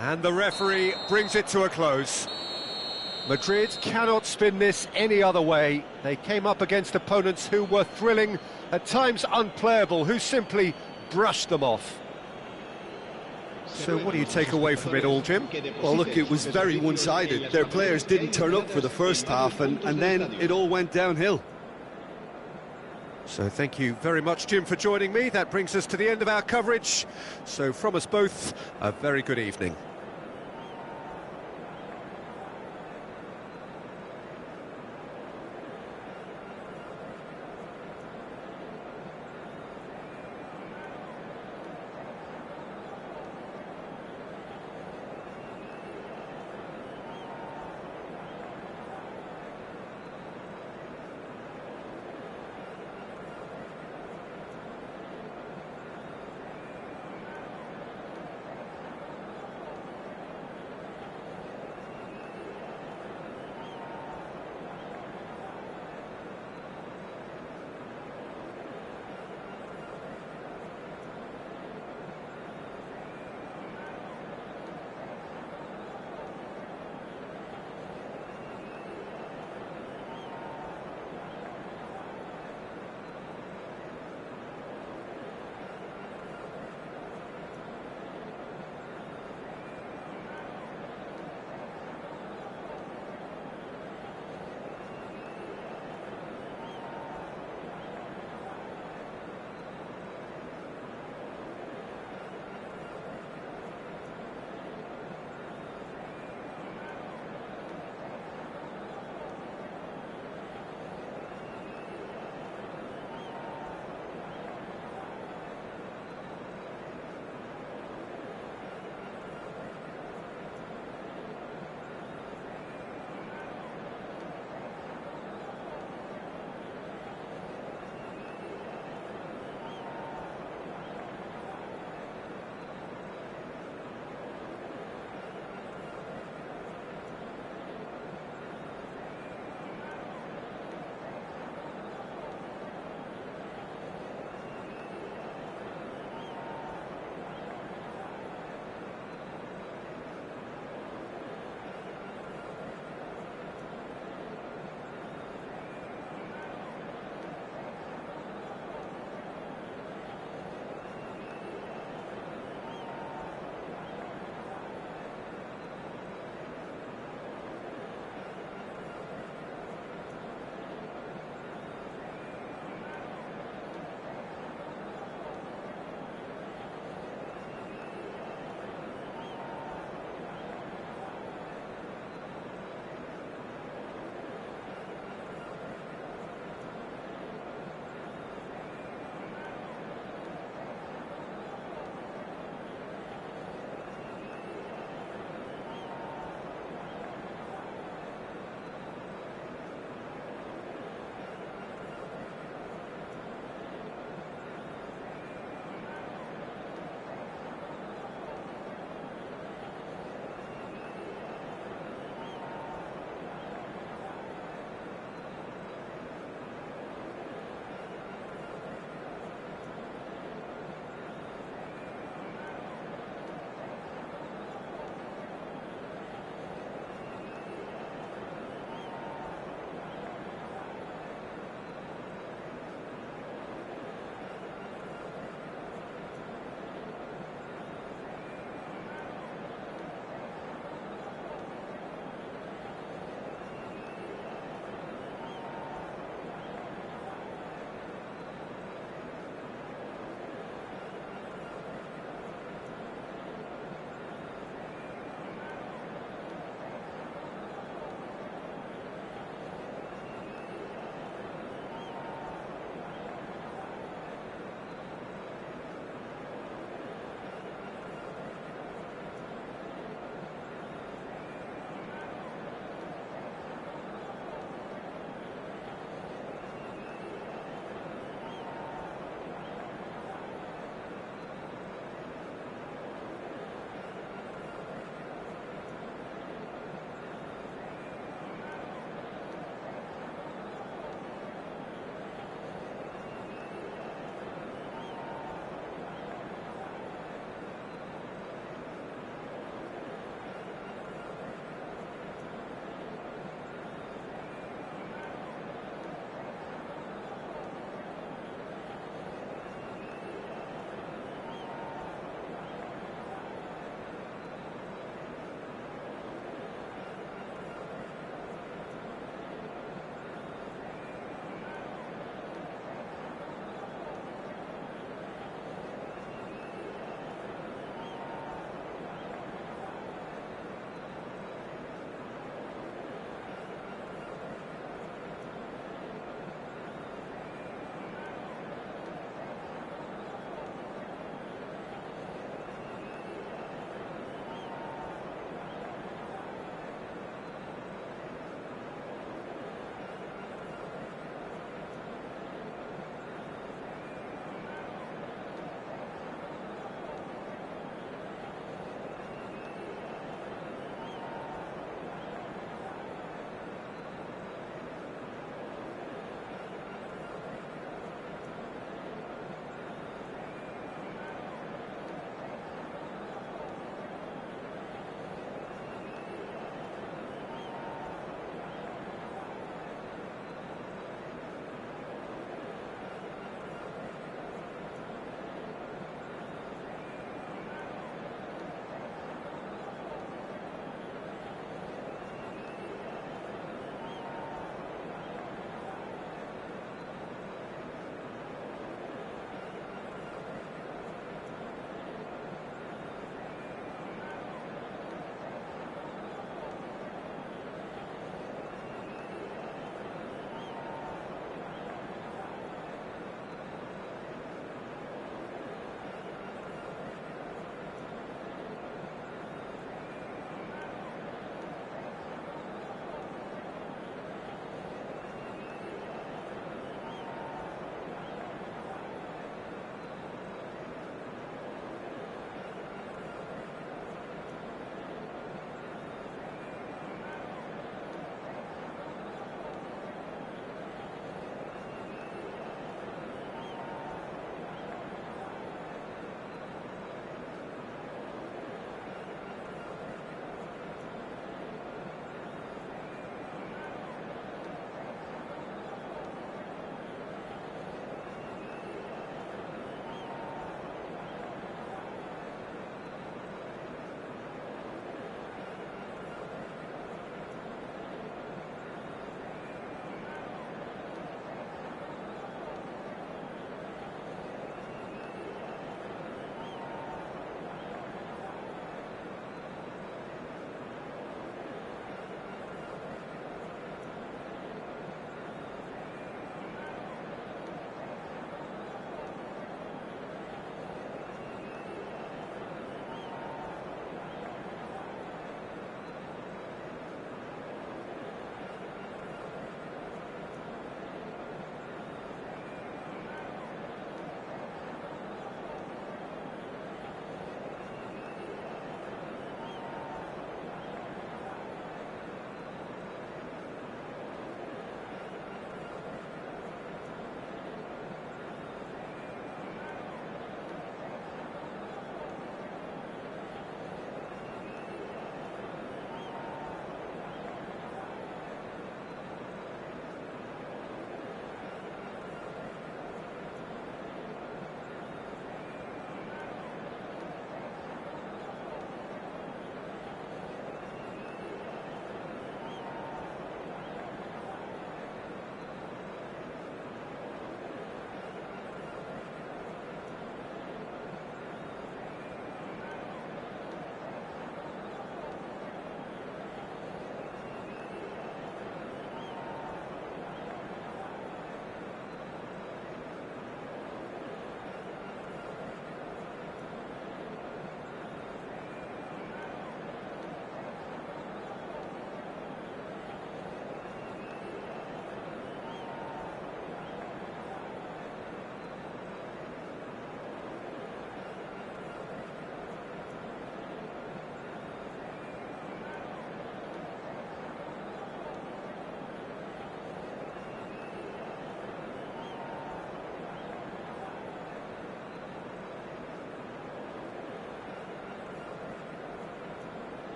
And the referee brings it to a close. Madrid cannot spin this any other way. They came up against opponents who were thrilling, at times unplayable, who simply brushed them off. So what do you take away from it all, Jim? Well, look, it was very one-sided. Their players didn't turn up for the first half, and then it all went downhill. So thank you very much, Jim, for joining me. That brings us to the end of our coverage. So from us both, a very good evening.